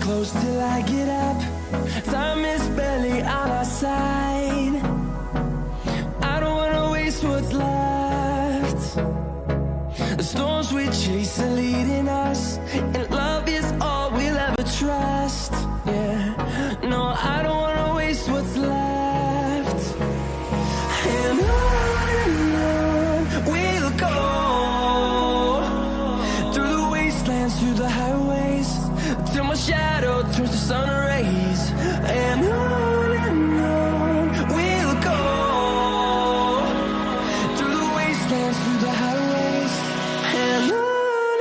Close till I get up. Time is barely on our side. I don't wanna waste what's left. The storms we chase are leading us, and love is all we'll ever trust. Yeah, no, I don't wanna waste what's left. And on we'll go, through the wastelands, through the highways, till my shadow turns to sun rays. And on we'll go, through the wastelands, through the highways, and on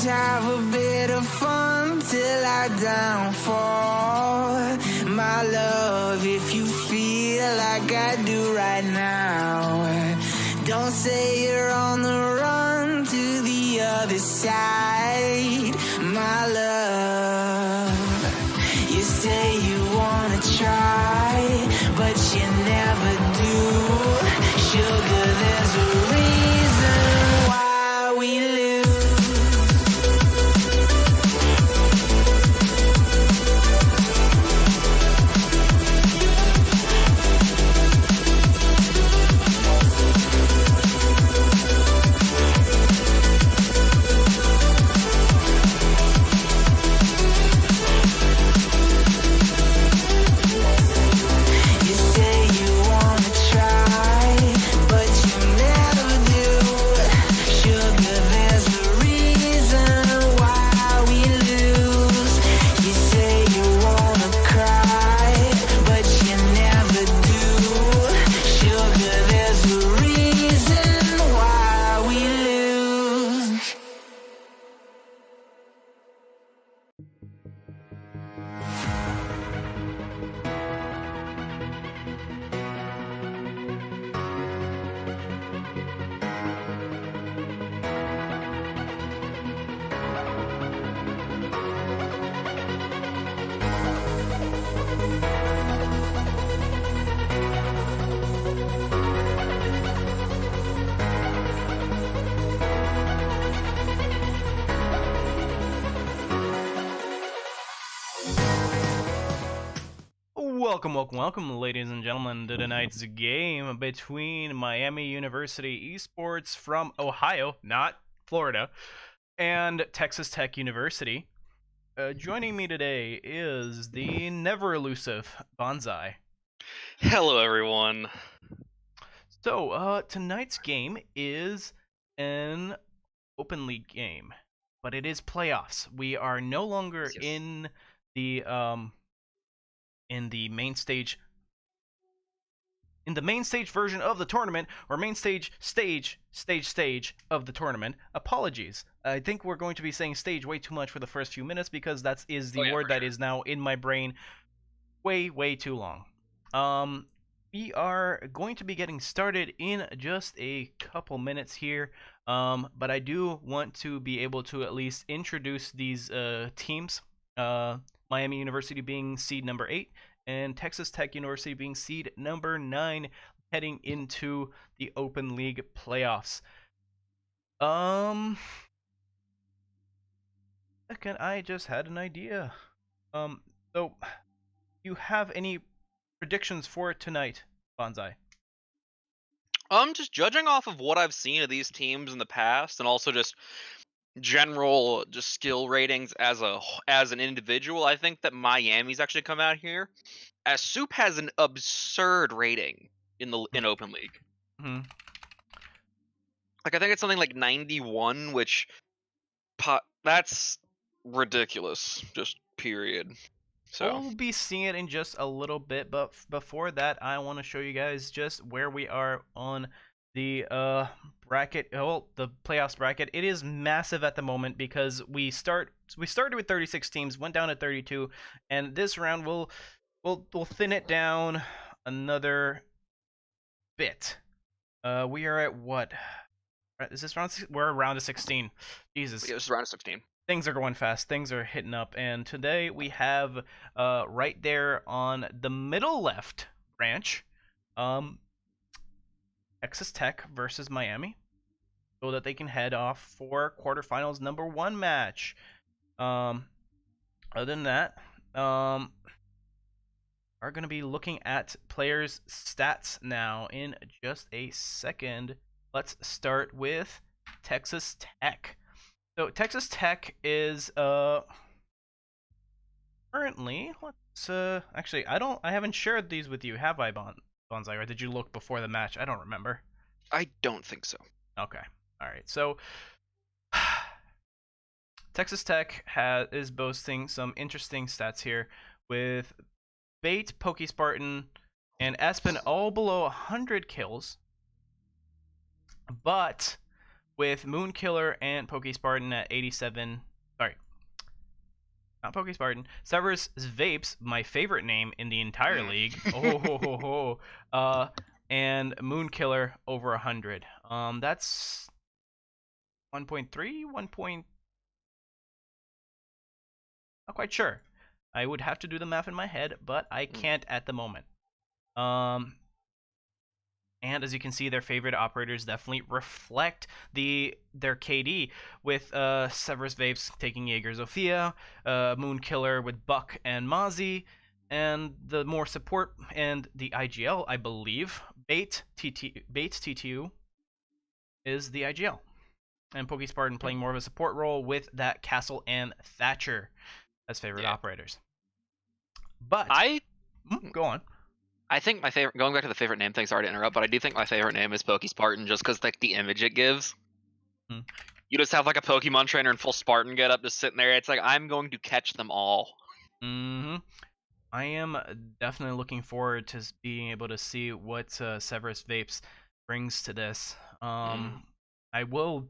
have a bit of fun till I downfall. My love, if you feel like I do right now, don't say you're on the run to the other side. My love, you say you wanna try, but you never do. Sugar, there's a reason why we lose. Welcome, ladies and gentlemen, to tonight's game between Miami University Esports from Ohio, not Florida, and Texas Tech University. Joining me today is the never elusive Bonsai. Hello, everyone. So, tonight's game is an open league game, but it is playoffs. We are no longer in the main stage version of the tournament, or main stage of the tournament. Apologies. I think we're going to be saying stage way too much for the first few minutes because that is the word that is now in my brain way too long. We are going to be getting started in just a couple minutes here, but I do want to be able to at least introduce these teams. Miami University being seed number 8, and Texas Tech University being seed number 9, heading into the Open League playoffs. Second, I just had an idea. So, you have any predictions for tonight, Bonsai? Just judging off of what I've seen of these teams in the past, and also just general skill ratings as an individual, I think that Miami's actually come out here. As Soup has an absurd rating in Open League. Mm-hmm. Like, I think it's something like 91, which that's ridiculous. Just period. So we'll be seeing it in just a little bit, but before that, I want to show you guys just where we are on the bracket. Well, the playoffs bracket. It is massive at the moment because we started with 36 teams, went down to 32, and this round we'll thin it down another bit. We are at what? Is this round? We're around to 16. Jesus. Yeah, this is round of 16. Things are going fast. Things are hitting up, and today we have right there on the middle left branch, Texas Tech versus Miami, so that they can head off for quarterfinals number 1 match. Other than that, are going to be looking at players' stats now in just a second. Let's start with Texas Tech. So Texas Tech is currently, let's actually I haven't shared these with you, have I, Bonsai, or did you look before the match? I don't remember. I don't think so. Okay. All right. So Texas Tech is boasting some interesting stats here with Bait, PokeSpartan, and Aspen all below 100 kills. But with Moonkiller and Pokespartan at 87. Sorry, not Pokespartan. Severus Vapes, my favorite name in the entire league. Oh ho ho ho. And Moonkiller over 100. That's 1.3, 1. Not quite sure. I would have to do the math in my head, but I can't at the moment. And as you can see, their favorite operators definitely reflect their KD, with Severus Vapes taking Jaeger Zofia, Moonkiller with Buck and Mozzie, and the more support and the IGL, I believe, Bates TTU is the IGL. And Pokespartan playing more of a support role with that Castle and Thatcher as favorite operators. But go on. I think my favorite, going back to the favorite name thing, sorry to interrupt, but I do think my favorite name is Pokespartan just because like the image it gives. You just have like a Pokemon trainer in full Spartan getup just sitting there. It's like, I'm going to catch them all. I am definitely looking forward to being able to see what Severus Vapes brings to this. I will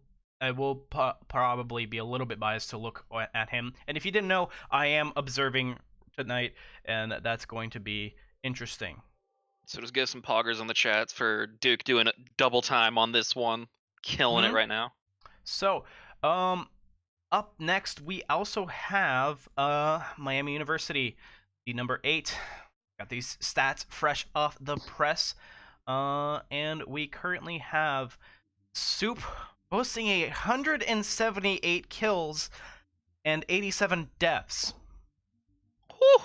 probably be a little bit biased to look at him. And if you didn't know, I am observing tonight, and that's going to be interesting. So just give some poggers on the chats for Duke doing double time on this one. Killing it right now. So, up next, we also have Miami University, the number 8. Got these stats fresh off the press. And we currently have Soup boasting 178 kills and 87 deaths. Whew.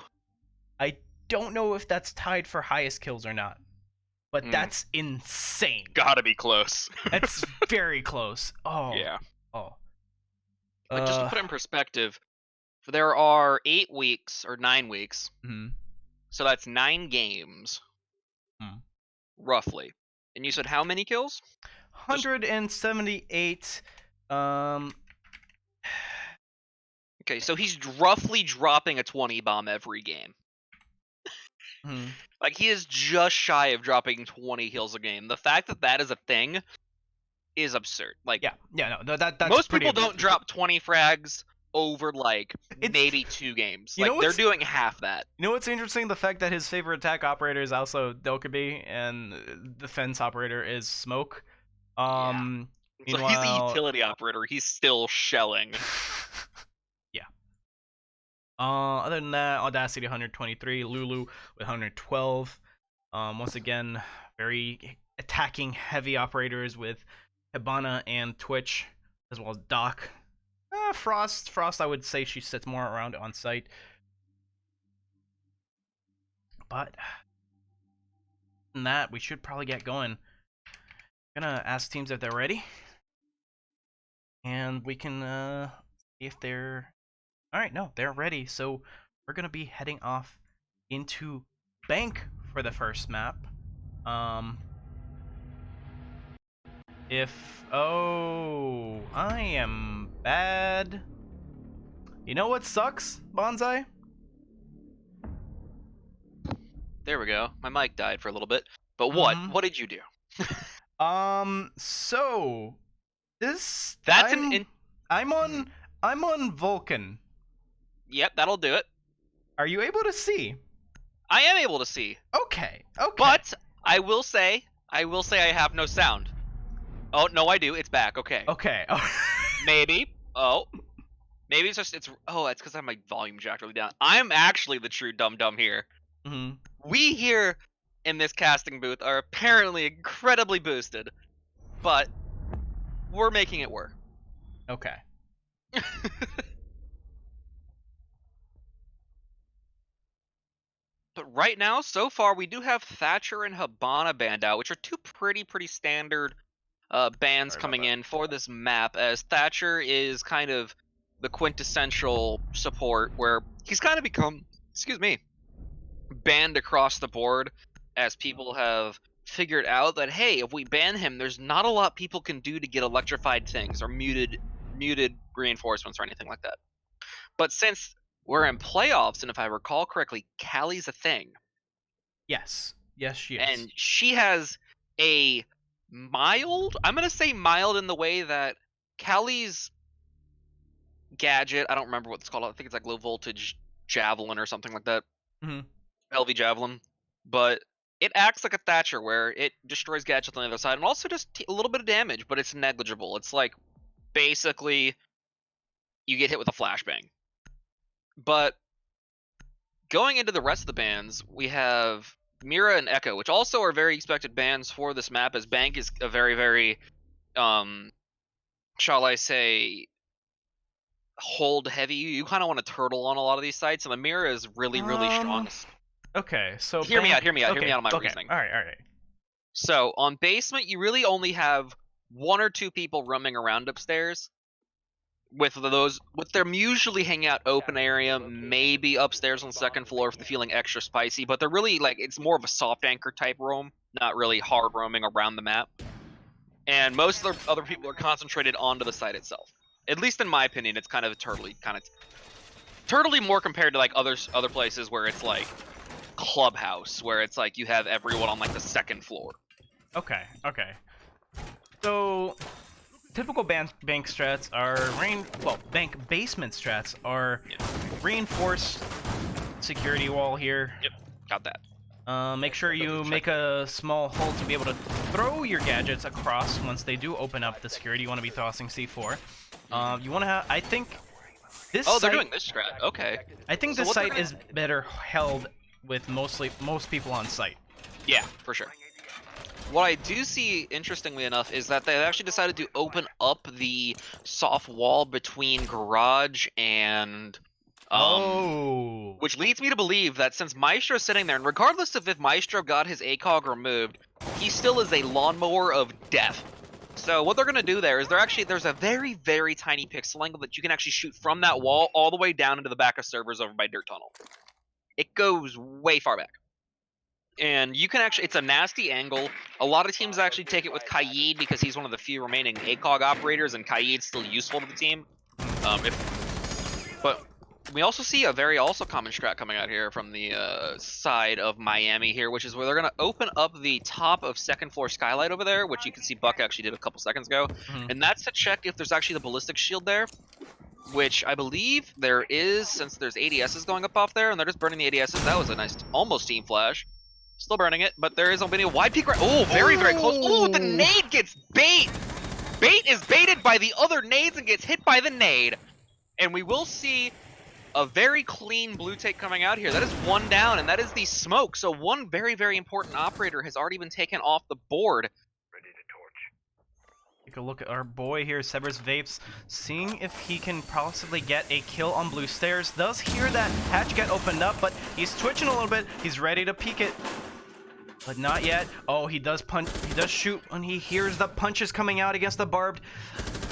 I don't know if that's tied for highest kills or not, but that's insane. Gotta be close. That's very close. Oh. Yeah. Oh. Like, just to put it in perspective, there are 8 weeks or 9 weeks. So that's 9 games. Roughly. And you said how many kills? 178. Okay, so he's roughly dropping a 20 bomb every game. Like, he is just shy of dropping 20 kills a game. The fact that that is a thing is absurd. Like, that's most people don't drop 20 frags over like maybe 2 games. Like, they're doing half that. You know what's interesting? The fact that his favorite attack operator is also Dokkaebi and defense operator is Smoke. So he's a utility operator. He's still shelling. Other than that, Audacity 123, Lulu with 112. Once again, very attacking heavy operators with Hibana and Twitch, as well as Doc. Frost, I would say she sits more around on site. But in that, we should probably get going. I'm gonna ask teams if they're ready, and we can see if they're. Alright, no, they're ready, so we're going to be heading off into Bank for the first map. Oh, I am bad. You know what sucks, Bonsai? There we go. My mic died for a little bit. But what? What did you do? So this I'm on Vulcan. Yep, that'll do it. Are you able to see? I am able to see. Okay. But I will say I have no sound. Oh, no, I do. It's back. Okay. Maybe. Oh. Maybe it's just, that's because I have my volume jacked really down. I'm actually the true dum-dum here. We here in this casting booth are apparently incredibly boosted, but we're making it work. Okay. But right now, so far, we do have Thatcher and Hibana banned out, which are 2 pretty standard bans coming in for this map, as Thatcher is kind of the quintessential support, where he's kind of become, banned across the board, as people have figured out that, hey, if we ban him, there's not a lot people can do to get electrified things or muted reinforcements or anything like that. But since we're in playoffs, and if I recall correctly, Callie's a thing. Yes, she is. And she has a mild. I'm gonna say mild in the way that Callie's gadget, I don't remember what it's called. I think it's like low voltage javelin or something like that. Mm-hmm. LV javelin, but it acts like a Thatcher where it destroys gadgets on the other side and also does a little bit of damage, but it's negligible. It's like basically you get hit with a flashbang. But going into the rest of the bans, we have Mira and Echo, which also are very expected bans for this map, as Bank is a very, very, shall I say, hold heavy. You kind of want to turtle on a lot of these sites, and the Mira is really, really strong. Okay, so hear me out okay, on my okay. reasoning. All right. So on basement, you really only have 1 or 2 people roaming around upstairs. With them usually hanging out open area, maybe upstairs on the 2nd floor if they're feeling extra spicy, but they're really like, it's more of a soft anchor type roam, not really hard roaming around the map. And most of the other people are concentrated onto the site itself. At least in my opinion, it's kind of turtly more compared to like other places where it's like clubhouse, where it's like you have everyone on like the 2nd floor. Okay. So typical bank strats are bank basement strats are reinforced security wall here. Yep, got that. Make sure you make a small hole to be able to throw your gadgets across once they do open up the security. You want to be tossing C4. You want to have, I think this they're site, doing this strat. Okay. I think this site is better held with most people on site. Yeah, for sure. What I do see, interestingly enough, is that they actually decided to open up the soft wall between garage and which leads me to believe that since Maestro's sitting there, and regardless of if Maestro got his ACOG removed, he still is a lawnmower of death. So what they're going to do there is there's a very, very tiny pixel angle that you can actually shoot from that wall all the way down into the back of servers over by Dirt Tunnel. It goes way far back. And you can actually, it's a nasty angle. A lot of teams actually take it with Kaid because he's one of the few remaining ACOG operators, and Kaid's still useful to the team. But we also see a very common strat coming out here from the side of Miami here, which is where they're going to open up the top of 2nd floor skylight over there, which you can see Buck actually did a couple seconds ago. And that's to check if there's actually the ballistic shield there, which I believe there is, since there's ADSs going up off there, and they're just burning the ADSs. That was a nice, almost team flash. Still burning it, but there is only a wide peek. Oh, very, very close. Oh, the nade gets bait. Bait is baited by the other nades and gets hit by the nade. And we will see a very clean blue take coming out here. That is 1 down, and that is the smoke. So one very, very important operator has already been taken off the board. Take a look at our boy here, Severs Vapes, seeing if he can possibly get a kill on blue stairs. Does hear that hatch get opened up, but he's twitching a little bit. He's ready to peek it, but not yet. Oh, he does punch. He does shoot when he hears the punches coming out against the barbed.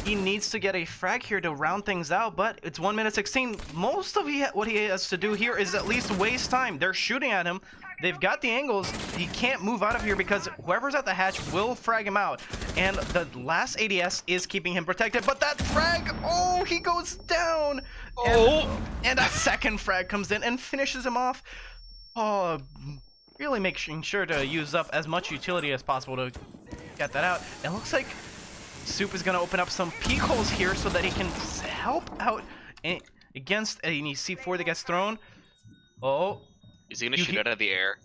He needs to get a frag here to round things out, but it's 1 minute 16. Most of what he has to do here is at least waste time. They're shooting at him. They've got the angles. He can't move out of here because whoever's at the hatch will frag him out. And the last ADS is keeping him protected, but that frag, oh, he goes down. And a second frag comes in and finishes him off. Oh, really making sure to use up as much utility as possible to get that out. It looks like Soup is going to open up some peek holes here so that he can help out against any C4 that gets thrown. Oh. Is he going to shoot it out of the air?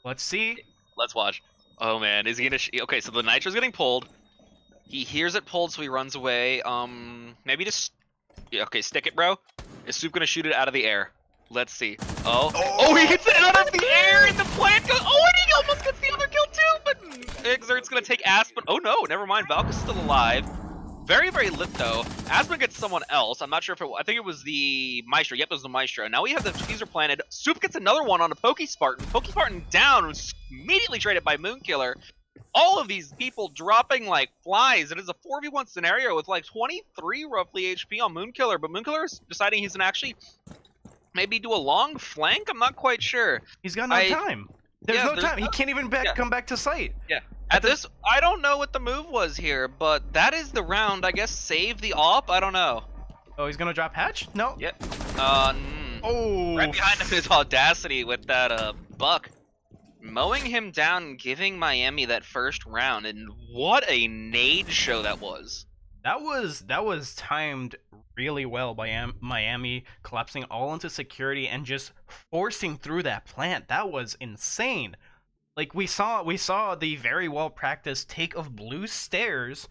Let's see. Let's watch. Oh, man. Is he going to... Okay, so the nitro's getting pulled. He hears it pulled, so he runs away. Maybe just... Yeah, okay, stick it, bro. Is Soup going to shoot it out of the air? Let's see. Oh, he hits it out of the air, and the plant goes... Oh, and he almost gets the other kill, too, but Exert's going to take Aspen. Oh, no, never mind. Valka's still alive. Very, very lit, though. Aspen gets someone else. I'm not sure if I think it was the Maestro. Yep, it was the Maestro. Now we have the diffuser planted. Soup gets another one on a Pokespartan. Pokespartan down, was immediately traded by Moonkiller. All of these people dropping like flies. It is a 4v1 scenario with like 23 roughly HP on Moonkiller, but Moonkiller is deciding he's going to actually maybe do a long flank? I'm not quite sure. He's got no time. There's no time. He can't even come back to site. Yeah. At this, I don't know what the move was here, but that is the round. I guess save the op. I don't know. Oh, he's gonna drop hatch? No. Yep. Oh. Right behind him is Audacity with that buck. mowing him down and giving Miami that first round, and what a nade show that was. That was timed really well by Miami, collapsing all into security and just forcing through that plant. That was insane. Like we saw the very well practiced take of blue stairs,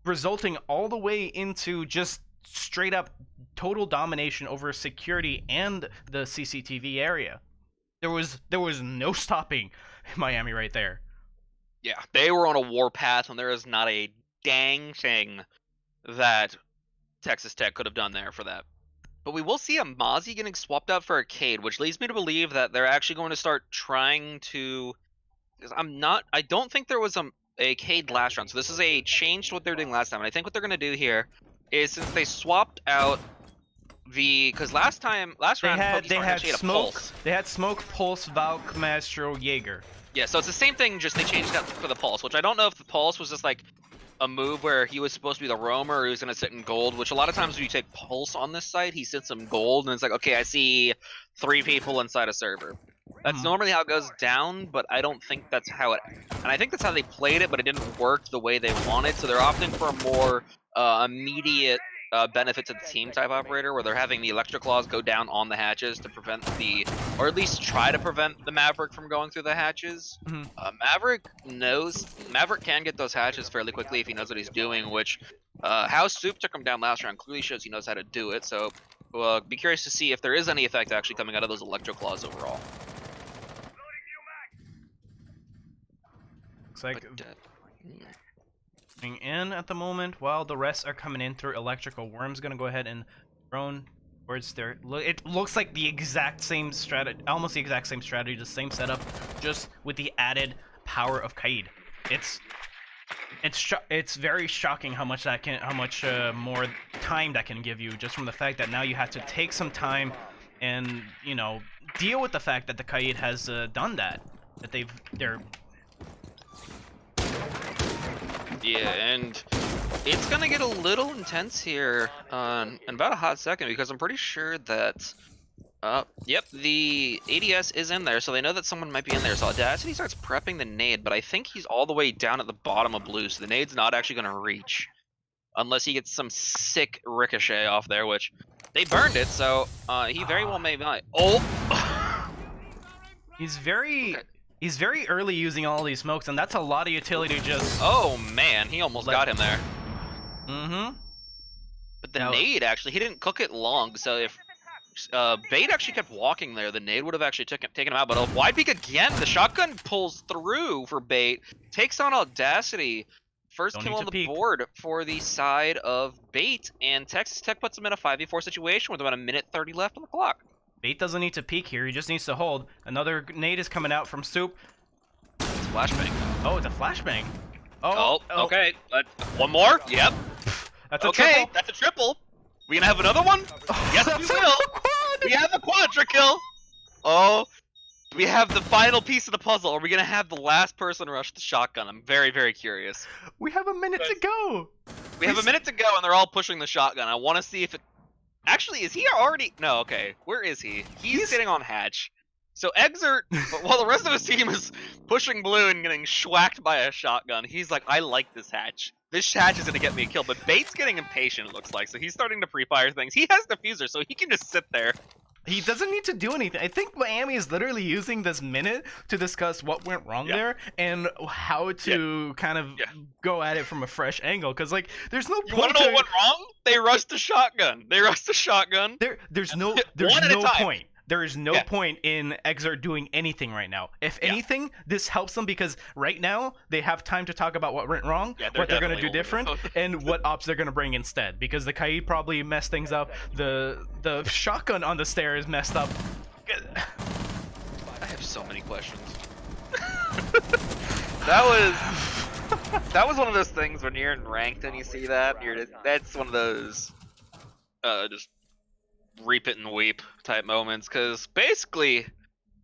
resulting all the way into just straight up total domination over security and the CCTV area. There was no stopping Miami right there. Yeah, they were on a warpath, and there is not a dang thing that Texas Tech could have done there for that. But we will see a Mozzie getting swapped out for Arcade, which leads me to believe that they're actually going to start trying to. Because I don't think there was a Arcade last round, so this is a change to what they were doing last time. And I think what they're going to do here is, since they swapped out because last round they had smoke, Pulse. They had smoke, Pulse, Valk, Maestro, Jaeger. Yeah, so it's the same thing, just they changed it up for the Pulse, which I don't know if the Pulse was just like a move where he was supposed to be the roamer or he was going to sit in gold, which a lot of times when you take Pulse on this site, he sits in gold, and it's like, okay, I see 3 people inside a server. That's normally how it goes down, but I don't think that's how it... And I think that's how they played it, but it didn't work the way they wanted, so they're opting for a more immediate benefit to the team type operator, where they're having the Electro Claws go down on the hatches to prevent or at least try to prevent the Maverick from going through the hatches. Maverick can get those hatches fairly quickly if he knows what he's doing, which how Soup took him down last round clearly shows he knows how to do it, so be curious to see if there is any effect actually coming out of those Electro Claws overall. Looks like in at the moment, while the rest are coming in through electrical. Worm's gonna go ahead and thrown towards their. It looks like the exact same strategy, almost the exact same strategy, the same setup, just with the added power of Kaid. It's very shocking how much more time that can give you, just from the fact that now you have to take some time and deal with the fact that the Kaid has done that they're. Yeah, and it's gonna get a little intense here in about a hot second, because I'm pretty sure that yep, the ADS is in there, so they know that someone might be in there. So Audacity starts prepping the nade, but I think he's all the way down at the bottom of blue, so the nade's not actually gonna reach unless he gets some sick ricochet off there, which they burned it, so he very well may not. Oh, He's very early using all these smokes, and that's a lot of utility just... Oh man, he almost got him there. But the nade, actually, he didn't cook it long, so if Bait actually kept walking there, the nade would have actually taken him out. But a wide peek again, the shotgun pulls through for Bait, takes on Audacity. First kill on the board for the side of Bait, and Texas Tech puts him in a 5v4 situation with about a minute 30 left on the clock. Bait doesn't need to peek here, he just needs to hold. Another nade is coming out from Soup. It's a flashbang. Oh, it's a flashbang. Oh, okay. One more? Yep. That's a triple. That's a triple. We gonna have another one? Yes, we will. We have a quadra kill. Oh, we have the final piece of the puzzle. Are we gonna have the last person rush the shotgun? I'm very, very curious. We have a minute to go. We have a minute to go, and they're all pushing the shotgun. I want to see if it... Actually, is he already... No, okay. Where is he? He's sitting on hatch. So Exert, while the rest of his team is pushing blue and getting schwacked by a shotgun, he's like, I like this hatch. This hatch is going to get me a kill. But Bait's getting impatient, it looks like. So he's starting to pre-fire things. He has diffuser, so he can just sit there. He doesn't need to do anything. I think Miami is literally using this minute to discuss what went wrong there and how to kind of go at it from a fresh angle. Because, like, there's no point. You want to know what went wrong? They rushed the shotgun. There's no point. There is no point in Exert doing anything right now. If anything, this helps them because right now they have time to talk about what went wrong, what they're going to do different, and what ops they're going to bring instead. Because the Kaid probably messed things up. The shotgun on the stairs messed up. I have so many questions. That was one of those things when you're in ranked and you see that. That's one of those just reap it and weep type moments, because basically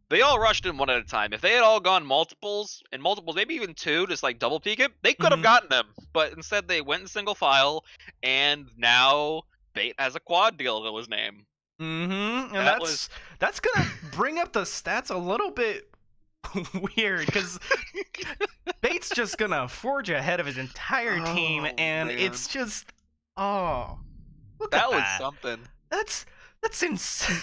they all rushed in one at a time. If they had all gone multiples, maybe even two, just like double peek it, they could have gotten them. But instead they went in single file, and now Bait has a quad deal to his name. And that's gonna bring up the stats a little bit weird, because Bates just gonna forge ahead of his entire team, and man. it's just, look at That was that. something. That's insane.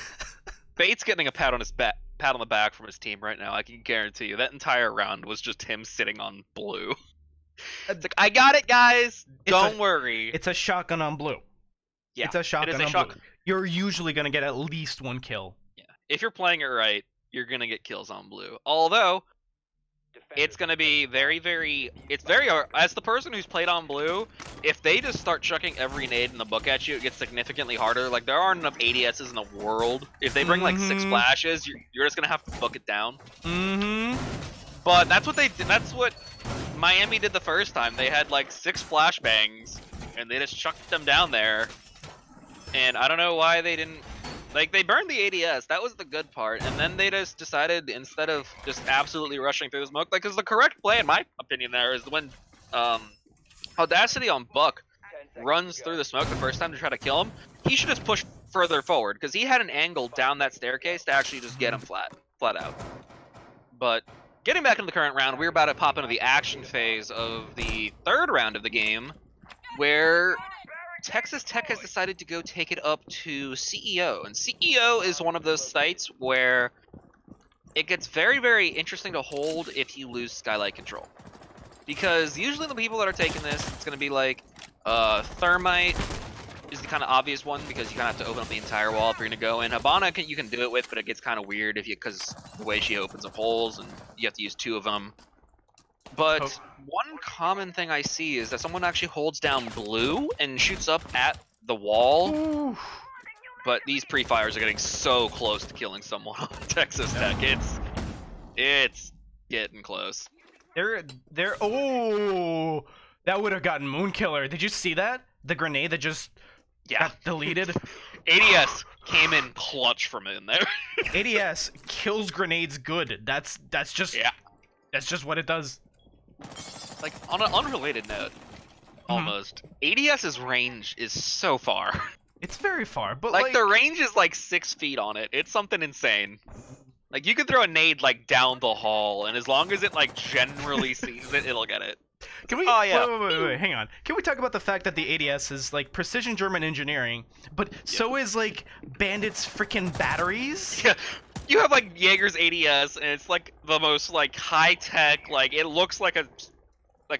Bates getting a pat on the back from his team right now. I can guarantee you that entire round was just him sitting on blue. It's like, I got it, guys. Don't worry. It's a shotgun on blue. Yeah, it's a shotgun on blue. You're usually gonna get at least one kill. Yeah, if you're playing it right, you're gonna get kills on blue. Although, it's gonna be as the person who's played on blue, if they just start chucking every nade in the book at you, it gets significantly harder. Like, there aren't enough ADSs in the world. If they bring like 6 flashes, you're just gonna have to book it down. But that's what they did. That's what Miami did the first time. They had like 6 flashbangs, and they just chucked them down there. And I don't know why they didn't. Like, they burned the ADS, that was the good part, and then they just decided, instead of just absolutely rushing through the smoke, like, because the correct play, in my opinion, there is when Audacity on Buck runs through the smoke the first time to try to kill him, he should just push further forward, because he had an angle down that staircase to actually just get him flat out. But getting back into the current round, we're about to pop into the action phase of the 3rd round of the game, where Texas Tech has decided to go take it up to CEO, and CEO is one of those sites where it gets very, very interesting to hold if you lose skylight control. Because usually the people that are taking this, it's going to be like, Thermite is the kind of obvious one, because you kind of have to open up the entire wall if you're going to go in. Habana you can do it with, but it gets kind of weird because the way she opens up holes, and you have to use 2 of them. But one common thing I see is that someone actually holds down blue and shoots up at the wall. Ooh. But these pre-fires are getting so close to killing someone on Texas Tech. It's getting close. Oh, that would have gotten Moonkiller. Did you see that? The grenade that just got deleted. ADS came in clutch from in there. ADS kills grenades good. That's just what it does. Like, on an unrelated note, almost, ADS's range is so far. It's very far, but like the range is like 6 feet on it. It's something insane. Like, you could throw a nade like down the hall, and as long as it like generally sees it, it'll get it. Can we? Wait, hang on. Can we talk about the fact that the ADS is like precision German engineering, but so is like Bandit's freaking batteries? Yeah. You have like Jaeger's ADS, and it's like the most like high tech. Like, it looks like an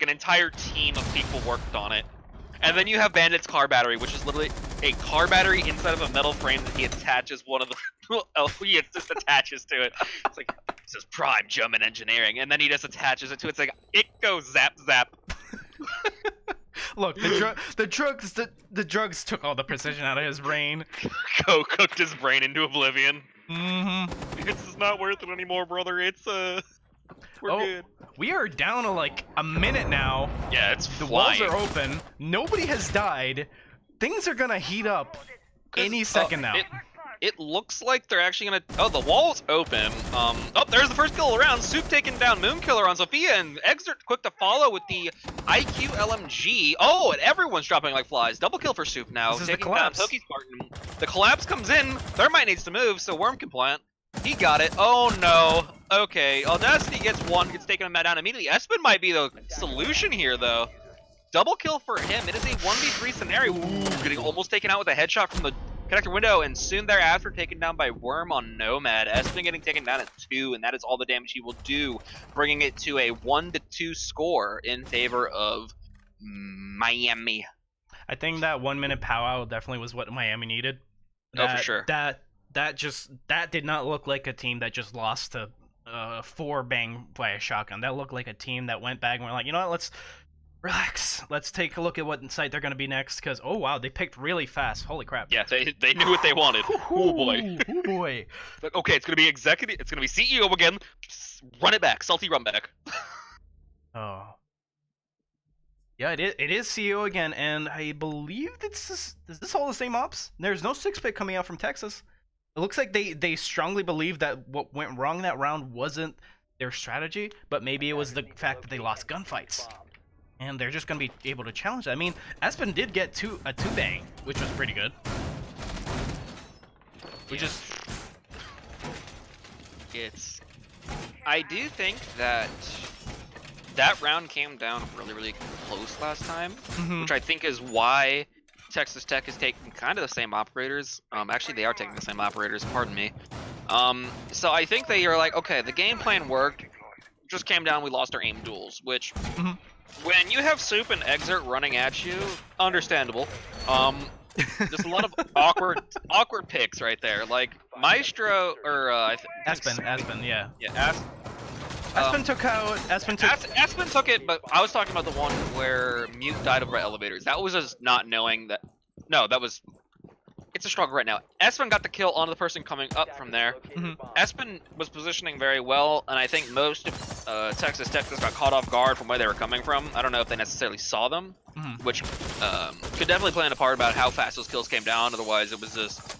entire team of people worked on it. And then you have Bandit's car battery, which is literally a car battery inside of a metal frame that he attaches one of the he just attaches to it. It's like, this is prime German engineering, and then he just attaches it to it. It's like, it goes zap zap. Look, the drugs took all the precision out of his brain. Cooked his brain into oblivion. Mm-hmm. It's just not worth it anymore, brother. It's we're good. We are down to like a minute now. Yeah, it's the flying. walls are open. Nobody has died. Things are gonna heat up any second now. It looks like they're actually gonna. Oh, the wall's open. Oh, there's the first kill around. Soup taking down Moonkiller on Sophia, and Eggs are quick to follow with the IQ LMG. Oh, and everyone's dropping like flies. Double kill for Soup now. This is the taking down collapse. Pokey Spartan. The collapse comes in. Thermite needs to move, so Worm can plant. He got it. Oh no. Okay, Audacity gets taken down immediately. Espen might be the solution here, though. Double kill for him. It is a 1v3 scenario. Ooh, getting almost taken out with a headshot from the connector window, and soon thereafter taken down by Worm on Nomad. Espen getting taken down at 2, and that is all the damage he will do, bringing it to a 1-2 score in favor of Miami. I think that 1 minute powwow definitely was what Miami needed. Oh, for sure. That did not look like a team that just lost to 4 bang by a shotgun. That looked like a team that went back and were like, you know what, let's relax. Let's take a look at what site they're going to be next, because, oh wow, they picked really fast. Holy crap. Yeah, they knew what they wanted. Oh boy. Oh boy. Like, okay, it's going to be executive, it's going to be CEO again. Run it back, salty run back. Oh. Yeah, it is CEO again, and I believe is this all the same ops? There's no 6-pick coming out from Texas. It looks like they strongly believe that what went wrong that round wasn't their strategy, but maybe it was the fact that they lost gunfights. And they're just going to be able to challenge that. I mean, Espen did get a 2-bang, which was pretty good. I do think that that round came down really, really close last time, which I think is why Texas Tech is taking kind of the same operators. Actually, they are taking the same operators, pardon me. So I think they are like, okay, the game plan worked, just came down, we lost our aim duels, which, when you have Soup and Exert running at you, understandable. Just a lot of awkward picks right there. Like, Maestro, or, Aspen, yeah. Yeah, Aspen took out. Aspen took it, but I was talking about the one where Mute died over elevators. That was just not knowing that. No, that was. It's a struggle right now. Espen got the kill on the person coming up from there. Espen was positioning very well, and I think most of Texas Tech just got caught off guard from where they were coming from. I don't know if they necessarily saw them, which could definitely play in a part about how fast those kills came down. Otherwise, it was just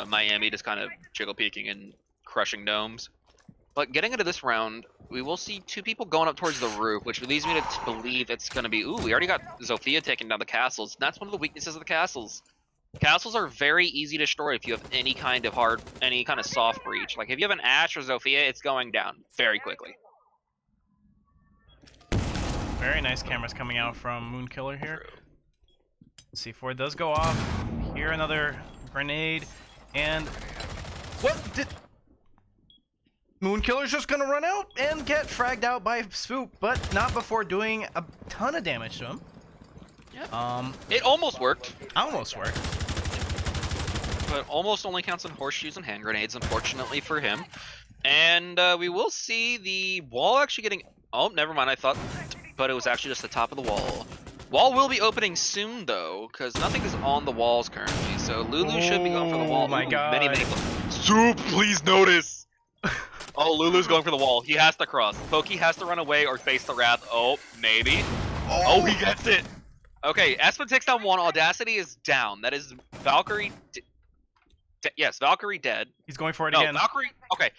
Miami just kind of jiggle peeking and crushing domes. But getting into this round, we will see two people going up towards the roof, which leads me to believe it's going to be, ooh, we already got Zofia taking down the castles. And that's one of the weaknesses of the castles. Castles are very easy to destroy if you have any kind of soft breach. Like, if you have an Ash or Zofia, it's going down very quickly. Very nice cameras coming out from Moonkiller here. C4 does go off. Here another grenade. And what did... Moonkiller's just gonna run out and get fragged out by Swoop, but not before doing a ton of damage to him. Yeah. It almost worked. Almost worked. But almost only counts on horseshoes and hand grenades, unfortunately for him. And we will see the wall actually getting... Oh, never mind, I thought... But it was actually just the top of the wall. Wall will be opening soon, though, because nothing is on the walls currently. So Lulu should be going for the wall. Oh my god. Many... Soup, please notice! Oh, Lulu's going for the wall. He has to cross. Pokey has to run away or face the wrath. Oh, maybe. Oh, he gets it! Okay, Espen takes down one. Audacity is down. That is Valkyrie... Yes, Valkyrie dead. He's going for it again. Valkyrie... Okay.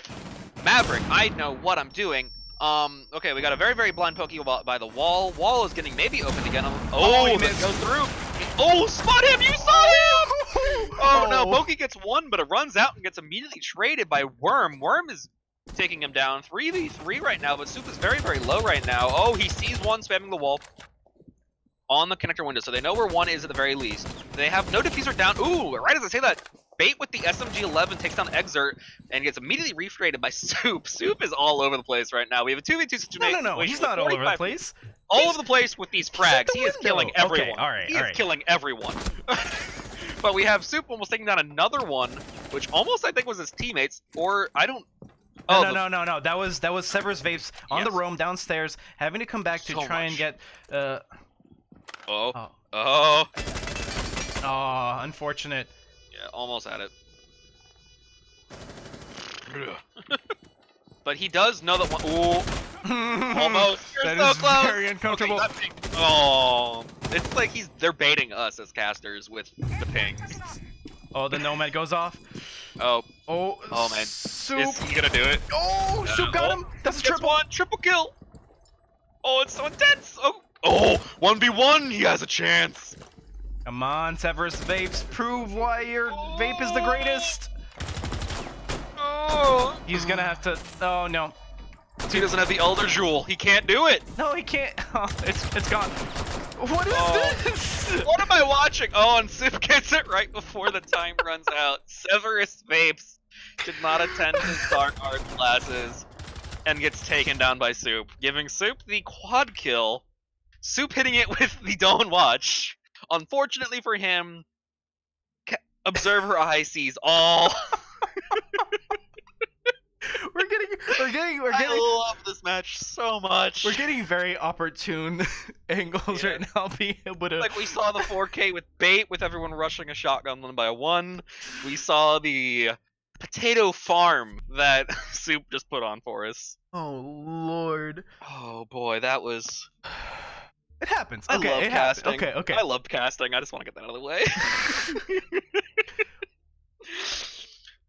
Maverick, I know what I'm doing. Okay, we got a very, very blind Pokey by the wall. Wall is getting maybe opened again. Oh, he goes through. Oh, spot him! You saw him! Oh, no, Pokey gets one, but it runs out and gets immediately traded by Worm. Worm is taking him down. 3v3 right now, but Soup is very, very low right now. Oh, he sees one spamming the wall on the connector window, so they know where one is at the very least. They have no diffuser down. Ooh, right as I say that, Bait with the SMG-11 takes down Exert and gets immediately refrated by Soup. Soup is all over the place right now. We have a 2v2 situation. No, he's not all over the place. All over the place with these frags. He is killing everyone. Okay, all right, he is killing everyone. But we have Soup almost taking down another one, which almost I think was his teammates, or I don't... Oh, no. That was Severus Vapes on the roam downstairs, having to come back to try and get... Oh, unfortunate. Yeah, almost had it. But he does know that one. Ooh, almost. You're so close. Very uncomfortable. Okay, oh, it's like they're baiting us as casters with the pings. Oh, the Nomad goes off. Oh man. Soup. Is he gonna do it? Oh, Soup got him. That's a triple kill. Oh, it's so intense. Oh, 1v1. He has a chance. Come on, Severus Vapes, prove why your vape is the greatest! Oh! He's gonna have to... Oh, no. He doesn't have the Elder Jewel. He can't do it! No, he can't. Oh, it's gone. What is this? What am I watching? Oh, and Soup gets it right before the time runs out. Severus Vapes did not attend his Dark Art classes and gets taken down by Soup, giving Soup the quad kill. Soup hitting it with the Don't Watch. Unfortunately for him, Observer Eye sees all. We're getting. I love this match so much. We're getting very opportune angles right now, being able to. Like we saw the 4K with Bait, with everyone rushing a shotgun one by one. We saw the potato farm that Soup just put on for us. Oh Lord. Oh boy, that was. It happens. I love casting. Okay. I loved casting. I just want to get that out of the way.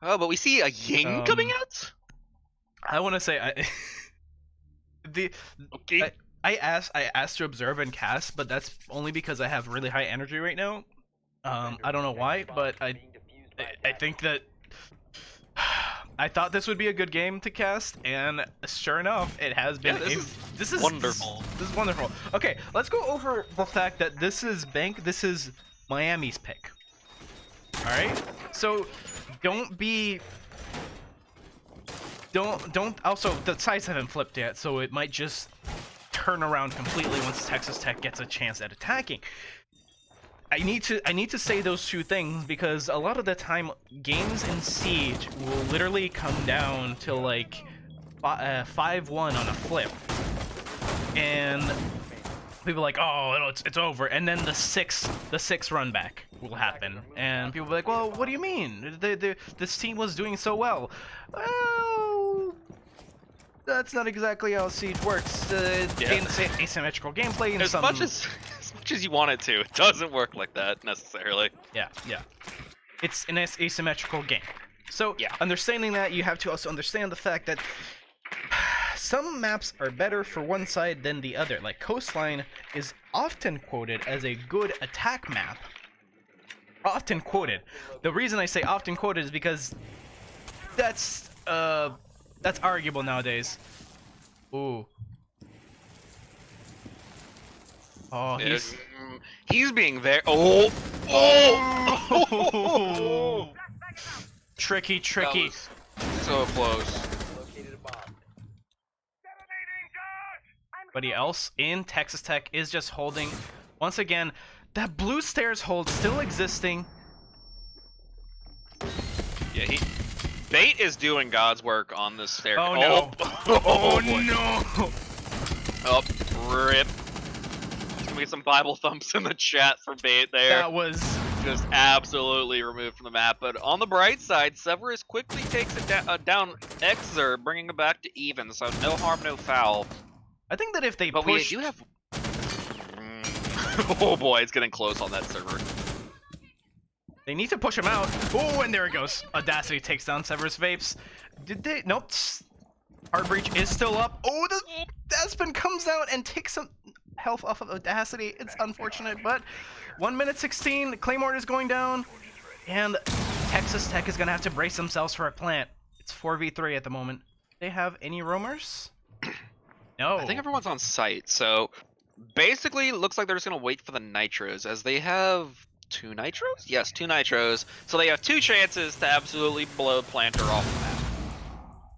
Oh, but we see a Ying coming out? I want to say I asked to observe and cast, but that's only because I have really high energy right now. I don't know why, but I think that I thought this would be a good game to cast, and sure enough, it has been. Yeah, this is wonderful. This is wonderful. Okay, let's go over the fact that this is This is Miami's pick. All right. So don't be. Don't. Also, the sides haven't flipped yet, so it might just turn around completely once Texas Tech gets a chance at attacking. I need to say those two things because a lot of the time games in Siege will literally come down to like 5-1 on a flip, and people are like, oh, it's over, and then the six run back will happen, and people will be like, well, what do you mean? This team was doing so well. Well, that's not exactly how Siege works. Asymmetrical gameplay and as much as you want it to, it doesn't work like that necessarily. Yeah. It's an asymmetrical game. So, yeah. Understanding that, you have to also understand the fact that some maps are better for one side than the other. Like, Coastline is often quoted as a good attack map. Often quoted. The reason I say often quoted is because that's arguable nowadays. Ooh. Oh, he's being very. Oh! Tricky. So close. Everybody else in Texas Tech is just holding. Once again, that blue stairs hold still existing. Yeah, Bait is doing God's work on this stair. Oh no! Oh no! Oh, rip. We get some Bible thumps in the chat for Bait there. That was just absolutely removed from the map. But on the bright side, Severus quickly takes it down Exer, bringing it back to even. So no harm, no foul. I think that if they but push... we do have... oh boy, it's getting close on that server. They need to push him out. Oh, and there it goes. Audacity takes down Severus Vapes. Did they? Nope. Hard Breach is still up. Oh, the Aspen comes out and takes some health off of Audacity. It's unfortunate, but 1 minute 16. Claymore is going down, and Texas Tech is gonna have to brace themselves for a plant. It's 4v3 at the moment. Do they have any roamers? No. I think everyone's on site, so basically looks like they're just gonna wait for the nitros, as they have 2 nitros? Yes, 2 nitros. So they have 2 chances to absolutely blow Planter off the map.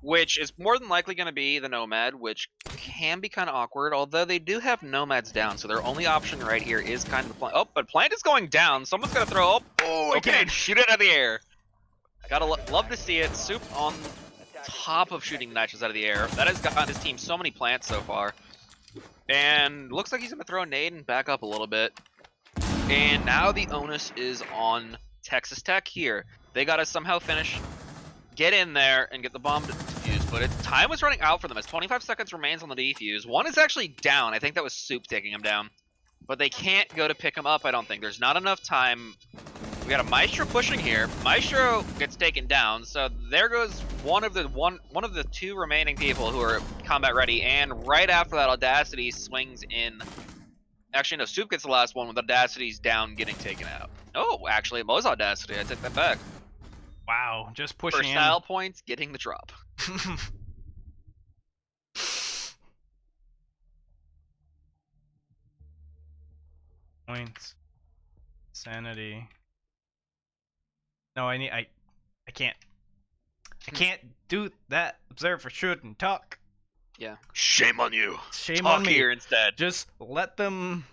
Which is more than likely going to be the Nomad, which can be kind of awkward, although they do have Nomads down, so their only option right here is kind of the Plant. Oh, but Plant is going down. Someone's going to throw up. Oh, okay, shoot it out of the air. Gotta love to see it. Soup on top of shooting nitros out of the air. That has gotten his team so many plants so far. And looks like he's going to throw a nade and back up a little bit. And now the onus is on Texas Tech here. They got to somehow finish, get in there, and get the bomb defused. But time was running out for them as 25 seconds remains on the defuse. One is actually down. I think that was Soup taking him down. But they can't go to pick him up, I don't think. There's not enough time. We got a Maestro pushing here. Maestro gets taken down. So there goes one of the 2 remaining people who are combat ready. And right after that, Audacity swings in. Actually, no, Soup gets the last one with Audacity's down getting taken out. Oh, actually, it was Audacity. I take that back. Wow, just pushing in. Style points, getting the drop. Points. Sanity. No, I can't do that. Observe for shoot and talk. Yeah. Shame on you. Shame talk on me. Here instead. Just let them.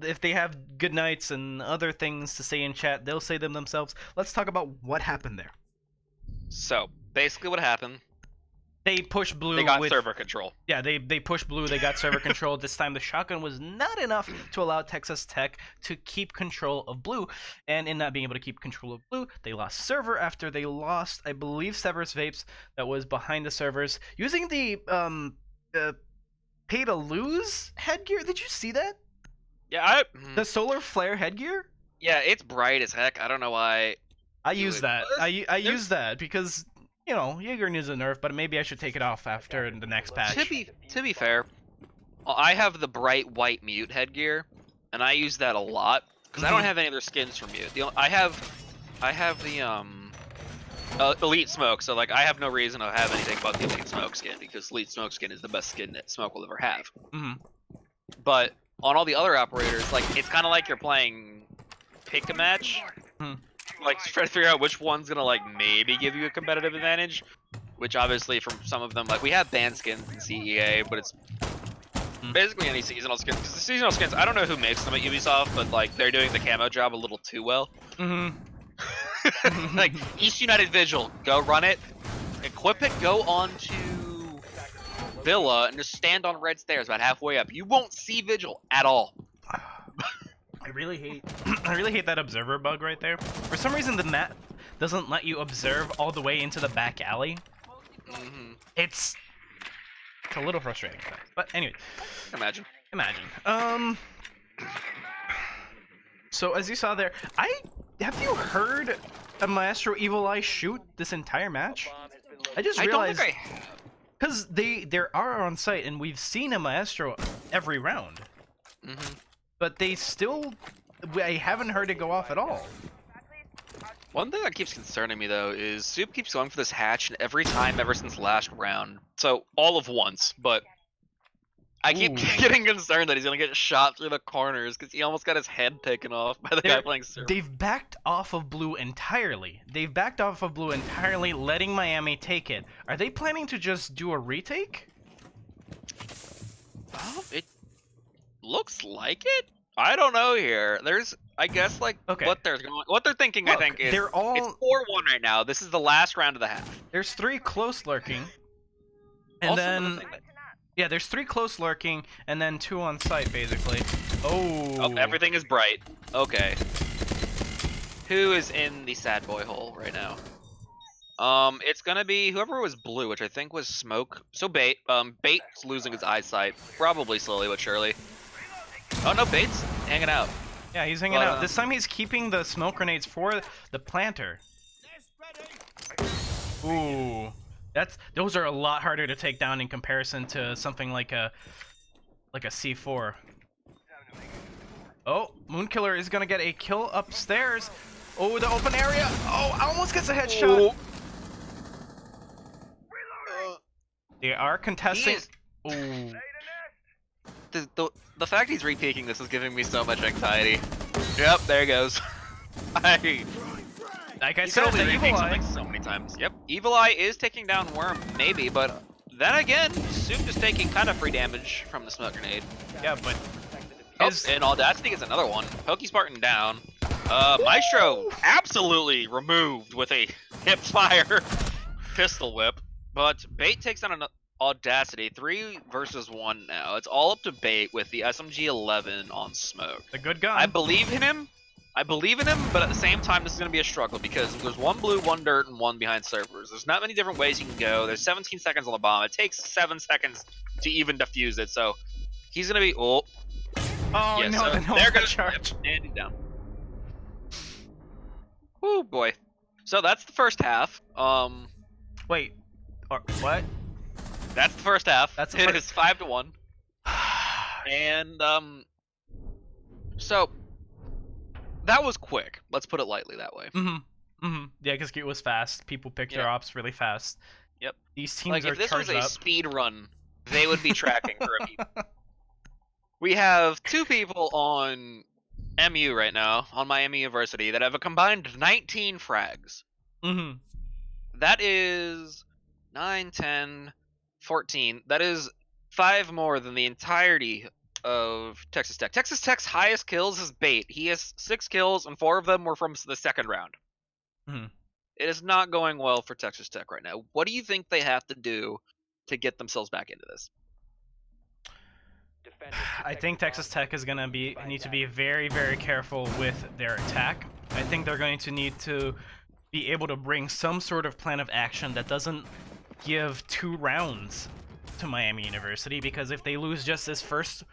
If they have good nights and other things to say in chat, they'll say them themselves. Let's talk about what happened there. So basically, what happened? They pushed blue. They got server control. Yeah, they pushed blue. They got server control. This time the shotgun was not enough to allow Texas Tech to keep control of blue. And in not being able to keep control of blue, they lost server after they lost, I believe, Severus Vapes that was behind the servers using the pay to lose headgear. Did you see that? Yeah, the solar flare headgear. Yeah, it's bright as heck. I don't know why. I use that. I use that because, you know, Jaeger needs a nerf, but maybe I should take it off after the next patch. To be fair, I have the bright white mute headgear, and I use that a lot because I don't have any other skins for mute. I have the Elite Smoke. So like I have no reason to have anything but the Elite Smoke skin because Elite Smoke skin is the best skin that Smoke will ever have. But on all the other operators, like it's kind of like you're playing pick a match. Like try to figure out which one's gonna like maybe give you a competitive advantage. Which obviously from some of them, like we have band skins in CEA, but it's basically any seasonal skins. Because the seasonal skins, I don't know who makes them at Ubisoft, but like they're doing the camo job a little too well. Like East United Vigil, go run it, equip it, go on to Villa, and just stand on red stairs about halfway up. You won't see Vigil at all. I really hate that observer bug right there. For some reason, the map doesn't let you observe all the way into the back alley. It's a little frustrating, but anyway. Imagine. So as you saw there, have you heard a Maestro Evil Eye shoot this entire match? I just realized. I don't think I have. Because they are on site, and we've seen a Maestro every round. But I haven't heard it go off at all. One thing that keeps concerning me though is Soup keeps going for this hatch, and every time ever since last round, so all of once, but I keep getting concerned that he's gonna get shot through the corners because he almost got his head taken off by the guy playing Soup. They've backed off of blue entirely. Letting Miami take it. Are they planning to just do a retake? Well, it looks like it. I don't know here. There's, I guess, like what they're thinking. Look, I think is it's 4-1 right now. This is the last round of the half. There's 3 close lurking, and then there's 3 close lurking, and then 2 on site basically. Oh, everything is bright. Okay. Who is in the sad boy hole right now? It's gonna be whoever was blue, which I think was Smoke. So Bait. Bait's losing his eyesight, probably slowly but surely. Oh no, Bait's hanging out. Yeah, he's hanging out. This time he's keeping the smoke grenades for the planter. Ooh, those are a lot harder to take down in comparison to something like a C4. Oh, Moonkiller is gonna get a kill upstairs. Oh, the open area. Oh, almost gets a headshot. They are contesting. Ooh. The fact he's repeaking this is giving me so much anxiety. Yep, there he goes. Like I said, the Evil Eye so many times. Yep, Evil Eye is taking down Worm, maybe, but then again, Soup is taking kind of free damage from the smoke grenade. Yeah, but and Audacity gets another one. Pokey Spartan down. Maestro absolutely removed with a hip fire pistol whip, but Bait takes down another. Audacity 3 versus 1 now. It's all up to Bait with the SMG-11 on Smoke. A good gun. I believe in him, but at the same time, this is going to be a struggle because there's 1 blue, 1 dirt, and 1 behind servers. There's not many different ways you can go. There's 17 seconds on the bomb. It takes 7 seconds to even defuse it, so he's going to be... Oh, yeah, no, so there goes charge. And he's down. Oh boy. So that's the first half. Wait. What? That's the first half. That's it is 5-1. And so that was quick. Let's put it lightly that way. Yeah, because it was fast. People picked their ops really fast. Yep. These teams like are if this charged was a up. speed run, they would be tracking for a beat. We have 2 people on MU right now, on Miami University, that have a combined 19 frags. That is 9, 10, 14. That is 5 more than the entirety of Texas Tech. Texas Tech's highest kills is Bait. He has 6 kills, and 4 of them were from the second round. It is not going well for Texas Tech right now. What do you think they have to do to get themselves back into this? I think Texas Tech is gonna need to be very, very careful with their attack. I think they're going to need to be able to bring some sort of plan of action that doesn't give 2 rounds to Miami University, because if they lose just this first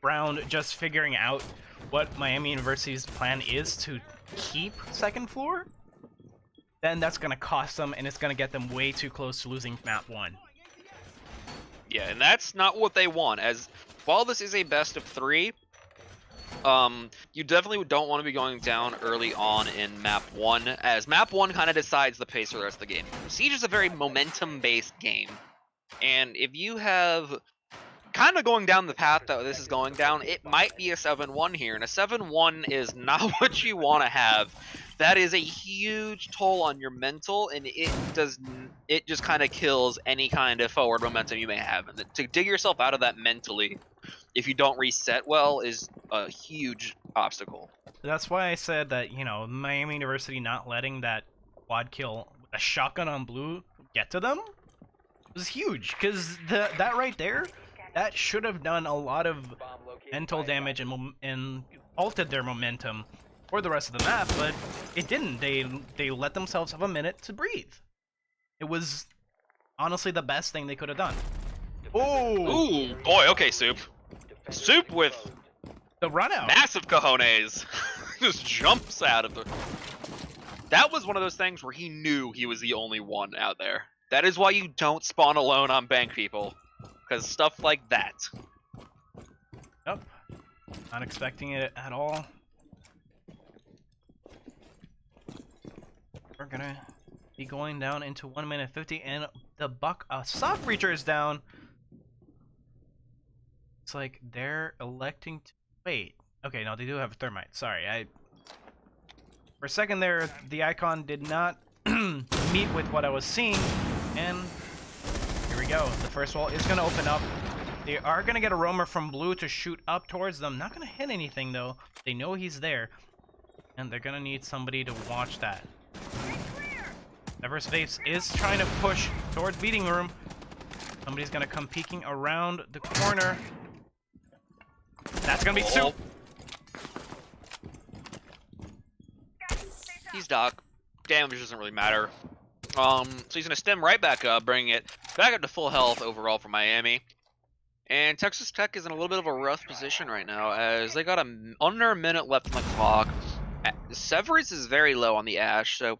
round just figuring out what Miami University's plan is to keep second floor, then that's going to cost them, and it's going to get them way too close to losing map 1. Yeah, and that's not what they want, as while this is a best of 3, You definitely don't want to be going down early on in map 1, as map 1 kind of decides the pace for the rest of the game. Siege is a very momentum-based game, and if you have kind of going down the path that this is going down, it might be a 7-1 here, and a 7-1 is not what you want to have. That is a huge toll on your mental, and it just kind of kills any kind of forward momentum you may have. And to dig yourself out of that mentally, if you don't reset well, is a huge obstacle. That's why I said that, you know, Miami University not letting that quad kill with a shotgun on blue get to them was huge, because that right there, that should have done a lot of mental damage and halted their momentum for the rest of the map, but it didn't. They let themselves have a minute to breathe. It was honestly the best thing they could have done. Ooh, boy, okay, Soup. Soup with the run out. Massive cojones. Just jumps out of the... That was one of those things where he knew he was the only one out there. That is why you don't spawn alone on bank, people. Because stuff like that. Yep. Not expecting it at all. We're gonna be going down into 1 minute 50, and the soft breacher is down. It's like they're electing to wait. Okay, no, they do have a thermite. Sorry, for a second there, the icon did not meet with what I was seeing, and here we go. The first wall is gonna open up. They are gonna get a roamer from blue to shoot up towards them. Not gonna hit anything though. They know he's there, and they're gonna need somebody to watch that. Everest Vapes is trying to push towards meeting room. Somebody's gonna come peeking around the corner. That's gonna be Soup. He's Doc. Damage doesn't really matter. So he's gonna stem right back up, bringing it back up to full health overall for Miami. And Texas Tech is in a little bit of a rough position right now, as they got under a minute left on the clock. Severance is very low on the Ash, so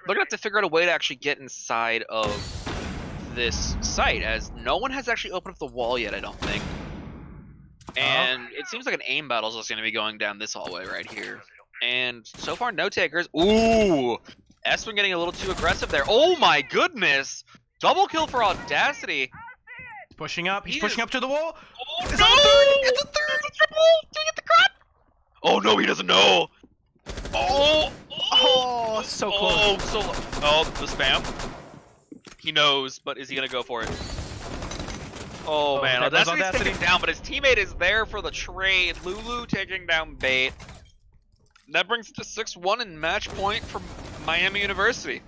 they're gonna have to figure out a way to actually get inside of this site, as no one has actually opened up the wall yet, I don't think. And it seems like an aim battle is just gonna be going down this hallway right here. And so far, no takers. Ooh! Espen getting a little too aggressive there. Oh my goodness! Double kill for Audacity. Pushing up. He's pushing up to the wall. Oh, it's no! It's a third! It's a triple! Do you get the crap? Oh no, he doesn't know! Oh, so close. The spam. He knows, but is he gonna go for it? Oh man, Audacity's taking down, but his teammate is there for the trade. Lulu taking down Bait. That brings it to 6-1 in match point for Miami University.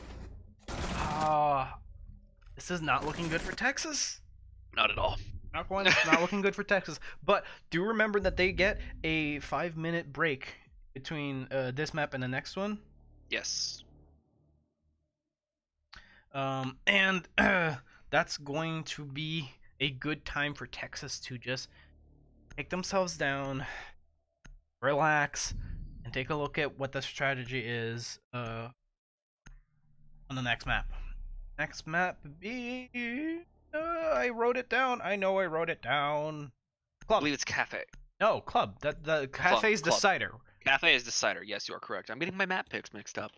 This is not looking good for Texas. Not at all. It's not looking good for Texas. But do remember that they get a 5-minute break between this map and the next one. Yes. And that's going to be a good time for Texas to just take themselves down, relax, and take a look at what the strategy is on the next map. Next map be... I wrote it down. I know I wrote it down. Club. I believe it's Cafe. No, Club. The Cafe is Decider. Cafe is Decider. Yes, you are correct. I'm getting my map picks mixed up.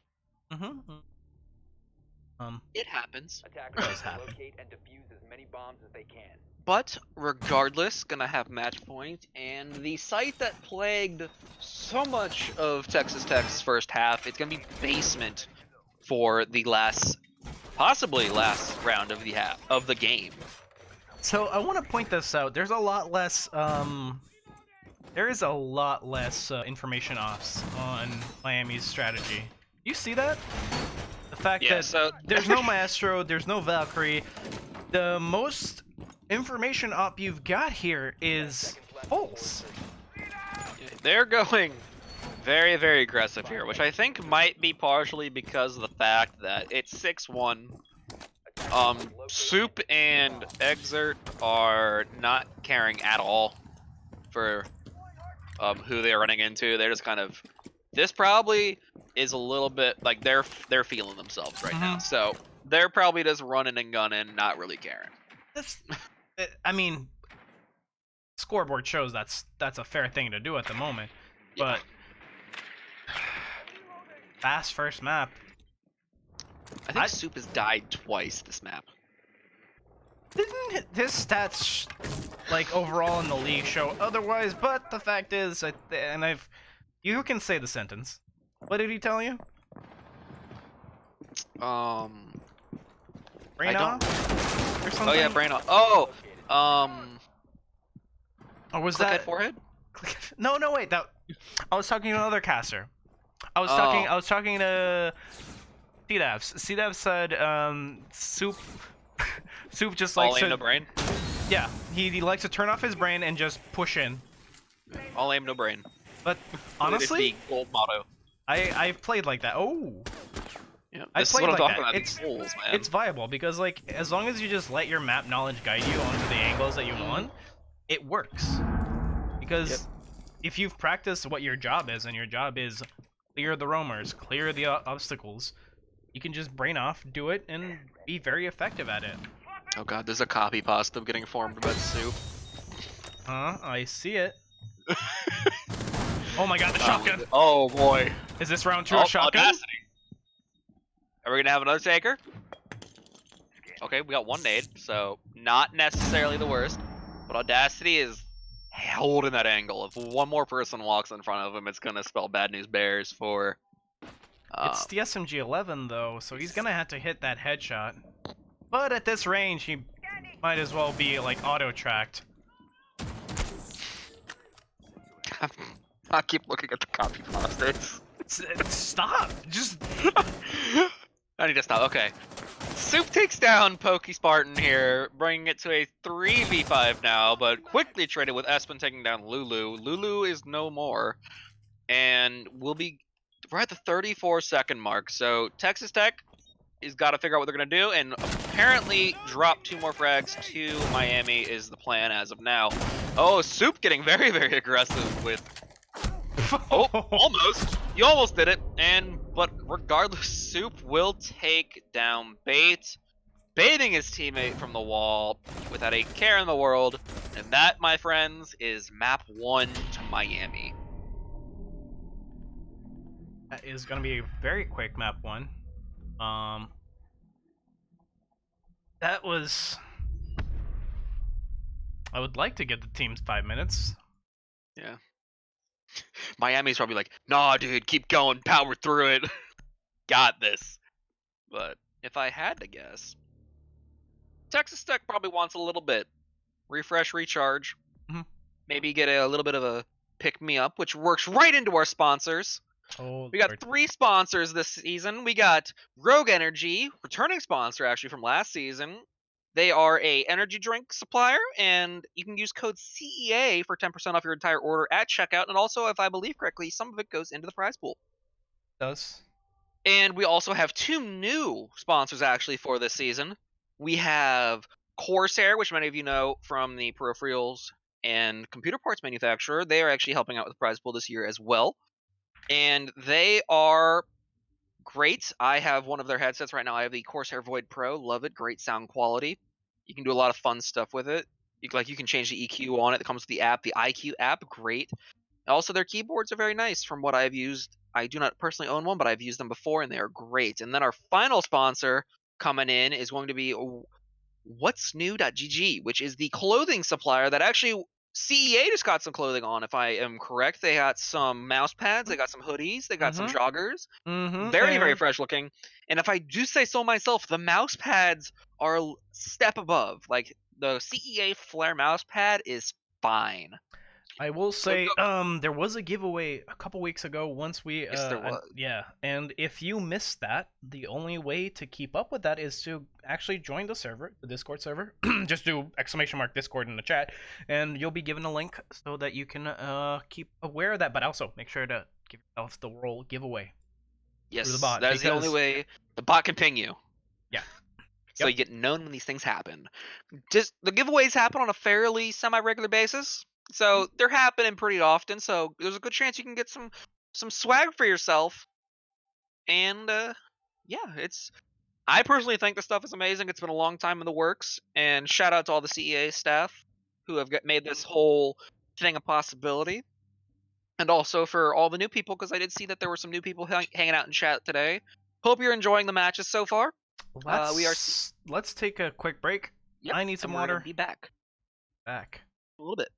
It happens. Attackers locate and defuse as many bombs as they can. But regardless, gonna have match point, and the site that plagued so much of Texas Tech's first half, it's gonna be basement for the possibly last round of the game. So I want to point this out. There's a lot less information offs on Miami's strategy. You see that? The fact that there's no Maestro, there's no Valkyrie. The most information op you've got here is Pulse. They're going very, very aggressive here, which I think might be partially because of the fact that it's 6-1. Soup and Exert are not caring at all for who they're running into. They're just kind of... This probably is a little bit like they're feeling themselves right now. So they're probably just running and gunning, not really caring. I mean, scoreboard shows that's a fair thing to do at the moment. but fast first map. I think Soup has died twice this map. Didn't his stats, like overall in the league, show otherwise? But the fact is, you can say the sentence. What did he tell you? I Brain don't. off? Or something? Oh yeah, brain off. Oh, Or was click that head forehead? No, wait. That I was talking to another caster. I was talking to CDAVs. CDAV said, Soup. Soup just likes All aim to. no brain. Yeah, he likes to turn off his brain and just push in. All aim no brain. But honestly, it's the gold motto. I've played like that. Oh. Yeah, I this is played what I'm like talking that. about. These goals, man. It's viable because like as long as you just let your map knowledge guide you onto the angles that you want, it works. Because if you've practiced what your job is, and your job is clear the roamers, clear the obstacles, you can just brain off, do it, and be very effective at it. Oh god, there's a copy pasta getting formed about Soup. Huh? I see it. Oh my god, the shotgun! Oh boy. Is this round 2 of shotgun? Audacity. Are we gonna have another taker? Okay, we got one nade, so not necessarily the worst. But Audacity is holding that angle. If one more person walks in front of him, it's gonna spell bad news bears for... It's the SMG-11 though, so he's gonna have to hit that headshot. But at this range, he might as well be like auto-tracked. I keep looking at the copy pastas. Stop! Just... I need to stop. Okay. Soup takes down Pokey Spartan here, bringing it to a 3v5 now, but quickly traded with Espen taking down Lulu. Lulu is no more. And we'll be right at the 34-second mark. So Texas Tech has got to figure out what they're going to do, and apparently drop 2 more frags to Miami is the plan as of now. Oh, Soup getting very, very aggressive with... Oh, almost. You almost did it. But regardless, Soup will take down Bait, baiting his teammate from the wall without a care in the world. And that, my friends, is map 1 to Miami. That is going to be a very quick map 1. That was... I would like to get the teams 5 minutes. Yeah. Miami's probably like, nah, dude, keep going, power through it. Got this. But if I had to guess, Texas Tech probably wants a little bit. Refresh, recharge. Maybe get a little bit of a pick-me-up, which works right into our sponsors. Oh, we got 3 sponsors this season. We got Rogue Energy, returning sponsor actually from last season. They are a energy drink supplier, and you can use code CEA for 10% off your entire order at checkout. And also, if I believe correctly, some of it goes into the prize pool. It does. And we also have 2 new sponsors actually for this season. We have CORSAIR, which many of you know from the peripherals and computer parts manufacturer. They are actually helping out with the prize pool this year as well. And they are great. I have one of their headsets right now. I have the Corsair Void Pro. Love it. Great sound quality. You can do a lot of fun stuff with it. You can change the EQ on it. It comes with the app, the IQ app. Great. Also, their keyboards are very nice from what I've used. I do not personally own one, but I've used them before, and they are great. And then our final sponsor coming in is going to be What's New.gg, which is the clothing supplier that actually CEA just got some clothing on, if I am correct. They got some mouse pads, they got some hoodies, they got some joggers. Very, very fresh looking. And if I do say so myself, the mouse pads are a step above. Like, the CEA Flare mouse pad is fine. I will say, there was a giveaway a couple weeks ago. Once we, Yes, there was. yeah, and if you missed that, the only way to keep up with that is to actually join the server, the Discord server. Just do _Discord in the chat, and you'll be given a link so that you can keep aware of that. But also make sure to give yourself the role giveaway. Yes, through the bot, that is the only way the bot can ping you. Yeah. So you get known when these things happen. Just the giveaways happen on a fairly semi-regular basis. So they're happening pretty often, so there's a good chance you can get some swag for yourself. And yeah, I personally think this stuff is amazing. It's been a long time in the works, and shout out to all the CEA staff who have made this whole thing a possibility. and also for all the new people, because I did see that there were some new people hanging out in chat today. Hope you're enjoying the matches so far. Let's take a quick break. Yep, I need some and we're water. gonna be back. Back. A little bit.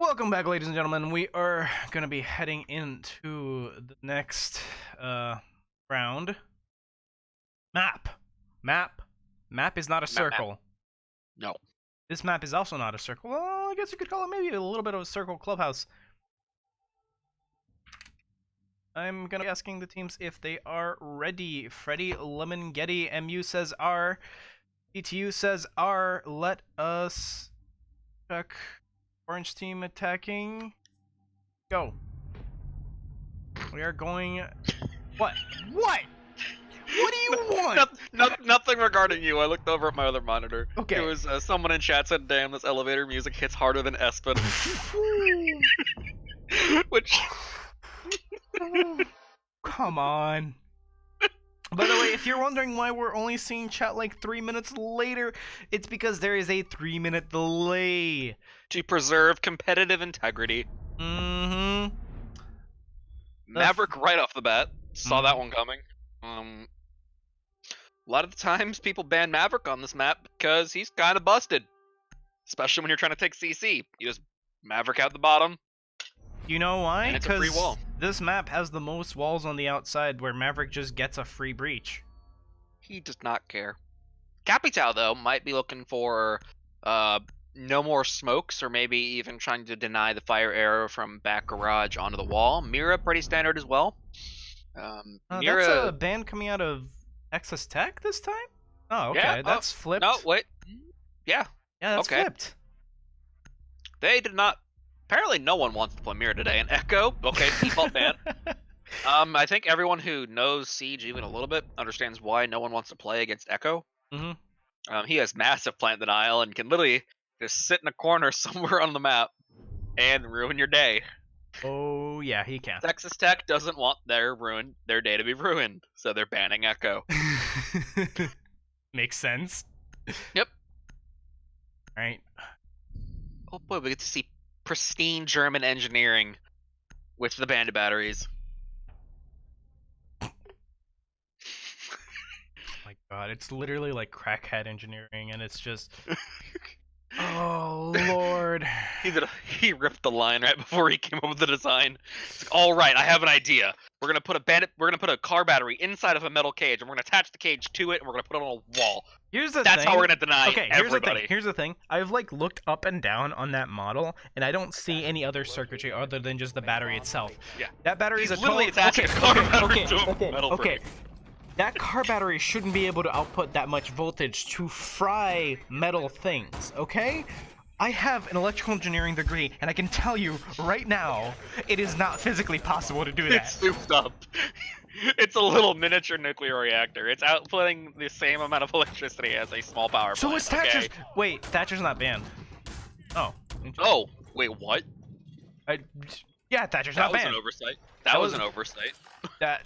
Welcome back, ladies and gentlemen. We are going to be heading into the next round. Map. Map is not a circle. No. This map is also not a circle. Well, I guess you could call it maybe a little bit of a circle clubhouse. I'm going to be asking the teams if they are ready. Freddy Lemon Getty MU says R. ETU says R. Let us check. Orange team attacking. Go. We are going. What? What? What do you want? Nothing regarding you. I looked over at my other monitor. Okay. It was someone in chat said, "Damn, this elevator music hits harder than Espen." Which. Come on. By the way, if you're wondering why we're only seeing chat like 3 minutes later, it's because there is a 3-minute delay. To preserve competitive integrity. Mm-hmm. Maverick right off the bat. Saw that one coming. A lot of the times people ban Maverick on this map because he's kind of busted. Especially when you're trying to take CC. You just Maverick out the bottom. You know why? It's a free wall. This map has the most walls on the outside where Maverick just gets a free breach. He does not care. Capital, though, might be looking for no more smokes, or maybe even trying to deny the fire arrow from back garage onto the wall. Mira, pretty standard as well. Mira... That's a ban coming out of Excess Tech this time? Oh, okay. Yeah, that's flipped. No, wait. Yeah. Yeah, that's flipped. They did not... Apparently no one wants to play Mira today. And Echo, okay, default ban. I think everyone who knows Siege even a little bit understands why no one wants to play against Echo. Mm-hmm. He has massive plant denial and can literally just sit in a corner somewhere on the map and ruin your day. Oh, yeah, he can. Texas Tech doesn't want their day to be ruined, so they're banning Echo. Makes sense. Yep. Right. Oh boy, we get to see pristine German engineering with the bandit batteries. Oh my god, it's literally like crackhead engineering, and it's just... Oh, Lord. He ripped the line right before he came up with the design. It's like, all right, I have an idea. We're gonna put a car battery inside of a metal cage, and we're gonna attach the cage to it, and we're gonna put it on a wall. That's how we're gonna deny everybody. Here's the thing. I've like looked up and down on that model, and I don't see any other circuitry other than just the battery itself. Yeah. That battery is literally attaching a car battery to a metal frame. That car battery shouldn't be able to output that much voltage to fry metal things, okay? I have an electrical engineering degree, and I can tell you right now, it is not physically possible to do that. It's souped up. It's a little miniature nuclear reactor. It's outputting the same amount of electricity as a small power plant. So is Thatcher's... Okay. Wait, Thatcher's not banned. Oh. Oh, wait, what? Yeah, Thatcher's not banned. That was an oversight. That was an oversight. That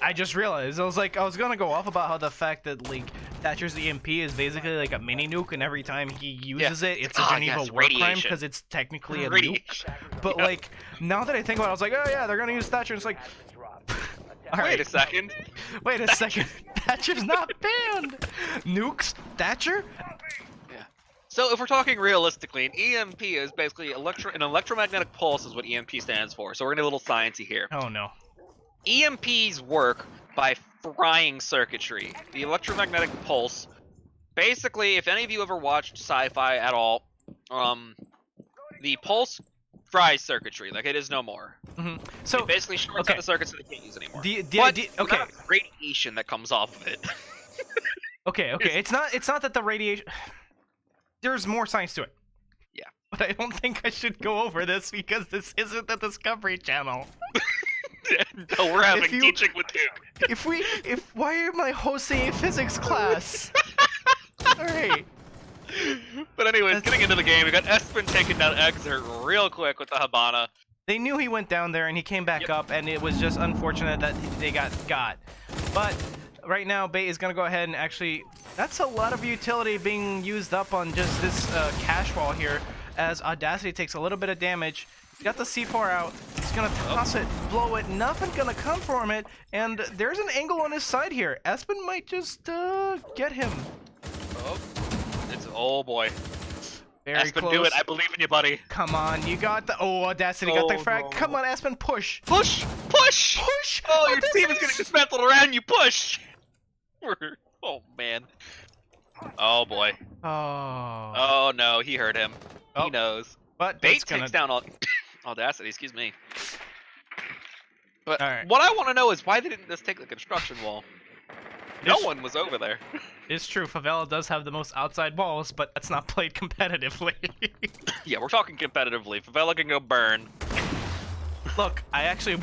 I just realized. I was gonna go off about how the fact that like Thatcher's EMP is basically like a mini nuke, and every time he uses it, it's a Geneva war crime because it's technically a nuke. But like now that I think about it, I was like, oh yeah, they're gonna use Thatcher. It's like, wait a second. Wait a second. Thatcher's not banned. Nukes, Thatcher. Yeah. So if we're talking realistically, an EMP is basically an electromagnetic pulse is what EMP stands for. So we're gonna get a little sciencey here. Oh no. EMPs work by frying circuitry. The electromagnetic pulse, basically, if any of you ever watched sci-fi at all, the pulse fries circuitry, like it is no more. Mm-hmm. So it basically shorts out the circuits that they can't use anymore. Okay. Radiation that comes off of it. Okay. It's not that the radiation. There's more science to it. Yeah. But I don't think I should go over this because this isn't the Discovery Channel. No, we're having teaching with you. Why am I hosting a physics class? Alright. But anyways, getting into the game, we got Espen taking down Exert real quick with the Habana. They knew he went down there and he came back up, and it was just unfortunate that they got. But right now, Bait is gonna go ahead and actually. That's a lot of utility being used up on just this cash wall here, as Audacity takes a little bit of damage. He's got the C4 out. He's gonna toss it, blow it. Nothing gonna come from it. And there's an angle on his side here. Espen might just get him. Oh boy. Very Espen, close. do it. I believe in you, buddy. Come on, you got the. Oh, Audacity got the frag. No. Come on, Espen, push. Push! Push! Push! Oh, your team is getting dismantled around you. Push! Oh man. Oh boy. Oh no, he hurt him. He knows. But Bait takes down Audacity, excuse me. But what I want to know is why they didn't just take the construction wall. No one was over there. It's true, Favela does have the most outside walls, but that's not played competitively. Yeah, we're talking competitively. Favela can go burn. Look, I actually...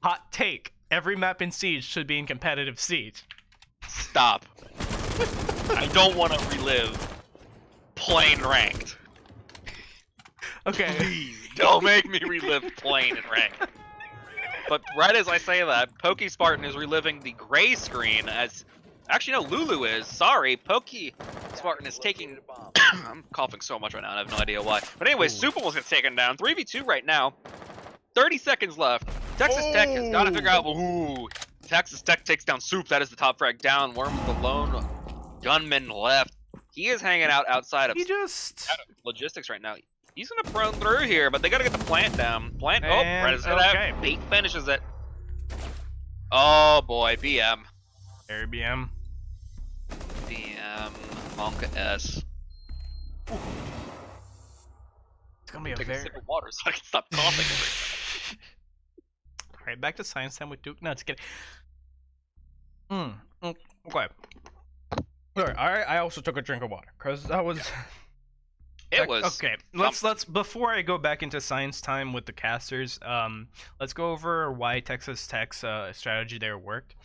Hot take. Every map in Siege should be in competitive Siege. Stop. I don't want to relive plain ranked. Okay. Please, don't make me relive plain and ranked. But right as I say that, Pokey Spartan is reliving the gray screen as... Actually, no, Lulu is. Sorry, Pokey Spartan is taking... I'm coughing so much right now, and I have no idea why. But anyway, Suples gets taken down. 3v2 right now. 30 seconds left. Texas Tech has got to figure out... Ooh, Texas Tech takes down Soup. That is the top frag down. Worm with the lone gunman left. He is hanging out outside of logistics right now. He's going to prone through here, but they got to get the plant down. Plant... Oh, right as that. Bait finishes it. Oh, boy. BM. Very BM. BM. Monka S. Ooh. It's going to be Take a very... a sip of water so I can stop coughing. Alright, back to science time with Duke. No, just kidding. Okay. Alright, I also took a drink of water, because that was... It was... Okay, let's before I go back into science time with the casters, let's go over why Texas Tech's strategy there worked.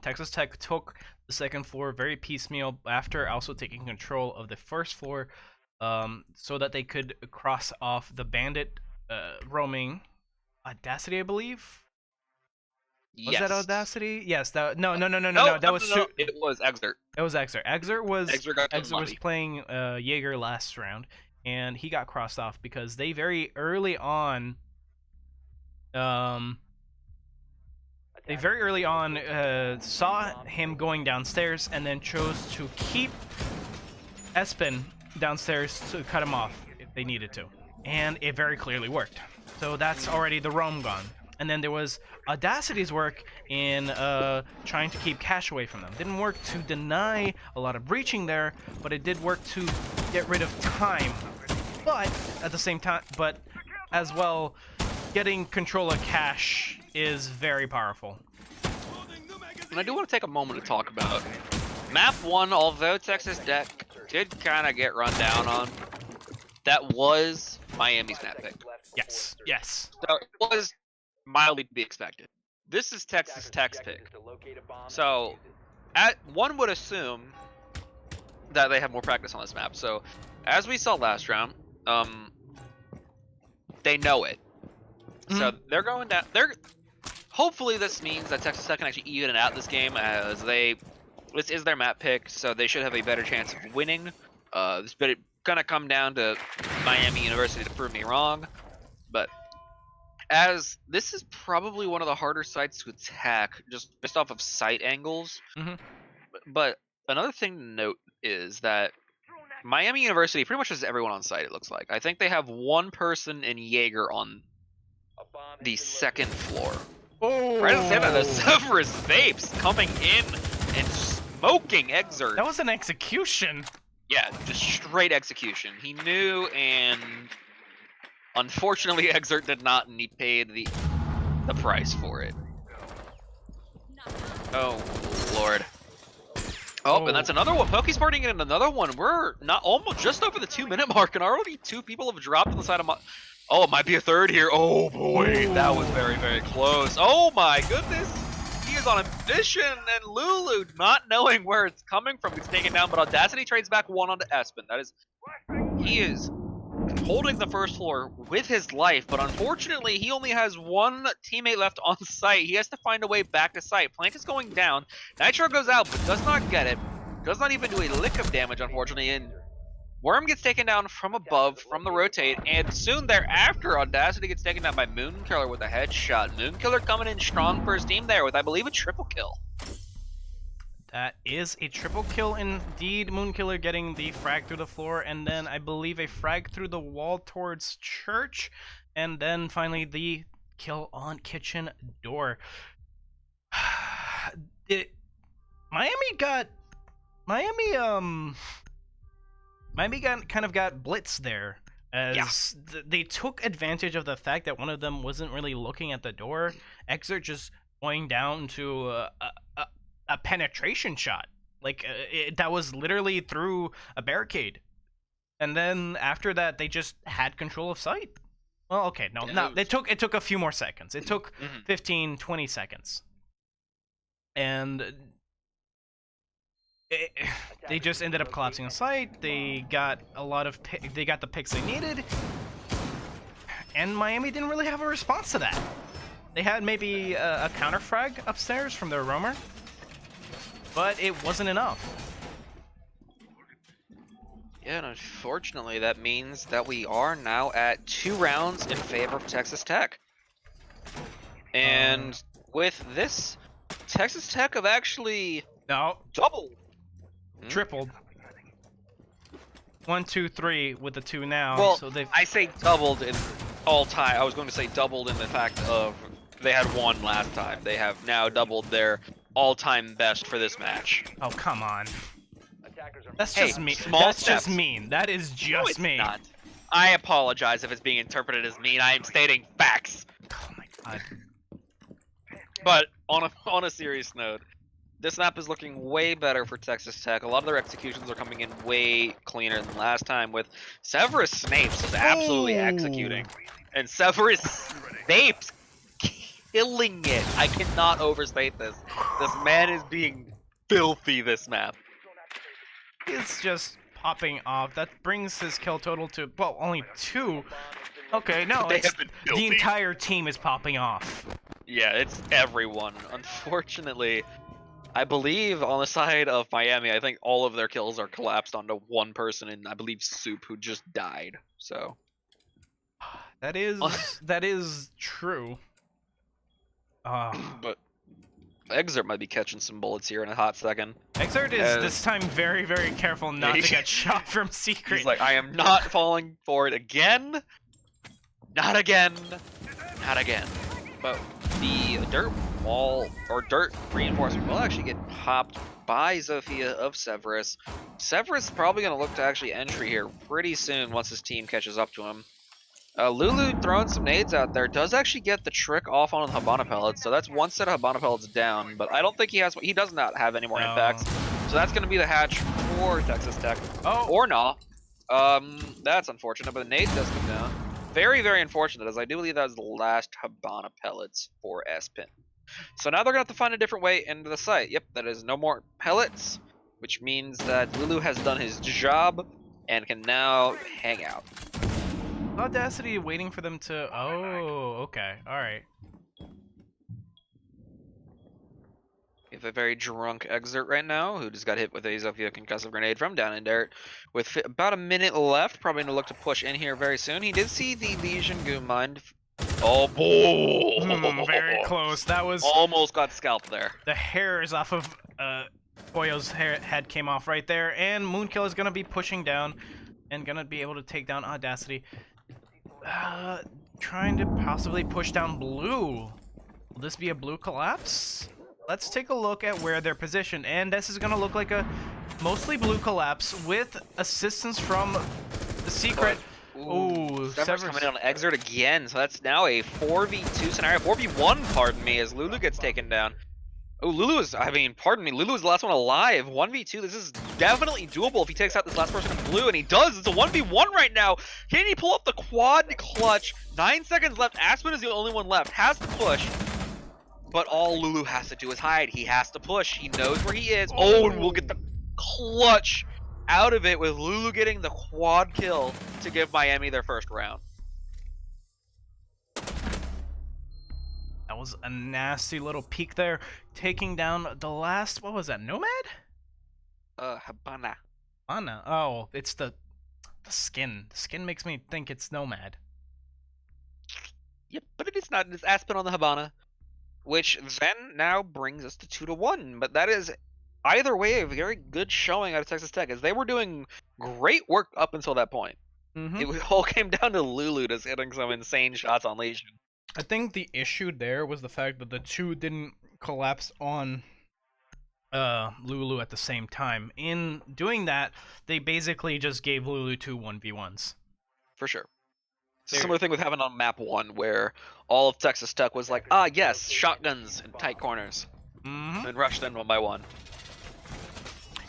Texas Tech took the second floor very piecemeal after also taking control of the first floor, so that they could cross off the bandit roaming Audacity, I believe. Was that Audacity? Yes. No. That was it was Exert. It was Exert. Exert was was playing Jaeger last round, and he got crossed off because they very early on saw him going downstairs and then chose to keep Espen downstairs to cut him off if they needed to, and it very clearly worked. So that's already the roam gone. And then there was Audacity's work in trying to keep cash away from them. Didn't work to deny a lot of breaching there, but it did work to get rid of time. But at the same time, but as well, getting control of cash is very powerful. And I do want to take a moment to talk about Map 1, although Texas Tech did kind of get run down on. That was Miami's map pick. Yes. So it was mildly to be expected. This is Texas Tech's pick. So, one would assume that they have more practice on this map. So, as we saw last round, they know it. So they're going down. Hopefully, this means that Texas Tech can actually even it out this game, as this is their map pick, so they should have a better chance of winning. But it's gonna come down to Miami University to prove me wrong. But as this is probably one of the harder sites to attack, just based off of sight angles. But another thing to note is that Miami University pretty much has everyone on site, it looks like. I think they have one person in Jaeger on the second floor. Oh! Right at the end of the Severus Vapes coming in and smoking Exert. That was an execution. Yeah, just straight execution. He knew, and unfortunately Exert did not, and he paid the price for it. Oh, Lord. Oh, and that's another one. Pokesparting in another one. We're not almost just over the 2-minute mark, and already 2 people have dropped on the side of my... Oh, it might be a third here. Oh, boy. That was very, very close. Oh, my goodness. He is on a mission, and Lulu, not knowing where it's coming from, gets taken down, but Audacity trades back 1 onto Espen. That is... He is holding the first floor with his life, but unfortunately, he only has 1 teammate left on site. He has to find a way back to site. Plant is going down. Nitro goes out, but does not get it. Does not even do a lick of damage, unfortunately, and Worm gets taken down from above, from the rotate, and soon thereafter, Audacity gets taken down by Moonkiller with a headshot. Moonkiller coming in strong for his team there with, I believe, a triple kill. That is a triple kill indeed. Moonkiller getting the frag through the floor, and then I believe a frag through the wall towards Church, and then finally the kill on Kitchen Door. Miami got kind of got blitzed there, as they took advantage of the fact that one of them wasn't really looking at the door. Exert just going down to a penetration shot. Like that was literally through a barricade. And then after that, they just had control of sight. Well, okay, no, it took a few more seconds. It took 15, 20 seconds, and they just ended up collapsing on site. They got they got the picks they needed, and Miami didn't really have a response to that. They had maybe a counter frag upstairs from their roamer, but it wasn't enough. Yeah, and unfortunately, that means that we are now at 2 rounds in favor of Texas Tech. And with this, Texas Tech have actually doubled. Tripled. 1, 2, 3 with the 2 now. Well, so they've... I say doubled in all time. I was going to say doubled in the fact of they had 1 last time. They have now doubled their all-time best for this match. Oh, come on. That's just mean. That's just mean. That is just mean. Not. I apologize if it's being interpreted as mean. I am stating facts. Oh my god. But on a serious note, this map is looking way better for Texas Tech. A lot of their executions are coming in way cleaner than last time. With Severus Snapes is absolutely executing, and Severus Snapes killing it. I cannot overstate this. This man is being filthy this map. It's just popping off. That brings his kill total to, well, only 2. Okay, no, it's, the entire team is popping off. Yeah, it's everyone. Unfortunately, I believe on the side of Miami, I think all of their kills are collapsed onto one person, and I believe Soup, who just died. So that is true. But Exert might be catching some bullets here in a hot second. Exert is this time very, very careful not to get shot from Secret. He's like, I am not falling for it again. Not again. Not again. But the dirt wall, or dirt reinforcement, will actually get popped by Zofia of Severus. Severus is probably going to look to actually entry here pretty soon once his team catches up to him. Lulu throwing some nades out there does actually get the trick off on the Habana pellets, so that's 1 set of Habana pellets down, but I don't think he does not have any more impacts. So that's going to be the hatch for Texas Tech. Oh. Or not. That's unfortunate, but the nade does come down. Very, very unfortunate, as I do believe that was the last Habana pellets for S-Pin. So now they're going to have to find a different way into the site. Yep, that is no more pellets, which means that Lulu has done his job and can now hang out. Audacity waiting for them to... Oh, okay. Alright. We have a very drunk Exert right now, who just got hit with a Zofia concussive grenade from down in dirt. With about a minute left, probably going to look to push in here very soon. He did see the Legion Goon Mind. Oh, boy! Very close. That was... Almost got scalped there. The hairs off of Boyo's head came off right there, and Moonkill is going to be pushing down and going to be able to take down Audacity. Trying to possibly push down Blue. Will this be a Blue collapse? Let's take a look at where they're positioned, and this is going to look like a mostly Blue collapse with assistance from the Secret. Ooh, Severus coming in on Exert again, so that's now a 4v2 scenario. 4v1, pardon me, as Lulu gets taken down. Oh, Lulu is, pardon me, Lulu is the last one alive. 1v2, this is definitely doable if he takes out this last person in blue, and he does. It's a 1v1 right now. Can he pull up the quad clutch? 9 seconds left. Aspen is the only one left. Has to push. But all Lulu has to do is hide. He has to push. He knows where he is. Oh, and we'll get the clutch out of it with Lulu getting the quad kill to give Miami their first round. That was a nasty little peek there, taking down the last, what was that, Nomad? Habana. Habana. Oh, it's the skin. The skin makes me think it's Nomad. Yep, but it is not. It's Aspen on the Habana, which then now brings us to 2-1. But that is either way a very good showing out of Texas Tech, as they were doing great work up until that point. It all came down to Lulu just hitting some insane shots on Legion. I think the issue there was the fact that the 2 didn't collapse on Lulu at the same time. In doing that, they basically just gave Lulu 2 1v1s. For sure. It's a similar thing with having on map 1, where all of Texas Tech was like, ah yes, shotguns in tight corners. and rush them one by one.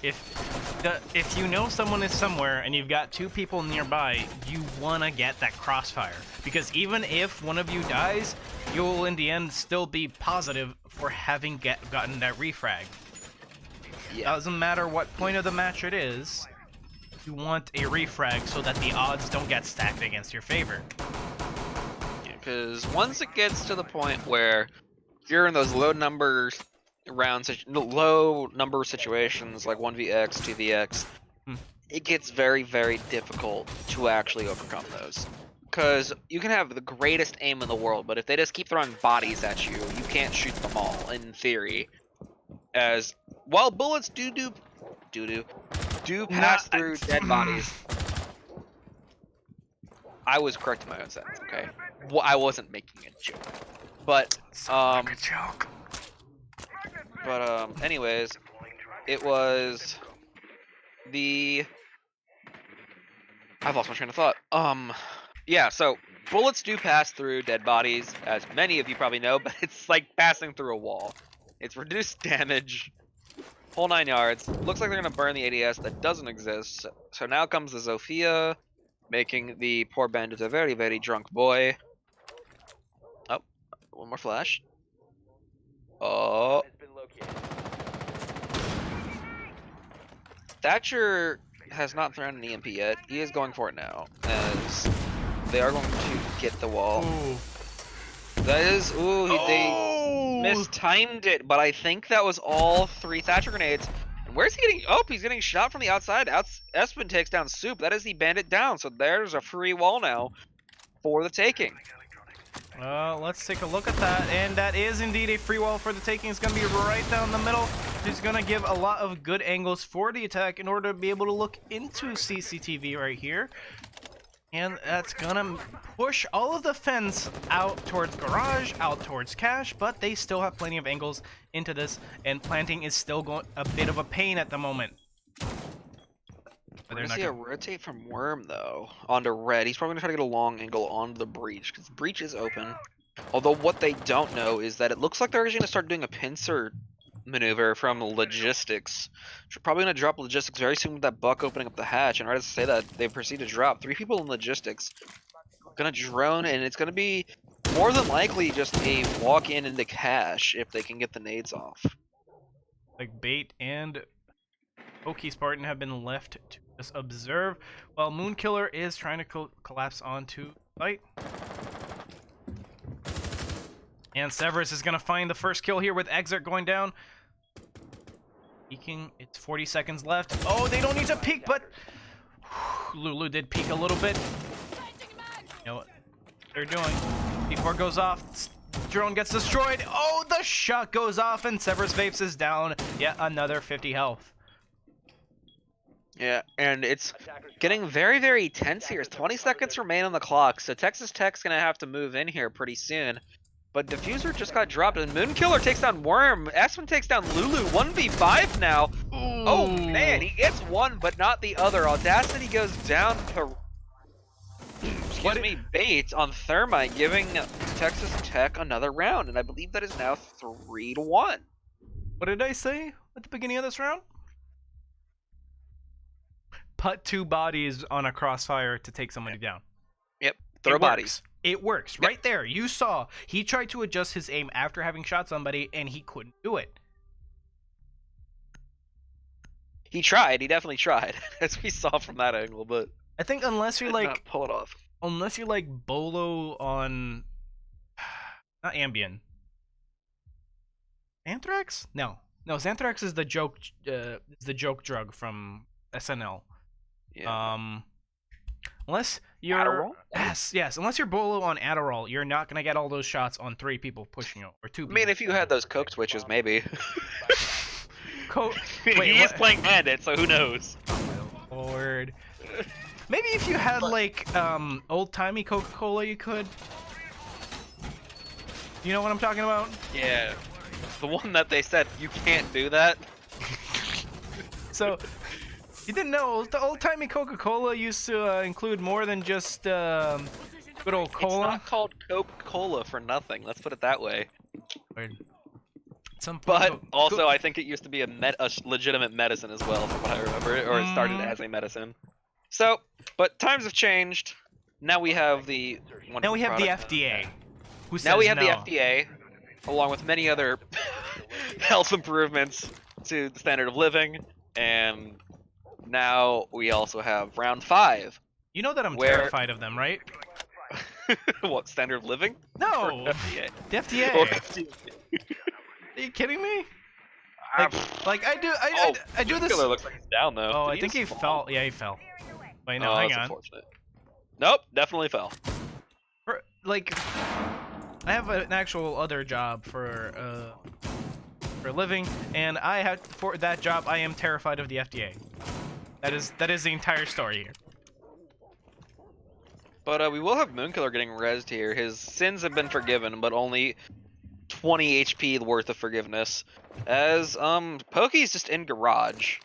If you know someone is somewhere and you've got 2 people nearby, you want to get that crossfire. Because even if one of you dies, you'll in the end still be positive for having gotten that refrag. Yeah. Doesn't matter what point of the match it is, you want a refrag so that the odds don't get stacked against your favor. Because once it gets to the point where you're in those low number situations like 1vx, 2vx, it gets very, very difficult to actually overcome those. Because you can have the greatest aim in the world, but if they just keep throwing bodies at you, you can't shoot them all, in theory. As while bullets do pass through dead bodies. I was correct in my own sentence, okay? Well, I wasn't making a joke. But, Like a joke. But, anyways, it was the... I've lost my train of thought. Yeah, so bullets do pass through dead bodies, as many of you probably know, but it's like passing through a wall. It's reduced damage, whole 9 yards. Looks like they're gonna burn the ADS that doesn't exist. So now comes the Zofia, making the poor bandit a very, very drunk boy. Oh, one more flash. Oh. Thatcher has not thrown an EMP yet. He is going for it now, as they are going to get the wall. Ooh. That is, they mistimed it, but I think that was all 3 Thatcher grenades. And where's he getting? Oh, he's getting shot from the outside. Espen takes down Soup. That is the bandit down. So there's a free wall now for the taking. Let's take a look at that, and that is indeed a free wall for the taking. It's going to be right down the middle. It's going to give a lot of good angles for the attack in order to be able to look into CCTV right here. And that's going to push all of the fence out towards garage, out towards cash, but they still have plenty of angles into this, and planting is still going a bit of a pain at the moment. We're gonna see a rotate from Worm though onto Red. He's probably gonna try to get a long angle onto the breach because the breach is open. Although what they don't know is that it looks like they're actually gonna start doing a pincer maneuver from logistics. They're probably gonna drop logistics very soon with that buck opening up the hatch. And right as I say that, they proceed to drop 3 people in logistics. Gonna drone, and it's gonna be more than likely just a walk in into cash if they can get the nades off. Like Bait and Oki Spartan have been left to just observe, while Moonkiller is trying to collapse onto site. And Severus is going to find the first kill here with Exert going down. Peeking, it's 40 seconds left. Oh, they don't need to peek, but Lulu did peek a little bit. You know what they're doing. Before it goes off, drone gets destroyed. Oh, the shot goes off, and Severus Vapes is down. Yet another 50 health. Yeah, and it's getting very, very tense here. 20 seconds remain on the clock, so Texas Tech's gonna have to move in here pretty soon. But Diffuser just got dropped, and Moonkiller takes down Worm. Aspen takes down Lulu, 1v5 now. Ooh. Oh man, he gets one, but not the other. Audacity goes down to, Bait on Thermite, giving Texas Tech another round, and I believe that is now 3-1. What did I say at the beginning of this round? Put 2 bodies on a crossfire to take somebody down. Yep, throw bodies. It works. Yep. Right there. You saw. He tried to adjust his aim after having shot somebody, and he couldn't do it. He tried. He definitely tried, as we saw from that angle, but I think unless you're like... pull it off. Unless you're like Bolo on... Not Ambien. Anthrax? No. No, Xanthrax is the joke drug from SNL. Yeah. Unless you're Adderall? Yes. Unless you're Bolo on Adderall, you're not gonna get all those shots on 3 people pushing you, or 2 people. I mean, if you had those coke switches, maybe. Wait, he is playing Bandit, so who knows? Oh, Lord. Maybe if you had like old-timey Coca-Cola, you could. You know what I'm talking about? Yeah. The one that they said you can't do that. So. You didn't know, the old-timey Coca-Cola used to include more than just good old cola? It's not called Coca-Cola for nothing, let's put it that way. At some point, But also, I think it used to be a legitimate medicine as well, from what I remember, or it started as a medicine. So, but times have changed. Now we have the now we have the product. FDA. Who says Now we have no. the FDA, along with many other health improvements to the standard of living, and now we also have round 5. You know that I'm where- terrified of them, right? What, standard of living? No, Or FDA? the FDA. Or FDA. Are you kidding me? Ah, Like I do this. Nuclear looks like he's down though. Oh, Did I think he just fell. Yeah, he fell. Wait, no, Oh, hang that's on. unfortunate. Nope, definitely fell. Like, I have an actual other job for a living, and for that job I am terrified of the FDA. That is the entire story here. But we will have Moonkiller getting rezzed here. His sins have been forgiven, but only 20 HP worth of forgiveness. As Pokey's just in garage,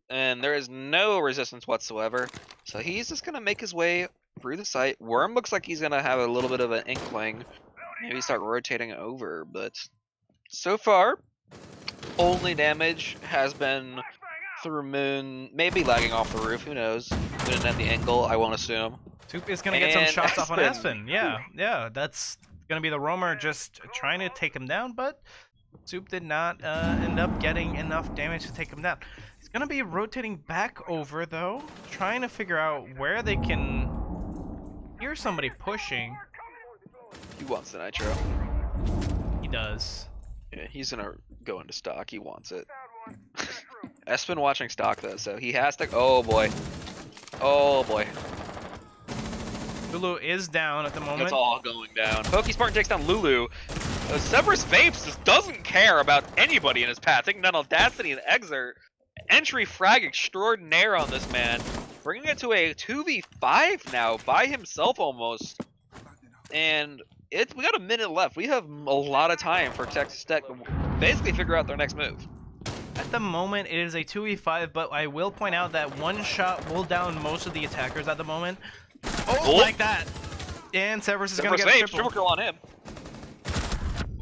and there is no resistance whatsoever. So he's just gonna make his way through the site. Worm looks like he's gonna have a little bit of an inkling. Maybe start rotating over, but so far, only damage has been through Moon, maybe lagging off the roof, who knows. Moon at the angle, I won't assume. Soup is gonna get some And shots off on Aspen. Aspen. Yeah, that's gonna be the roamer just trying to take him down, but Soup did not end up getting enough damage to take him down. He's gonna be rotating back over though, trying to figure out where they can hear somebody pushing. He wants the nitro. He does. Yeah, he's gonna go into stock. He wants it. Espen watching stock though, so he has to. Oh boy. Oh boy. Lulu is down at the moment. It's all going down. Pokespartan takes down Lulu. Severus Vapes just doesn't care about anybody in his path. Taking down Audacity and Exert. Entry frag extraordinaire on this man. Bringing it to a 2v5 now by himself almost. And we got a minute left. We have a lot of time for Texas Tech to basically figure out their next move. At the moment, it is a 2v5, but I will point out that one shot will down most of the attackers at the moment. Oh, like that. And Severus is going to get a triple kill on him.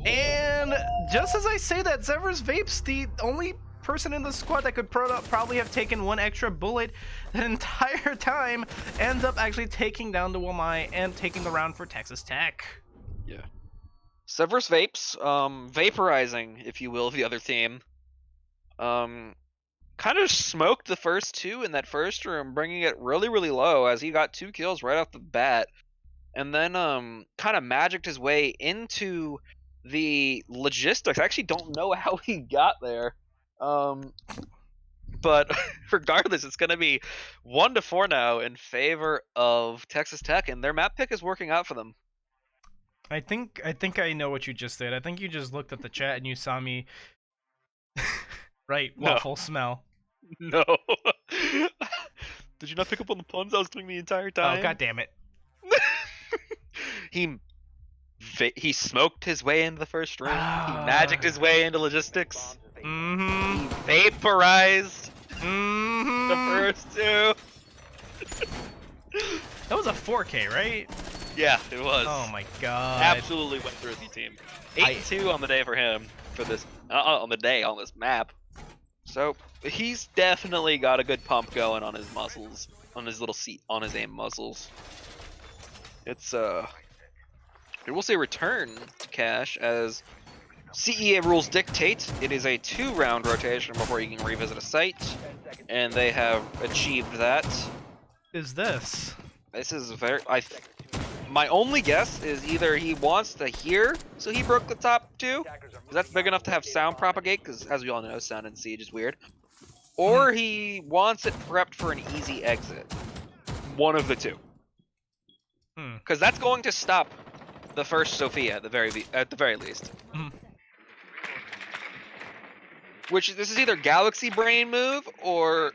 And just as I say that, Severus Vapes, the only person in the squad that could probably have taken one extra bullet that entire time, ends up actually taking down the Wamai and taking the round for Texas Tech. Yeah. Severus Vapes, vaporizing, if you will, the other team. Kind of smoked the first 2 in that first room, bringing it really, really low as he got 2 kills right off the bat. And then kind of magicked his way into the logistics. I actually don't know how he got there. But regardless, it's going to be 1-4 now in favor of Texas Tech, and their map pick is working out for them. I think I know what you just did. I think you just looked at the chat and you saw me. Right, waffle smell. No. Did you not pick up on the puns I was doing the entire time? Oh, god damn it. He smoked his way into the first room. He magicked his way into logistics. Mm-hmm. He vaporized Mm-hmm. the first 2. That was a 4K, right? Yeah, it was. Oh my god. Absolutely went through the team. 8-2 on the day for him for this on this map. So he's definitely got a good pump going on his muscles, on his little seat, on his aim muscles. It's it will say return to cash as CEA rules dictate. It is a 2-round rotation before you can revisit a site, and they have achieved that. Is this? This is very. My only guess is either he wants to hear, so he broke the top 2, because that's big enough to have sound propagate, because as we all know, sound in Siege is weird. Or he wants it prepped for an easy exit. One of the 2. Because that's going to stop the first Sophia at the very least. Which this is either Galaxy Brain move, or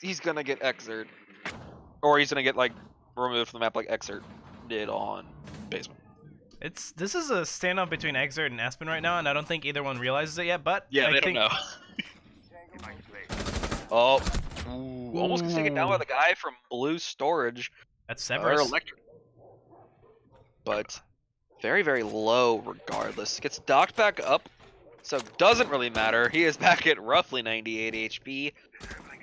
he's gonna get Exert, or he's gonna get like removed from the map like Exert did on Basement. This is a standoff between Exert and Aspen right now, and I don't think either one realizes it yet. But yeah, they don't know. Oh, almost gets taken down by the guy from Blue Storage. That's Severus. Electric. But very, very low regardless. Gets docked back up so doesn't really matter. He is back at roughly 98 HP,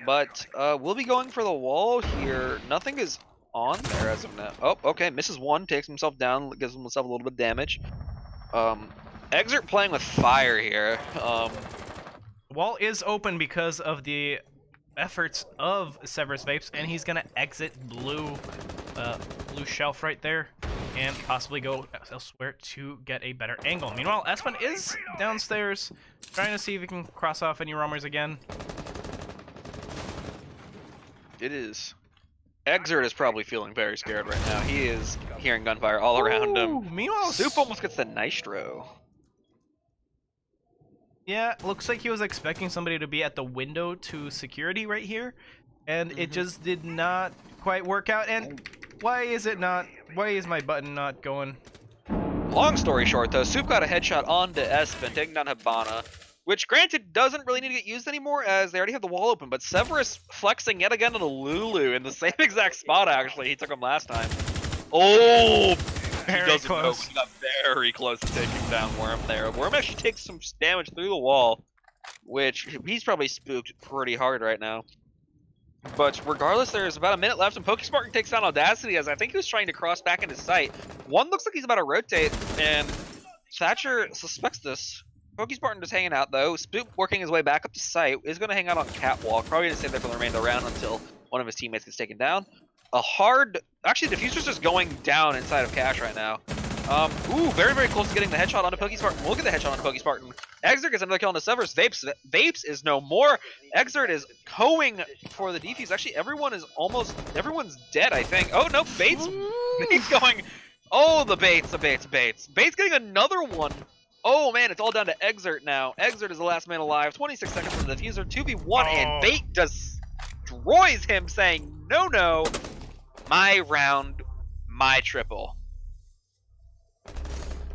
but we'll be going for the wall here. Nothing is on there as of now. Oh, okay, misses one, takes himself down, gives himself a little bit of damage. Exert playing with fire here. Wall is open because of the efforts of Severus Vapes, and he's gonna exit blue shelf right there and possibly go elsewhere to get a better angle. Meanwhile, Espen is downstairs trying to see if he can cross off any roamers again. It is. Exert is probably feeling very scared right now. He is hearing gunfire all around him. Meanwhile, Soup almost gets the Nitro. Yeah, looks like he was expecting somebody to be at the window to security right here, and it just did not quite work out. And why is my button not going? Long story short, though, Soup got a headshot onto Espen, taking down Habana, which, granted, doesn't really need to get used anymore, as they already have the wall open, but Severus flexing yet again on a Lulu in the same exact spot, actually. He took him last time. Oh! Very close. He got very close to taking down Worm there. Worm actually takes some damage through the wall, which he's probably spooked pretty hard right now. But regardless, there's about a minute left, and Pokespartan takes down Audacity, as I think he was trying to cross back into sight. One looks like he's about to rotate, and Thatcher suspects this. Pokespartan just hanging out, though. Spook working his way back up to sight, is going to hang out on Catwalk, probably going to stay there for the remainder of the round until one of his teammates gets taken down. Actually, Diffuser's just going down inside of Cash right now. Ooh, very, very close to getting the headshot onto Pokespartan. We'll get the headshot onto Pokespartan. Exert gets another kill on the Severus. Vapes is no more. Exert is going for the defuse. Actually, everyone's dead, I think. Oh, no, Bates going. Oh, the Bates. Bates getting another one. Oh, man, it's all down to Exert now. Exert is the last man alive. 26 seconds for the Diffuser. 2v1, and Bait destroys him, saying, no, my round, my triple.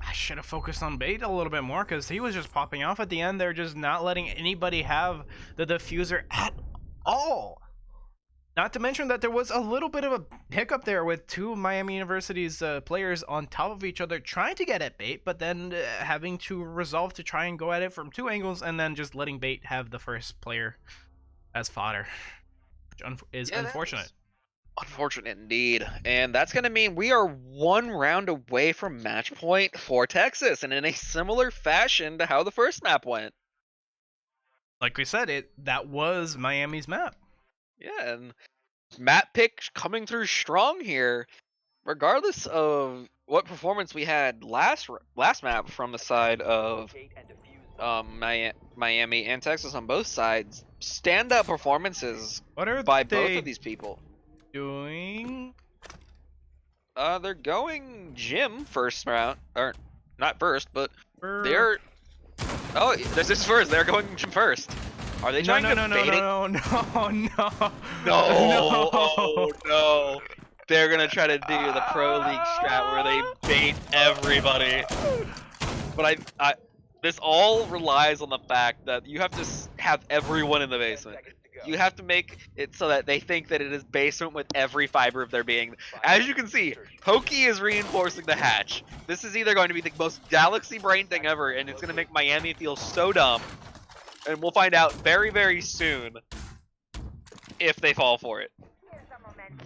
I should have focused on Bait a little bit more, because he was just popping off at the end. They're just not letting anybody have the Diffuser at all. Not to mention that there was a little bit of a hiccup there with two Miami University's players on top of each other trying to get at Bait, but then having to resolve to try and go at it from two angles, and then just letting Bait have the first player as fodder, which is unfortunate. Unfortunate indeed. And that's going to mean we are one round away from match point for Texas, and in a similar fashion to how the first map went. Like we said, that was Miami's map. Yeah, and map pick coming through strong here. Regardless of what performance we had last map from the side of Miami and Texas on both sides, standout performances by both of these people. Doing? They're going Jim first round, or not first, but they're. Oh, this is first. They're going Jim first. Are they trying to bait it? No. Oh no! They're gonna try to do the Pro League strat where they bait everybody. But this all relies on the fact that you have to have everyone in the basement. You have to make it so that they think that it is basement with every fiber of their being. As you can see, Pokey is reinforcing the hatch. This is either going to be the most galaxy brain thing ever, and it's going to make Miami feel so dumb. And we'll find out very, very soon if they fall for it.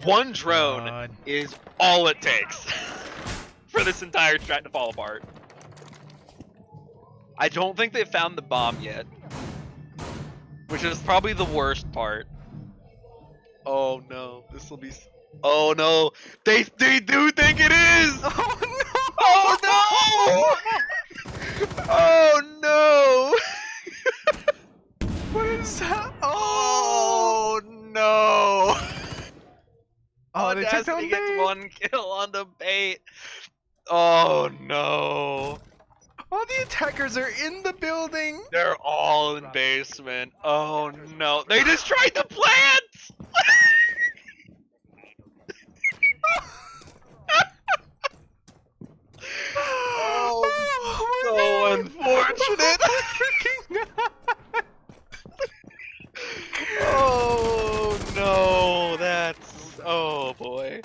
One drone is all it takes for this entire strat to fall apart. I don't think they've found the bomb yet, which is probably the worst part. Oh no, this will be. Oh no, they do think it is. Oh no! Oh no! What is that? Oh no! Oh, they took down gets one kill on the Bait. Oh no! All the attackers are in the building. They're all in basement. Oh no! They just tried to plant. Oh, so unfortunate. Oh no, oh boy.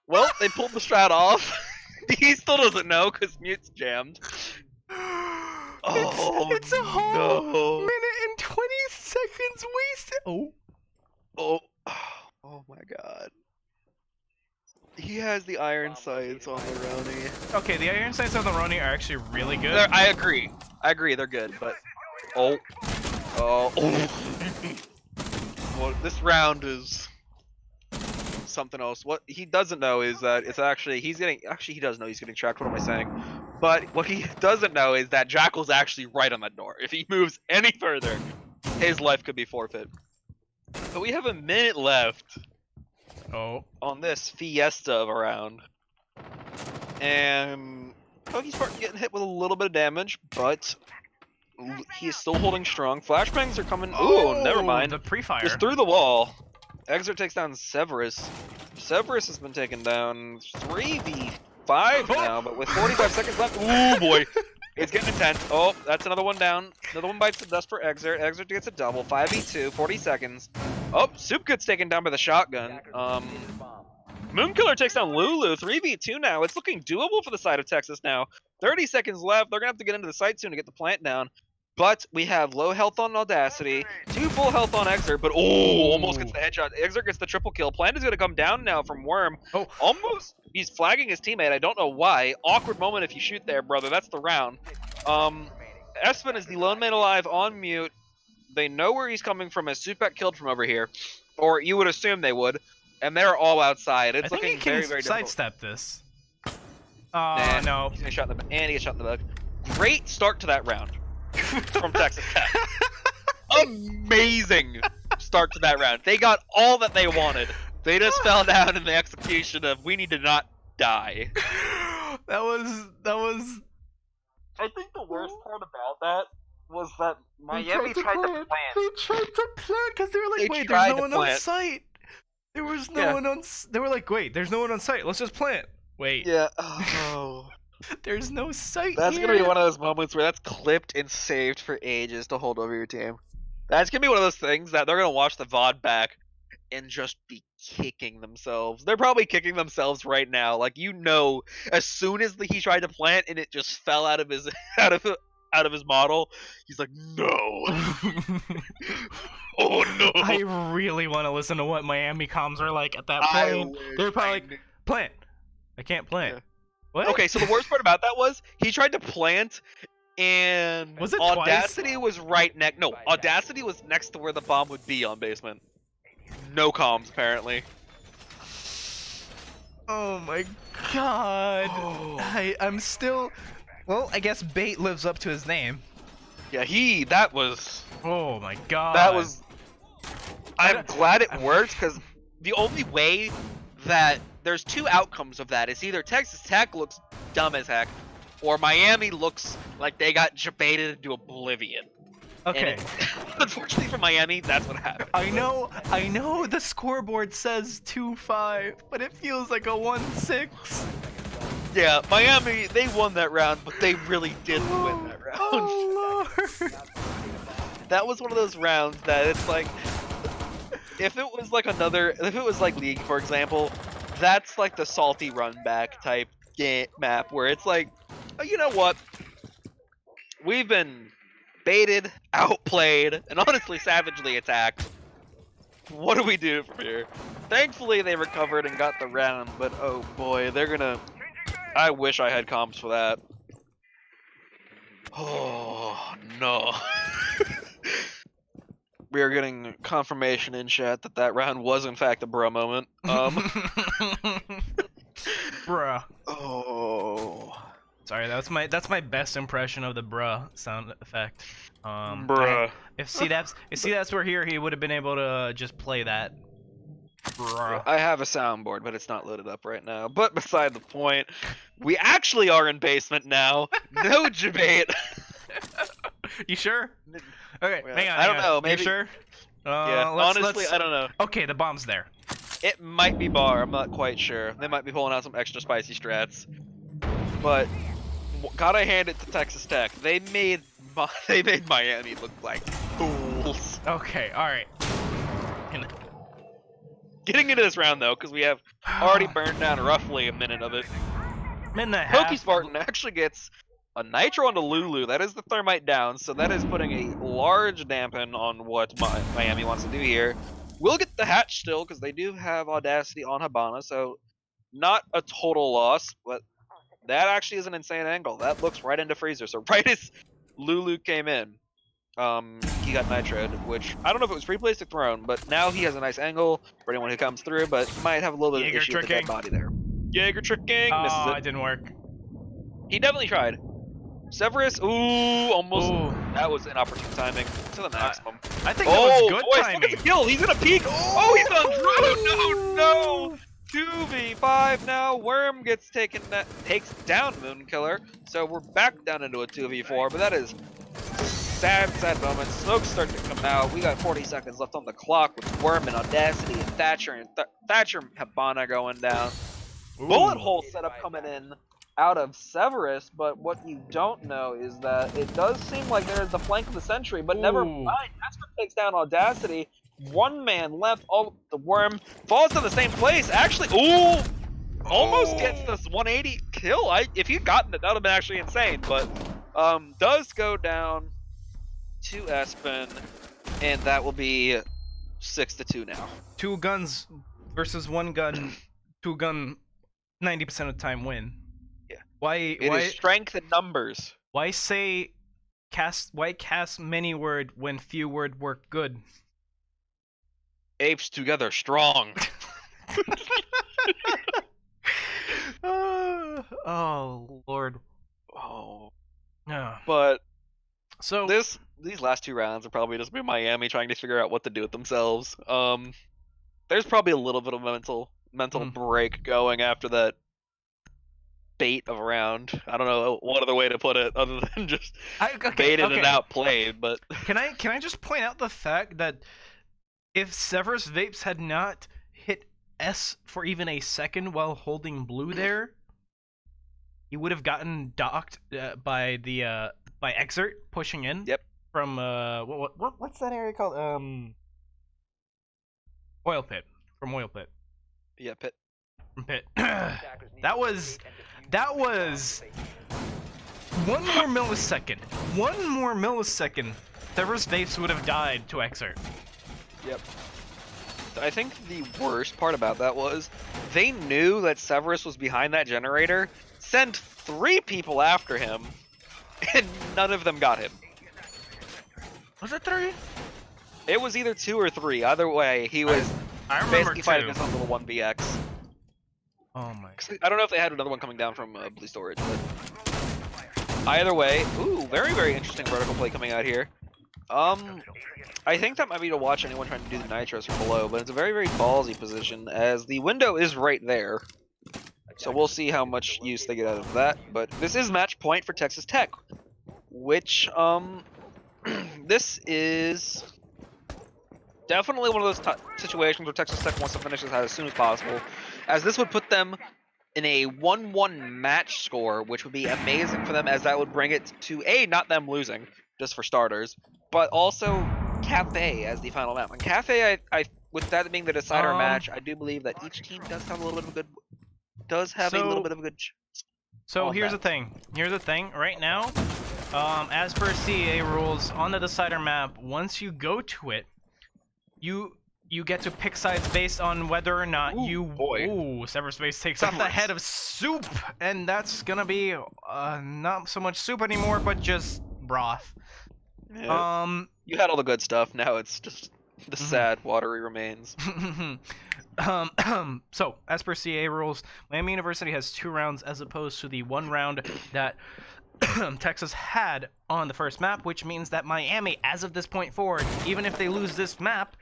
Well, they pulled the strat off. He still doesn't know because mute's jammed. Oh It's a whole minute and 20 seconds wasted. Oh my god. He has the iron sights on the Roni. Okay, the iron sights on the Roni are actually really good. I agree. They're good, but oh. Well, this round is something else. What he doesn't know is that it's actually he does know he's getting tracked. What am I saying? But what he doesn't know is that Jackal's actually right on that door. If he moves any further, his life could be forfeit. But we have a minute left. On this fiesta of a round. And Pokey's part getting hit with a little bit of damage, but he's still holding strong. Flashbangs are coming. Ooh, never mind. The pre-fire. Just through the wall. Exert takes down Severus. Severus has been taken down 3v5 now, but with 45 seconds left. Ooh, boy. It's getting intense. Oh, that's another one down. Another one bites the dust for Exert. Exert gets a double. 5v2, 40 seconds. Oh, Soup gets taken down by the shotgun. Moonkiller takes down Lulu. 3v2 now. It's looking doable for the side of Texas now. 30 seconds left. They're going to have to get into the site soon to get the plant down. But we have low health on Audacity, 2 full health on Exert, but almost gets the headshot. Exert gets the triple kill. Plant is going to come down now from Worm. Almost. He's flagging his teammate. I don't know why. Awkward moment if you shoot there, brother. That's the round. Espen is the lone man alive on mute. They know where he's coming from as Soup got killed from over here. Or you would assume they would. And they're all outside. It's looking very, very difficult. Sidestep this. No. He's gonna shot in the and he gets shot in the back. Great start to that round from Texas Tech. Amazing start to that round. They got all that they wanted. They just fell down in the execution of we need to not die. That was. I think the worst part about that was that Miami tried to plant. They tried to plant because they were like, wait, there's no one on site. There was no one on. They were like, wait, there's no one on site. Let's just plant. Wait. Yeah. Oh. There's no site. That's gonna be one of those moments where that's clipped and saved for ages to hold over your team. That's gonna be one of those things that they're gonna watch the VOD back and just be kicking themselves. They're probably kicking themselves right now. Like as soon as he tried to plant and it just fell out of his out of his model, he's like, no. Oh no. I really want to listen to what Miami comms are like at that point. They're probably like, plant. I can't plant. Yeah. What? Okay, so the worst part about that was he tried to plant and was it Audacity twice? Was right next. No, Audacity was next to where the bomb would be on basement. No comms apparently. Oh my god. I'm still. Well, I guess Bait lives up to his name. Yeah, that was. Oh my god. That was. I'm glad it worked because the only way that there's 2 outcomes of that. It's either Texas Tech looks dumb as heck, or Miami looks like they got jebaited into oblivion. Okay. Unfortunately for Miami, that's what happened. I know the scoreboard says 2-5, but it feels like a 1-6. Yeah, Miami, they won that round, but they really didn't win that round. Oh, Lord. That was one of those rounds that it's like, if it was like League, for example, that's like the salty run back type map where it's like, oh, you know what? We've been baited, outplayed, and honestly savagely attacked. What do we do from here? Thankfully they recovered and got the round, but oh boy, I wish I had comms for that. Oh no. We are getting confirmation in chat that round was in fact a bruh moment. Bruh. Oh. Sorry, that's my best impression of the bruh sound effect. Bruh. If CDAPs were here, he would have been able to just play that. Bruh. I have a soundboard, but it's not loaded up right now. But beside the point, we actually are in basement now. No debate. You sure? Okay, hang on. I don't know. Maybe. You sure? Yeah. Honestly, I don't know. Okay, the bomb's there. It might be bar. I'm not quite sure. They might be pulling out some extra spicy strats. But gotta hand it to Texas Tech. They made Miami look like fools. Okay. All right. Getting into this round though, because we have already burned down roughly a minute of it. Minute and a half. Pokey Spartan actually gets A Nitro onto Lulu. That is the Thermite down, so that is putting a large dampen on what Miami wants to do here. We'll get the hatch still, because they do have Audacity on Hibana, so not a total loss, but that actually is an insane angle. That looks right into Freezer. So right as Lulu came in, he got Nitroed, which I don't know if it was pre-placed or thrown, but now he has a nice angle for anyone who comes through, but might have a little bit of issue with the dead body there. Jaeger tricking, misses it. It didn't work. He definitely tried. Severus, ooh, almost. Ooh. That was inopportune timing to the maximum. I think that was good timing. Look at the kill. He's gonna peek. Oh, he's on Drew. No. 2v5 now. Worm gets takes down Moonkiller. So we're back down into a 2v4, but that is sad moment. Smoke's starting to come out. We got 40 seconds left on the clock with Worm and Audacity and Thatcher and Thatcher and Hibana going down. Ooh. Bullet hole setup coming in out of Severus, but what you don't know is that it does seem like there is the flank of the century, but never mind. Asper takes down Audacity. One man left. Oh, the Worm falls to the same place. Actually, almost gets this 180 kill. If he'd gotten it, that would have been actually insane. But does go down to Espen, and that will be 6-2 now. 2 guns versus 1 gun. 2 gun, 90% of the time win. Why is strength in numbers. Why cast many word when few word work good? Apes together strong. Oh Lord. Oh. Yeah. But so these last 2 rounds are probably just be Miami trying to figure out what to do with themselves. There's probably a little bit of mental break going after that bait of a round. I don't know what other way to put it other than just baited and outplayed. But can I just point out the fact that if Severus Vapes had not hit S for even a second while holding blue there, he would have gotten docked by Exert pushing in. Yep. From what's that area called? Oil Pit. From Oil Pit. Yeah, Pit. From Pit. That was 1 more millisecond. 1 more millisecond. Severus Vapes would have died to Exert. Yep. I think the worst part about that was they knew that Severus was behind that generator, sent 3 people after him, and none of them got him. Was it 3? It was either 2 or 3. Either way, he was basically fighting us on little 1vx. Oh my. I don't know if they had another one coming down from Blue Storage, but either way, ooh, very, very interesting vertical play coming out here. I think that might be to watch anyone trying to do the nitros from below, but it's a very, very ballsy position as the window is right there. So we'll see how much use they get out of that. But this is match point for Texas Tech, which this is definitely one of those situations where Texas Tech wants to finish this out as soon as possible, as this would put them in a 1-1 match score, which would be amazing for them, as that would bring it to not them losing, just for starters, but also Cafe as the final map. And Cafe, I with that being the decider match, I do believe that each team does have a little bit of a good So here's the thing. Right now, as per CEA rules, on the decider map, once you go to it, you get to pick sides based on whether or not Severus Space takes off the head of Soup, and that's gonna be not so much soup anymore, but just broth. Yeah. You had all the good stuff. Now it's just the sad, watery remains. So, as per CA rules, Miami University has 2 rounds as opposed to the 1 round that Texas had on the first map, which means that Miami, as of this point forward, even if they lose this map,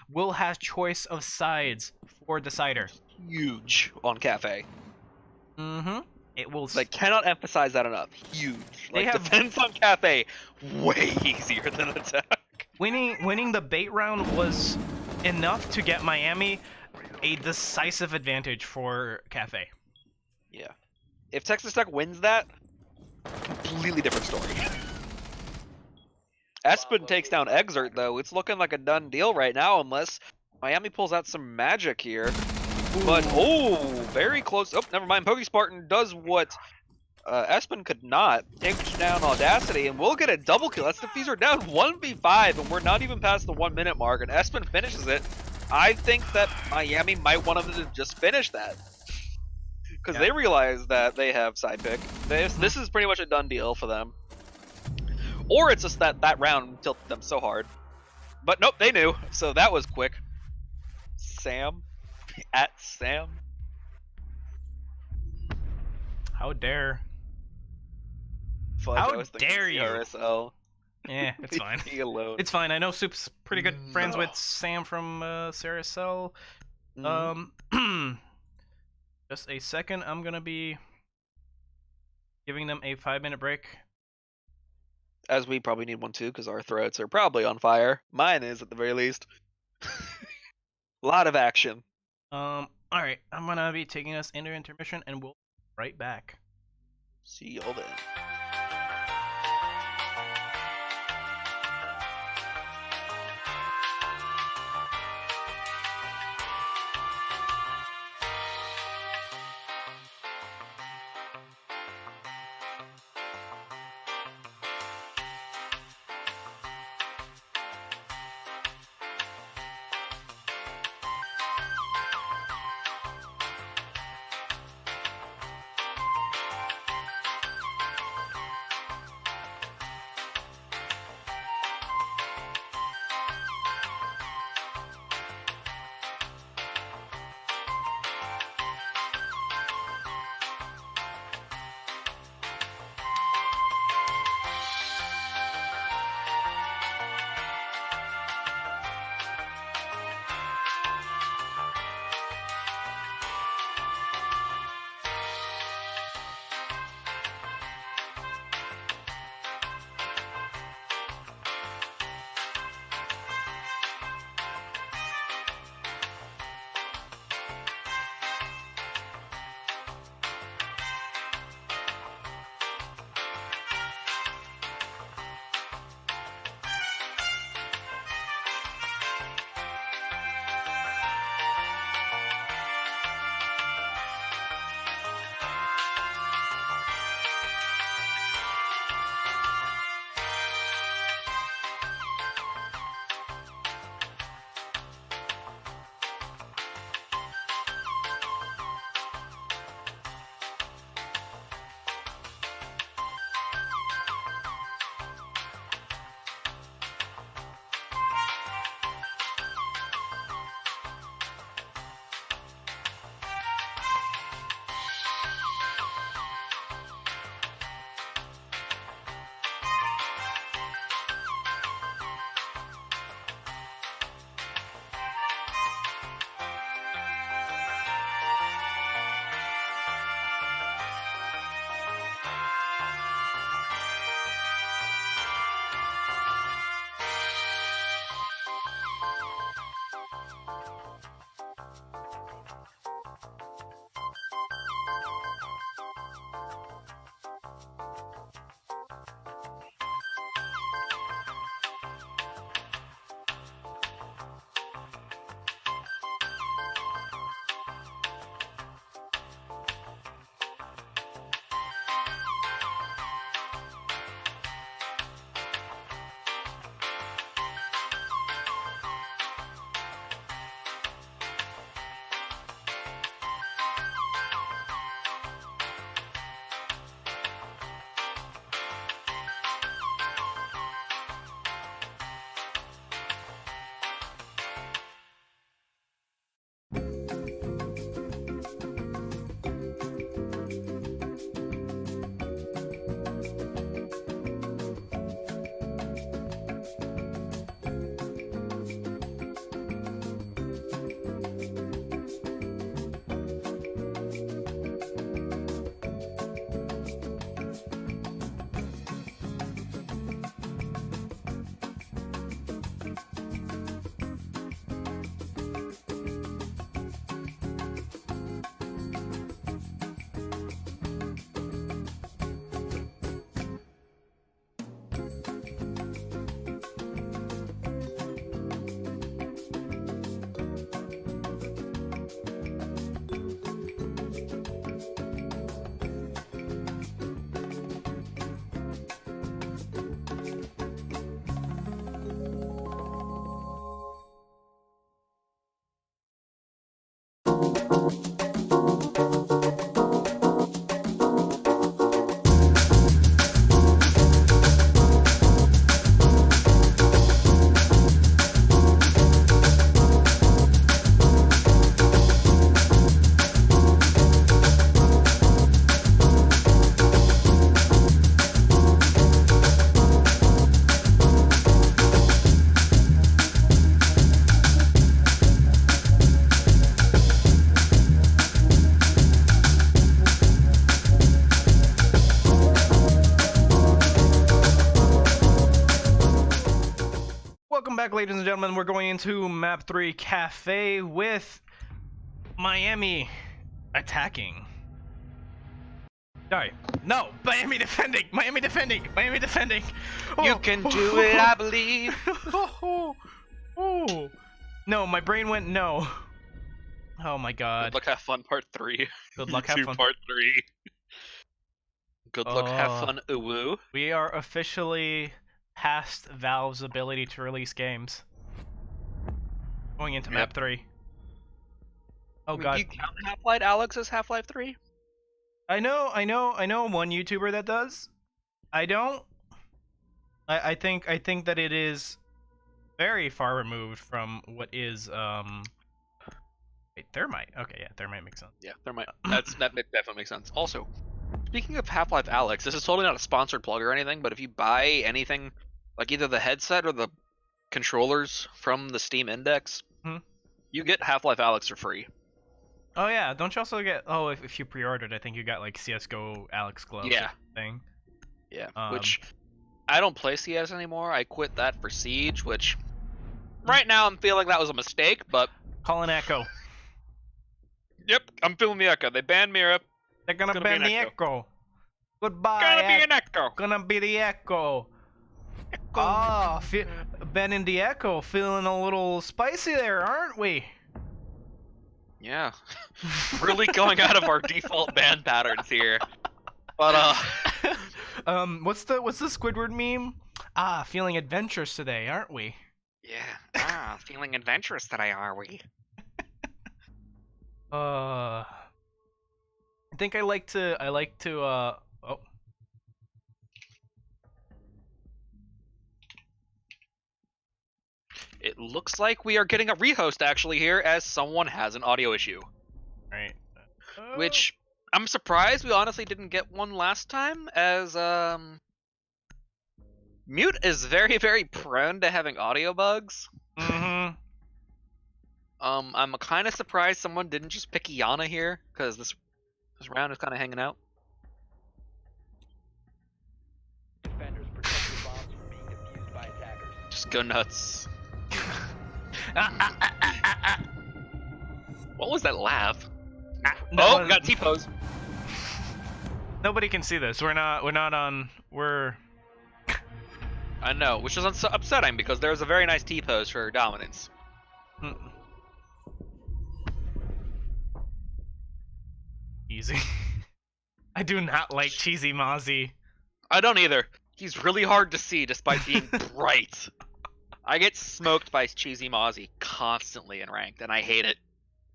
will have choice of sides for decider. Huge on Cafe. It will. I cannot emphasize that enough. Huge. Defense on Cafe, way easier than attack. Winning the bait round was enough to get Miami a decisive advantage for Cafe. Yeah. If Texas Tech wins that, completely different story. Espen takes down Exert, though. It's looking like a done deal right now, unless Miami pulls out some magic here. But, very close. Oh, never mind. Pokey Spartan does what Espen could not inch down Audacity, and we'll get a double kill. That's Diffuser down 1v5, and we're not even past the 1 minute mark, and Espen finishes it. I think that Miami might want them to just finish that. Because they realize that they have side pick. This is pretty much a done deal for them. Or it's just that round tilted them so hard. But nope, they knew, so that was quick. Sam? At Sam? How dare. Fudge, How dare you? RSL. Yeah, it's fine. He alone. It's fine. I know Soup's pretty good friends with Sam from Saracel. Just a second. I'm gonna be giving them a 5-minute break. As we probably need one too, because our throats are probably on fire. Mine is at the very least. A lot of action. Alright, I'm gonna be taking us into intermission and we'll be right back. See y'all then. back, ladies and gentlemen. We're going into map 3 Cafe with Miami attacking. Sorry. No, Miami defending. Miami defending. Miami defending. You can do it, I believe. Oh. No, my brain went no. Oh my god. Good luck, have fun, part 3. Good luck, have fun. Part 3. Good luck, have fun, uwu. We are officially past Valve's ability to release games. Going into map 3. Oh god. Do you count Half-Life Alex as Half-Life 3? I know one YouTuber that does. I don't. I think that it is very far removed from what is wait, Thermite. Okay, yeah, Thermite makes sense. Yeah, Thermite. That definitely makes sense. Also, speaking of Half-Life Alex, this is totally not a sponsored plug or anything, but if you buy anything, like either the headset or the controllers from the Steam Index, you get Half-Life Alex for free. Oh yeah, don't you also get? Oh, if you pre-ordered, I think you got like CS:GO Alex gloves. Yeah. Thing. Yeah. Which I don't play CS anymore. I quit that for Siege, which right now I'm feeling that was a mistake, but Call an Echo. Yep, I'm feeling the Echo. They banned Mira. They're gonna ban the Echo. Goodbye. Gonna be an Echo. Gonna be the Echo. Ah, banning the Echo, feeling a little spicy there, aren't we? Yeah, really going out of our default ban patterns here. But what's the Squidward meme? Ah, feeling adventurous today, aren't we? Yeah. Feeling adventurous today, are we? I think I like to oh. It looks like we are getting a rehost actually here, as someone has an audio issue. Right. Which I'm surprised we honestly didn't get one last time, as Mute is very, very prone to having audio bugs. Mm-hmm. I'm kind of surprised someone didn't just pick Iana here, because this round is kind of hanging out. Defenders protect the bombs from being defused by attackers. Just go nuts. What was that laugh? No, we got T-pose. Nobody can see this. We're not on. I know, which is upsetting because there's a very nice T-pose for dominance. Easy. I do not like Cheesy Mozzie. I don't either. He's really hard to see despite being bright. I get smoked by Cheesy Mozzie constantly in ranked, and I hate it.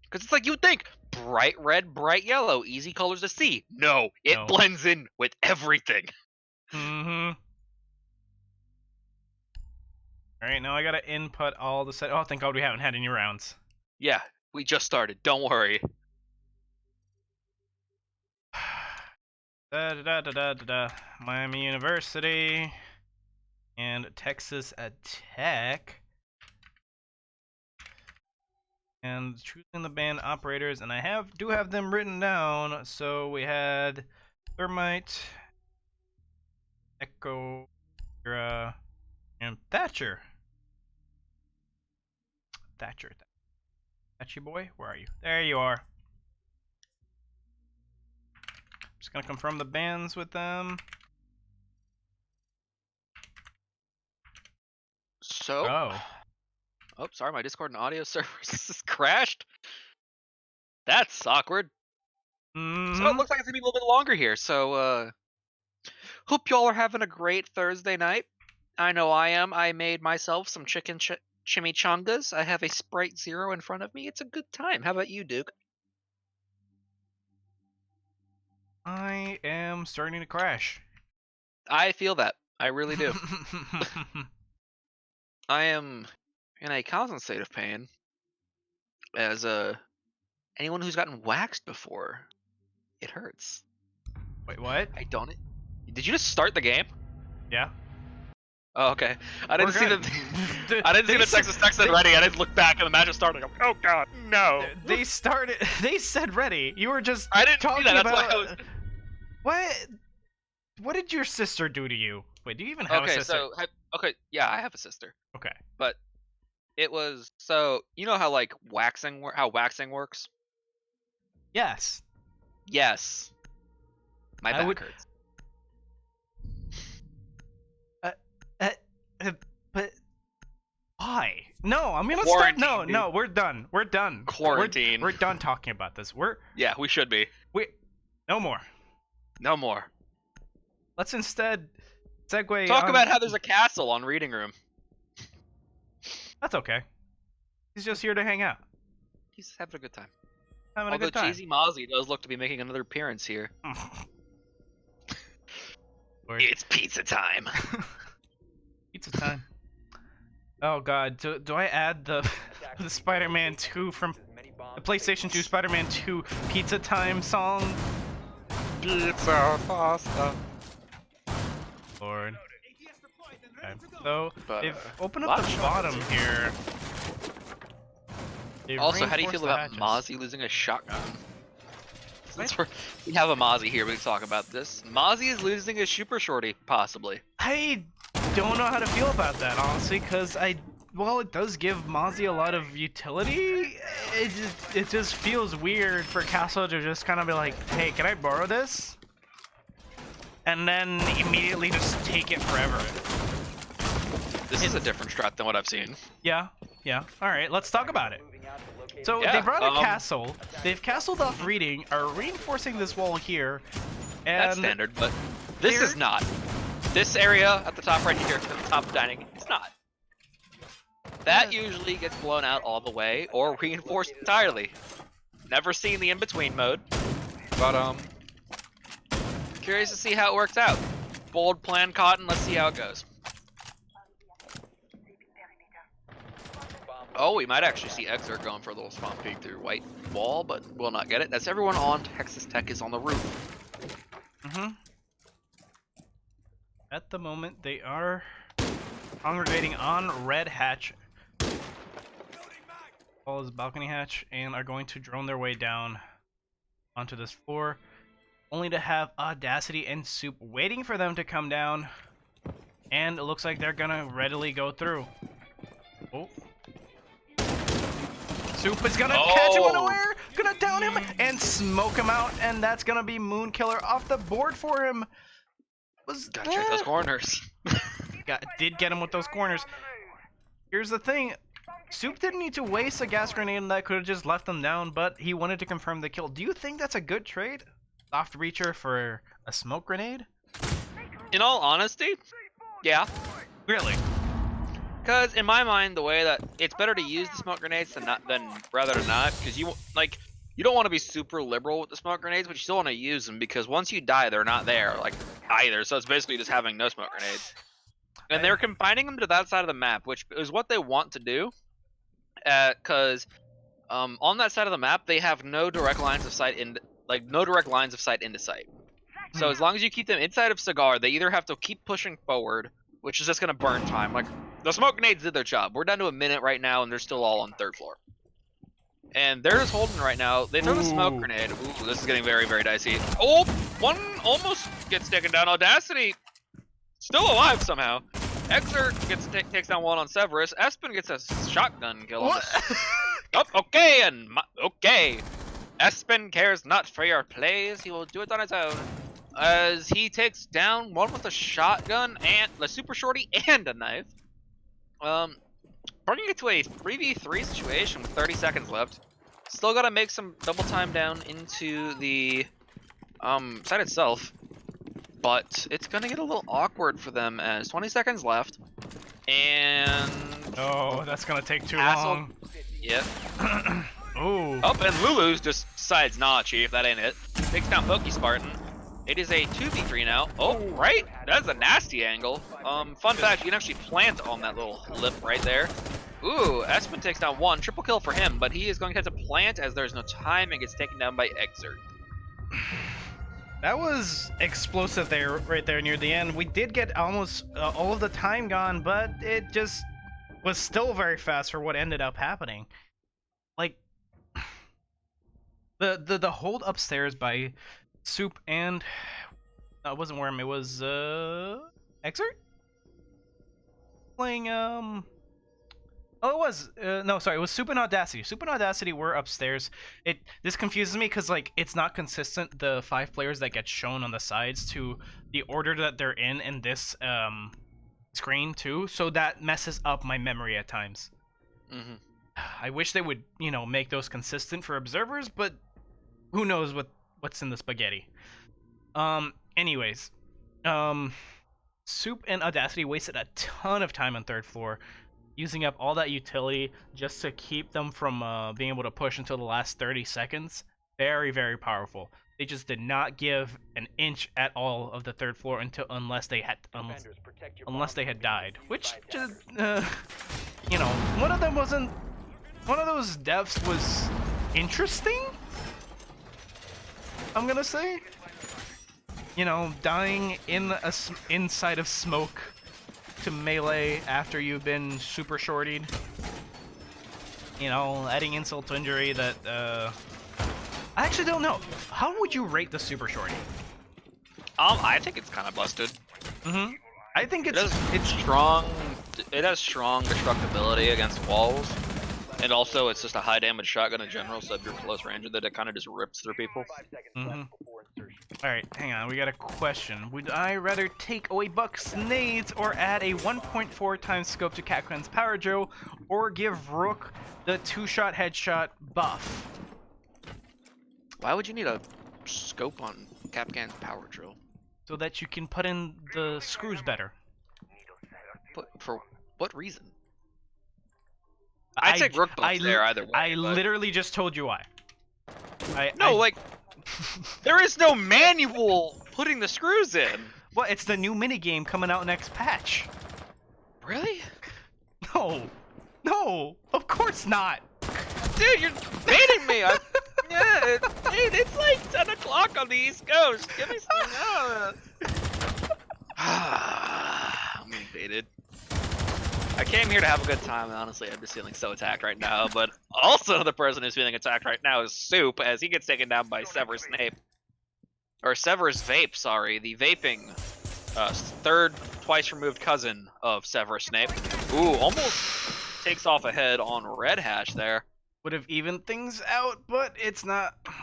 Because it's like, you'd think, bright red, bright yellow, easy colors to see. No, it blends in with everything. Mm-hmm. Alright, now I gotta input all the set. Oh, thank God we haven't had any rounds. Yeah, we just started. Don't worry. Miami University and Texas Tech. And choosing the band operators, and I do have them written down. So we had Thermite, Echo, and Thatcher. Thatcher, boy, where are you? There you are. Just gonna confirm the bands with them. So. Oh, sorry, my Discord and audio service has crashed. That's awkward. Mm-hmm. So it looks like it's gonna be a little bit longer here. So, hope y'all are having a great Thursday night. I know I am. I made myself some chicken chimichangas. I have a Sprite Zero in front of me. It's a good time. How about you, Duke? I am starting to crash. I feel that. I really do. I am in a constant state of pain, as anyone who's gotten waxed before, it hurts. Wait, what? I don't. Did you just start the game? Yeah. Oh, okay. I didn't see the. I didn't see the Texas Tech said ready. I didn't look back, and the match started. I go, oh God, no. They started. They said ready. You were just. I didn't talking see that. about. That's why I was. What? What did your sister do to you? Wait, do you even have a sister? Okay, yeah, I have a sister. Okay. But It was so you know how like how waxing works. Yes. Yes. My I back would- hurts. But why? No, I'm gonna start. Quarantine, No, dude. no, we're done. We're done. Quarantine. We're done talking about this. Yeah, we should be. No more. No more. Let's instead segue. Talk on... about how there's a castle on reading room. That's okay. He's just here to hang out. He's having a good time. Having Although a good time. Cheesy Mozzie does look to be making another appearance here. Word. It's pizza time. Pizza time. Oh god, do I add the Spider-Man 2 from the PlayStation 2 Spider-Man 2 Pizza Time song? Pizza pasta. Lord. Okay. So they've opened lot up of the shotguns bottom here. They've Also, how do you feel reinforced about the hatches. Mozzie losing a shotgun? Since we have a Mozzie here, we can talk about this. Mozzie is losing a super shorty, possibly. I don't know how to feel about that, honestly, because while it does give Mozzie a lot of utility, it just feels weird for Castle to just kind of be like, hey, can I borrow this? And then immediately just take it forever. This is a different strat than what I've seen. Yeah. Alright, let's talk about it. So Yeah, they brought a castle, they've castled off reading, are reinforcing this wall here, and That's standard, but this is not. This area at the top right here, at the top of dining, it's not. That usually gets blown out all the way, or reinforced entirely. Never seen the in-between mode, but curious to see how it works out. Bold plan, Cotton, let's see how it goes. Oh, we might actually see Exer going for a little spawn peek through white wall, but we'll not get it. That's everyone on Texas Tech is on the roof. At the moment, they are congregating on red hatch, all is balcony hatch, and are going to drone their way down onto this floor, only to have Audacity and Soup waiting for them to come down, and it looks like they're gonna readily go through. Oh. Soup is gonna catch him unaware, gonna down him and smoke him out, and that's gonna be Moonkiller off the board for him. Gotta check those corners. Did get him with those corners. Here's the thing, Soup didn't need to waste a gas grenade and that could have just left them down, but he wanted to confirm the kill. Do you think that's a good trade? Soft reacher for a smoke grenade? In all honesty, yeah. Really? Because in my mind, the way that it's better to use the smoke grenades than rather than not, because you don't want to be super liberal with the smoke grenades, but you still want to use them because once you die, they're not there like either. So it's basically just having no smoke grenades. And they're confining them to that side of the map, which is what they want to do. Because on that side of the map, they have no direct lines of sight into sight. So as long as you keep them inside of Cigar, they either have to keep pushing forward, which is just gonna burn time. Like the smoke grenades did their job. We're down to a minute right now, and they're still all on third floor. And they're just holding right now. They throw the smoke grenade. Ooh, this is getting very, very dicey. Oh, one almost gets taken down. Audacity still alive somehow. Exer takes down one on Severus. Espen gets a shotgun kill. Oh, okay, okay. Espen cares not for your plays. He will do it on his own. As he takes down one with a shotgun and the super shorty and a knife. Bringing it to a 3v3 situation with 30 seconds left. Still gotta make some double time down into the site itself. But it's gonna get a little awkward for them as 20 seconds left. And oh, that's gonna take too Castle, long. Yep. Oh. Oh, and Lulu's just decides, nah, chief, that ain't it. Takes down Pokey Spartan. It is a 2v3 now. Oh, right. That's a nasty angle. Fun fact, you can actually plant on that little lip right there. Ooh, Espen takes down one. Triple kill for him, but he is going to have to plant as there's no time and gets taken down by Exert. That was explosive there, right there near the end. We did get almost all of the time gone, but it just was still very fast for what ended up happening. Like, the hold upstairs by Soup and it wasn't Worm, it was Exert playing Oh, it was. No, sorry. It was Soup and Audacity. Soup and Audacity were upstairs. This confuses me because like it's not consistent. The 5 players that get shown on the sides to the order that they're in this screen too. So that messes up my memory at times. Mm-hmm. I wish they would, make those consistent for observers, but who knows what's in the spaghetti. Anyways, Soup and Audacity wasted a ton of time on third floor, using up all that utility just to keep them from being able to push until the last 30 seconds. Very, very powerful. They just did not give an inch at all of the third floor unless they had died. Which just, one of them wasn't. One of those deaths was interesting. I'm gonna say. Dying inside of smoke to melee after you've been super shortied. Adding insult to injury that, I actually don't know. How would you rate the super shorty? I think it's kind of busted. Mm-hmm. I think it's strong. It has strong destructibility against walls. And also, it's just a high damage shotgun in general, so if you're close range with it, it kind of just rips through people. Mm-hmm. Alright, hang on, we got a question. Would I rather take away Buck's nades or add a 1.4 times scope to Catcran's power drill, or give Rook the 2-shot headshot buff? Why would you need a scope on Capcan's power drill? So that you can put in the screws better. But for what reason? I'd take Rook buff there either way. I literally just told you why. There is no manual putting the screws in. Well, it's the new minigame coming out next patch. Really? No, of course not. Dude, you're baiting me. It's like 10 o'clock on the East Coast. Give me some. I'm being baited. I came here to have a good time, and honestly, I'm just feeling so attacked right now. But also, the person who's feeling attacked right now is Soup, as he gets taken down by Severus Snape. Or Severus Vape, sorry. The vaping, third twice-removed cousin of Severus Snape. Ooh, almost takes off a head on Red Hash there. Would have evened things out, but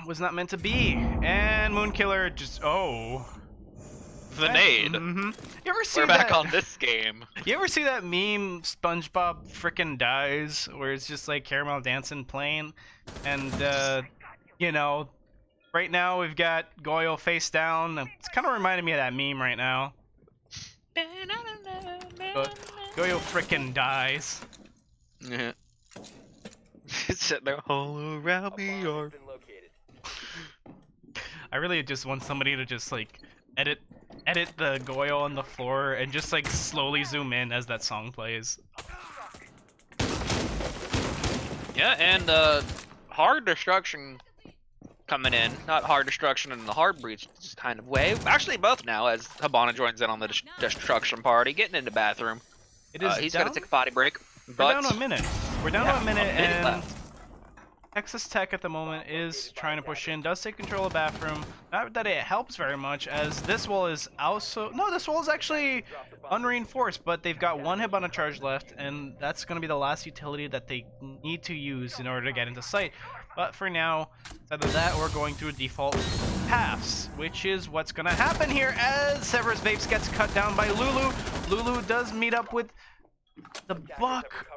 was not meant to be. And Moonkiller just, the nade. Mm-hmm. You ever see We're back on this game. You ever see that meme, SpongeBob frickin' dies, where it's just like Caramel dancing playing, and right now we've got Goyle face down. It's kind of reminding me of that meme right now. Goyle frickin' dies. Yeah. Sitting there all around me, or I really just want somebody to just like edit the Goyle on the floor and just like slowly zoom in as that song plays. Yeah, and hard destruction coming in. Not hard destruction in the hard breach kind of way. Actually, both now, as Habana joins in on the destruction party, getting into bathroom. He's got to take a potty break. We're down to a minute. And Texas Tech at the moment is trying to push in, does take control of bathroom. Not that it helps very much, as this wall is also... No, this wall is actually unreinforced, but they've got one Hibana charge left, and that's going to be the last utility that they need to use in order to get into sight. But for now, it's either that or going through default paths, which is what's going to happen here as Severus Vapes gets cut down by Lulu. Lulu does meet up with the Buck.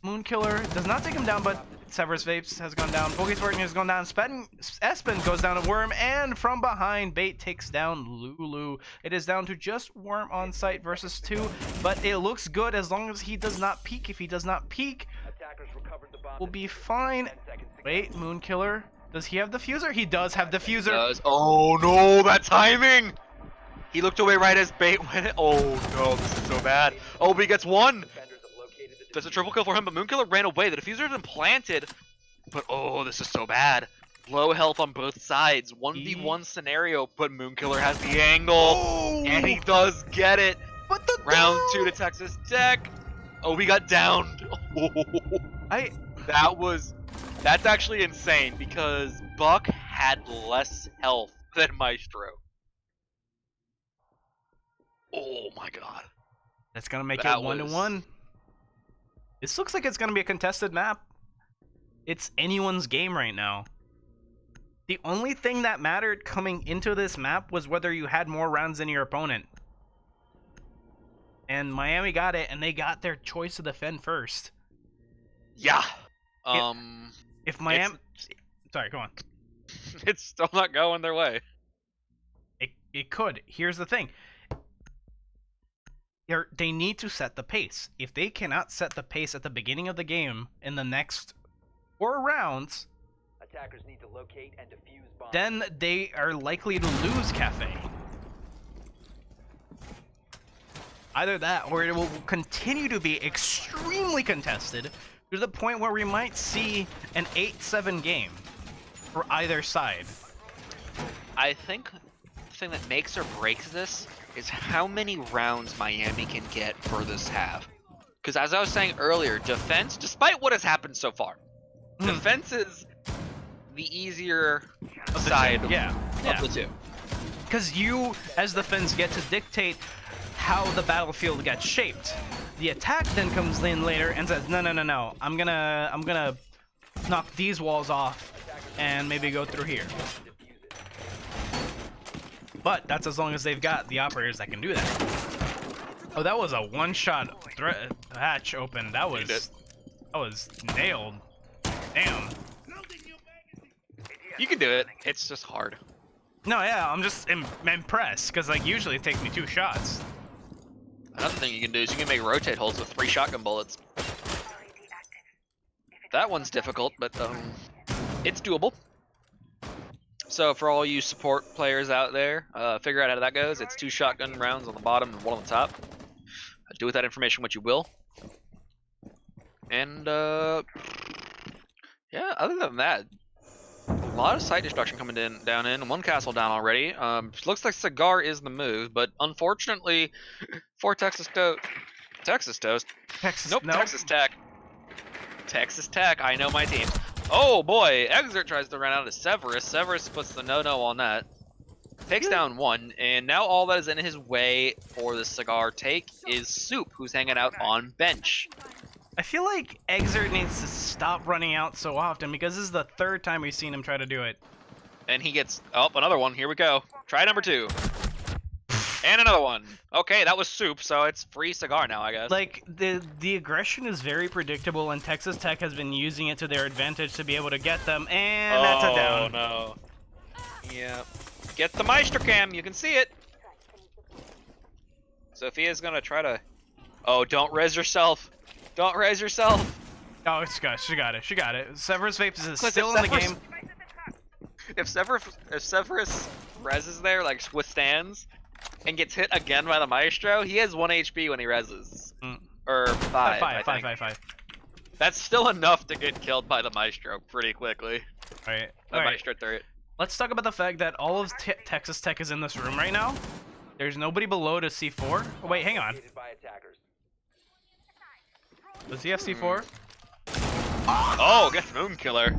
Moonkiller does not take him down, but Severus Vapes has gone down. Bogey's has gone down. Espen goes down to Worm, and from behind, Bait takes down Lulu. It is down to just Worm on site versus 2, but it looks good as long as he does not peek. If he does not peek, we'll be fine. Wait, Moonkiller, does he have the fuser? He does have the fuser. Oh no, that timing! He looked away right as Bait went. Oh no, this is so bad. Oh, but he gets one. There's a triple kill for him, but Moonkiller ran away. The diffuser is implanted, but oh, this is so bad. Low health on both sides. 1v1 scenario, but Moonkiller has the angle, and he does get it. What the Round 2 to Texas Tech. Oh, we got downed. That's actually insane because Buck had less health than Maestro. Oh my god. That's gonna make it 1-1. This looks like it's going to be a contested map. It's anyone's game right now. The only thing that mattered coming into this map was whether you had more rounds than your opponent. And Miami got it, and they got their choice to defend first. Yeah. If Miami... Sorry, go on. It's still not going their way. It could. Here's the thing. They need to set the pace. If they cannot set the pace at the beginning of the game in the next 4 rounds, Attackers need to locate and defuse bombs. then they are likely to lose Cafe. Either that, or it will continue to be extremely contested to the point where we might see an 8-7 game for either side. I think the thing that makes or breaks this is how many rounds Miami can get for this half. Because as I was saying earlier, defense, despite what has happened so far, defense is the easier side of the two. Because you, as the fans, get to dictate how the battlefield gets shaped. The attack then comes in later and says, no, I'm gonna knock these walls off and maybe go through here. But that's as long as they've got the operators that can do that. Oh, that was a one-shot hatch open. That was nailed. Damn. You can do it. It's just hard. No, yeah, I'm just impressed because like usually it takes me 2 shots. Another thing you can do is you can make rotate holes with 3 shotgun bullets. That one's difficult, but it's doable. So for all you support players out there, figure out how that goes. It's 2 shotgun rounds on the bottom and 1 on the top. Do with that information what you will. And yeah, other than that, a lot of site destruction coming down in. 1 castle down already. Looks like Cigar is the move, but unfortunately for Texas Tech. Texas Tech. I know my team. Oh boy, Exert tries to run out of Severus. Severus puts the no-no on that. Takes down 1, and now all that is in his way for the Cigar take is Soup, who's hanging out on bench. I feel like Exert needs to stop running out so often because this is the 3rd time we've seen him try to do it. And he gets, oh, another one. Here we go. Try number 2. And another one. Okay, that was Soup, so it's free Cigar now, I guess. Like, the aggression is very predictable, and Texas Tech has been using it to their advantage to be able to get them, and that's a down. Oh, no. Yeah. Get the Maestro Cam, you can see it. Sophia's gonna try to... Oh, don't res yourself. Don't res yourself. Oh, she got it. Severus Vapes is still in the game. If Severus reses there, like withstands, and gets hit again by the Maestro, he has 1 HP when he reses. Or 5, I think. 5. That's still enough to get killed by the Maestro pretty quickly. Alright. Maestro turret. Let's talk about the fact that all of Texas Tech is in this room right now. There's nobody below to C4. Oh, wait, hang on. Does he have C4? Oh, get Moonkiller.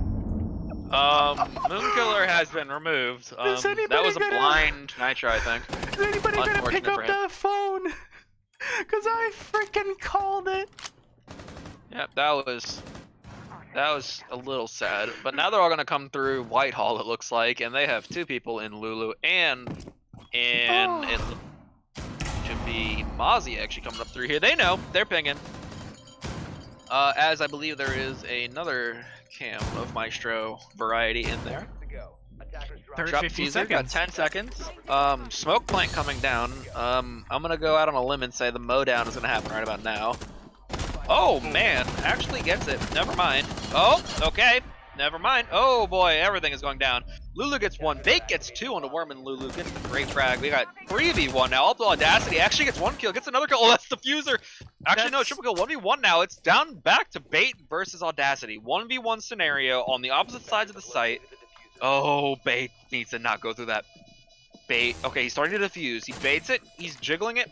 Moonkiller has been removed. That was a blind Nitro, I think. Is anybody gonna pick up that phone? Cause I freaking called it. Yep, that was a little sad. But now they're all gonna come through Whitehall, it looks like, and they have 2 people in Lulu and it should be Mozzie actually coming up through here. They know, they're pinging. As I believe there is another cam of Maestro variety in there. Drop 15 teaser, got 10 seconds. Smoke plant coming down. I'm gonna go out on a limb and say the mow down is gonna happen right about now. Oh man, actually gets it. Never mind. Oh, okay. Never mind. Oh boy, everything is going down. Lulu gets 1. Bake gets 2 on the worm, and Lulu gets the great frag. We got 3v1 now. Up to Audacity actually gets 1 kill, gets another kill. Oh, that's the fuser. Actually, no, triple kill. 1v1 now. It's down back to Bait versus Audacity. 1v1 scenario on the opposite sides of the site. Oh, Bait needs to not go through that. Bait. Okay, he's starting to defuse. He baits it. He's jiggling it.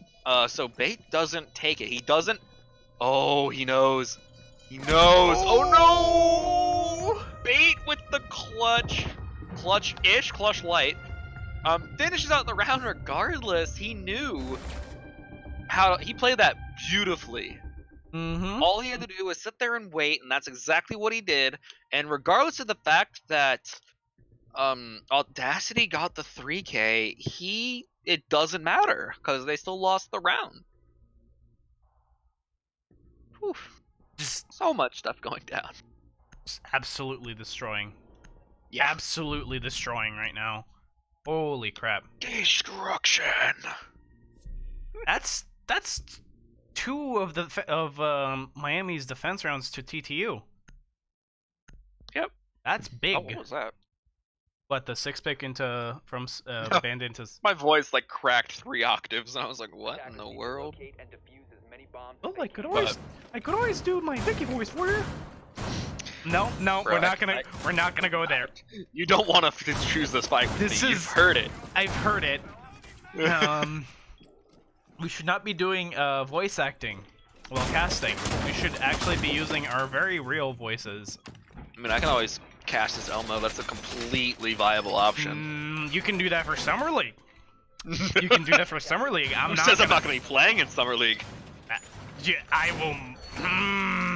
So Bait doesn't take it. He doesn't. Oh, he knows. He knows. Oh no! Bait with the clutch. Clutch-ish, clutch light. Finishes out the round regardless. He knew how he played that beautifully. Mm-hmm. All he had to do was sit there and wait, and that's exactly what he did. And regardless of the fact that Audacity got the 3K, it doesn't matter because they still lost the round. Whew. Just So much stuff going down. absolutely destroying. Yeah. Absolutely destroying right now. Holy crap. Destruction. That's 2 of the Miami's defense rounds to TTU. Yep. That's big. Oh, what was that? What, the 6-pick into from band into? My voice like cracked 3 octaves, and I was like, "What in Attackers the need to world?" locate and defuse as many bombs Well, as they I could always do my Vicky voice for you. No, we're Right. not gonna go there. You don't want to choose this fight with This me. is- You've heard it. I've heard it. We should not be doing voice acting while casting. We should actually be using our very real voices. I mean, I can always cast as Elmo. That's a completely viable option. You can do that for Summer League. You can do that for Summer League. Who says I'm not going to be playing in Summer League? I will. 10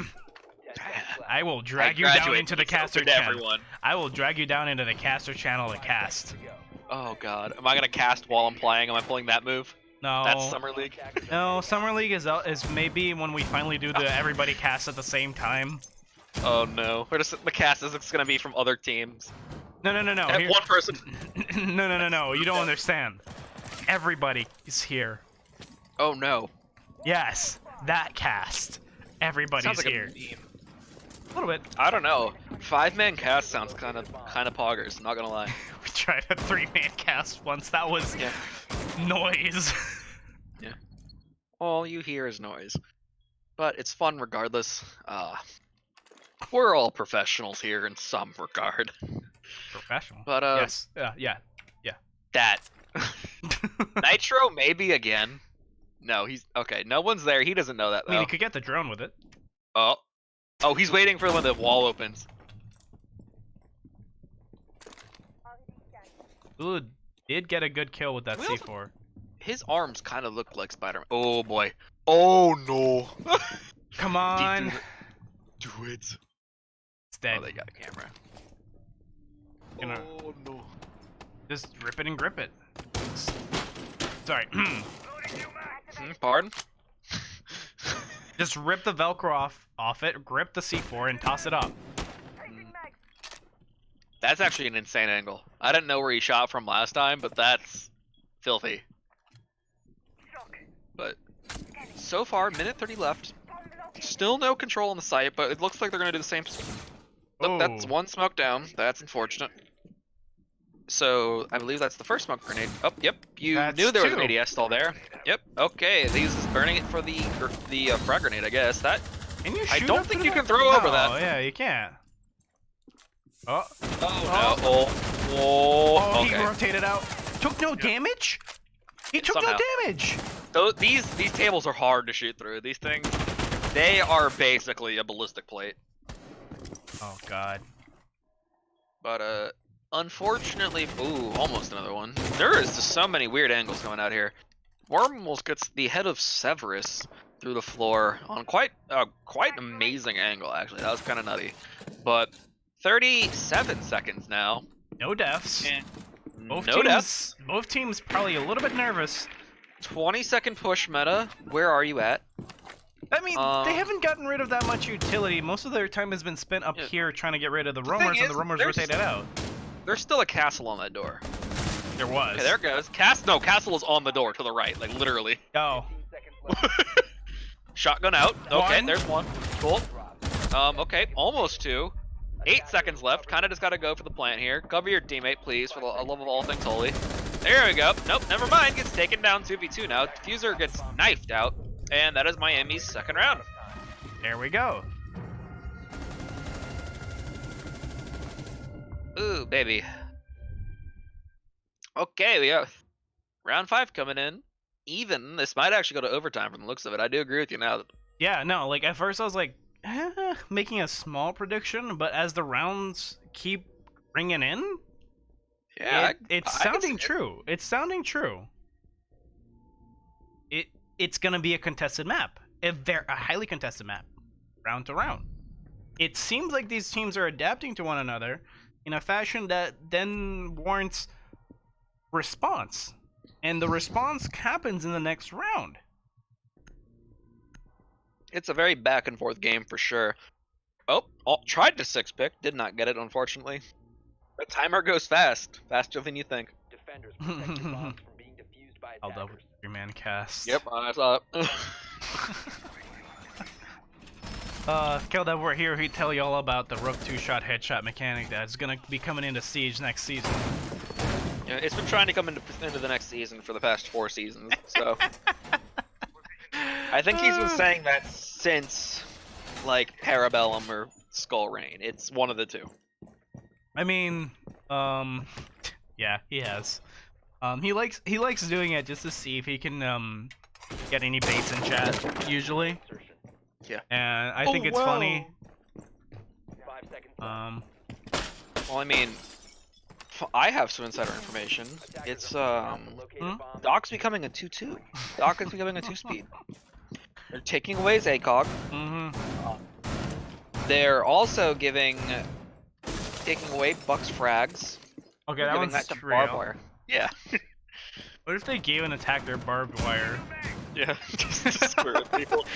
seconds left. I will drag I you down graduate. into the It's caster open to channel. everyone. I will drag you down into the caster channel to 5 cast. seconds to go. Oh god, am I gonna cast while I'm playing? Am I pulling that move? No. That's Summer League. Attackers No, have Summer League is maybe when we finally do the everybody cast at the same time. Oh no, the cast is gonna be from other teams. No. Here- One person. No. You don't understand. Everybody is here. Oh no. Yes, that cast. Everybody's Sounds like here. a meme. A little bit. I don't know. 5-man cast sounds kind of poggers. Not gonna lie. We tried a 3-man cast once. That was Yeah. noise. All you hear is noise, but it's fun regardless. We're all professionals here in some regard. Professional. But Yes. Yeah. that Nitro maybe again. No, he's okay. No one's there. He doesn't know that I mean, though. you could get the drone with it. Oh, he's waiting for when the wall opens. Ooh, did get a good kill with that We also- C4. His arms kind of look like Spider-Man. Oh boy. Oh no. Come on. Do it. It's dead. Oh, they got a camera. Gonna- Oh no. Just rip it and grip it. Sorry. Pardon? Just rip the Velcro off it, grip the C4, and toss it up. That's actually an insane angle. I didn't know where he shot from last time, but that's filthy. But so far, minute 30 left. Still no control on the site, but it looks like they're gonna do the same. Look, that's Oh. one smoke down. That's unfortunate. So I believe that's the first smoke grenade. Oh, yep. You That's knew there was an 2. ADS stall there. Yep. Okay. He's just burning it for the frag grenade, I guess. That Can you I shoot don't up think through you can that? throw over No, that. yeah, you can't. Oh. Oh no. Oh. He Okay. rotated out. Took no damage? He took Somehow. no damage! These tables are hard to shoot through. These things, they are basically a ballistic plate. Oh, God. But unfortunately, ooh, almost another one. There is just so many weird angles going out here. Worm almost gets the head of Severus through the floor on quite an amazing angle. Actually, that was kind of nutty. But 37 seconds now. No deaths. And Both no teams, deaths. Both teams probably a little bit nervous. 20-second push meta. Where are you at? I mean, they haven't gotten rid of that much utility. Most of their time has been spent up Yeah. here trying to get rid of the The roamers, thing and the is, roamers there's- rotated out. There's still a castle on that door. There was. Okay, there it goes. Castle is on the door to the right, like literally. Oh. 15 seconds left. Shotgun out. Okay, One. there's one. Cool. Okay, almost 2. 8 seconds left. Kind of just gotta go for the plant here. Cover your teammate, please, for the love of all things holy. There we go. Nope, never mind. Gets taken down 2v2 now. Diffuser gets knifed out, and that is Miami's second round. There we go. Ooh, baby. Okay, we have round 5 coming in. Even. This might actually go to overtime from the looks of it. I do agree with you now. Yeah, no, like at first I was like, making a small prediction, but as the rounds keep ringing in, Yeah, it's I can sounding see it. true. It's sounding true. It's gonna be a contested map. a highly contested map, round to round. It seems like these teams are adapting to one another in a fashion that then warrants response, and the response happens in the next round. It's a very back and forth game for sure. Oh, tried to 6-pick, did not get it, unfortunately. The timer goes fast, faster than you think. Defenders protect your bombs from being defused by I'll double attackers. 3-man cast. Yep, I saw it. Killed that we're here, he'd tell you all about the Rook 2-shot headshot mechanic that's gonna be coming into Siege next season. Yeah, it's been trying to come into the next season for the past 4 seasons, so... I think he's been saying that since, like, Parabellum or Skull Rain. It's one of the two. I mean, yeah, he has. He likes doing it just to see if he can get any baits in chat. Usually. Yeah. And I think it's funny. 5 seconds left. Well, I mean, I have some insider information. It's Located Hmm? bombs. Doc's becoming a 2-2. Doc is becoming a 2-speed. They're taking away his ACOG. Mm-hmm. They're also taking away Buck's frags. Okay, They're that giving one's that to real. barbed wire. Yeah. What if they gave an attacker barbed wire? Yeah. just to screw with people.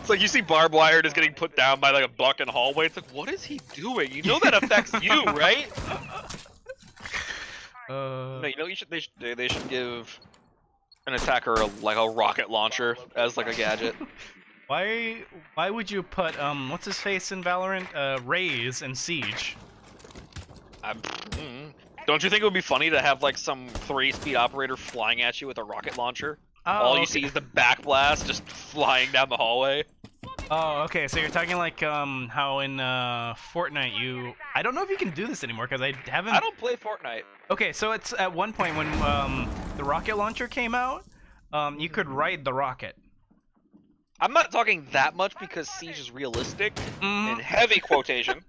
It's like you see barbed wire just getting put down by like a Buck in a hallway. It's like, what is he doing? You know that affects you, right? No, you know they should give an attacker like a rocket launcher as like a gadget. Why would you put what's his face in Valorant? Raze in Siege. Don't you think it would be funny to have like some 3-speed operator flying at you with a rocket launcher? Oh, All you okay. see is the back blast just flying down the hallway. Oh, okay. So you're talking like how in Fortnite I don't know if you can do this anymore because I haven't. I don't play Fortnite. Okay, so it's at one point when the rocket launcher came out, you could ride the rocket. I'm not talking that much because Siege is realistic in heavy quotation.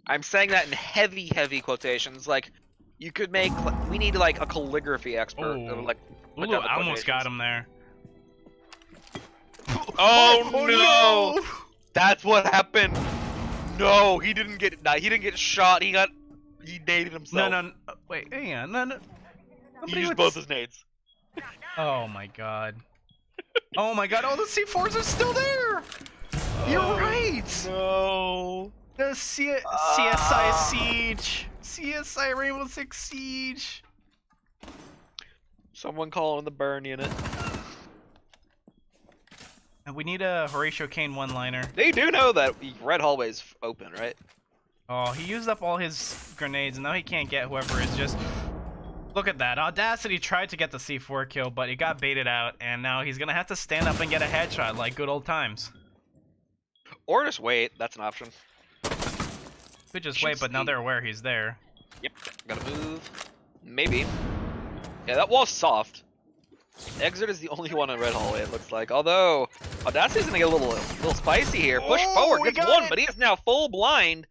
I'm saying that in heavy quotations. Like, you could make. We need like a calligraphy expert. Oh. Like, put Ooh, down the I almost got quotations. him there. Oh, no! That's what happened. No, he didn't get shot. He naded himself. No. Wait, hang on. No. He used both his nades. Oh my god. Oh my god. Oh, the C4s are still there. You're right. No. The CSI Siege. CSI Rainbow Six Siege. Someone call in the burn unit. And we need a Horatio Kane one-liner. They do know that the red hallway's open, right? Oh, he used up all his grenades, and now he can't get whoever is just... Look at that. Audacity tried to get the C4 kill, but it got baited out, and now he's gonna have to stand up and get a headshot like good old times. Or just wait. That's an option. Could just wait, but now they're aware he's there. Yep. Gotta move. Maybe. Yeah, that wall's soft. Exit is the only one in red hallway, it looks like. Although, Audacity's gonna get a little spicy here. Push forward, we gets got one, it! but he is now full blind.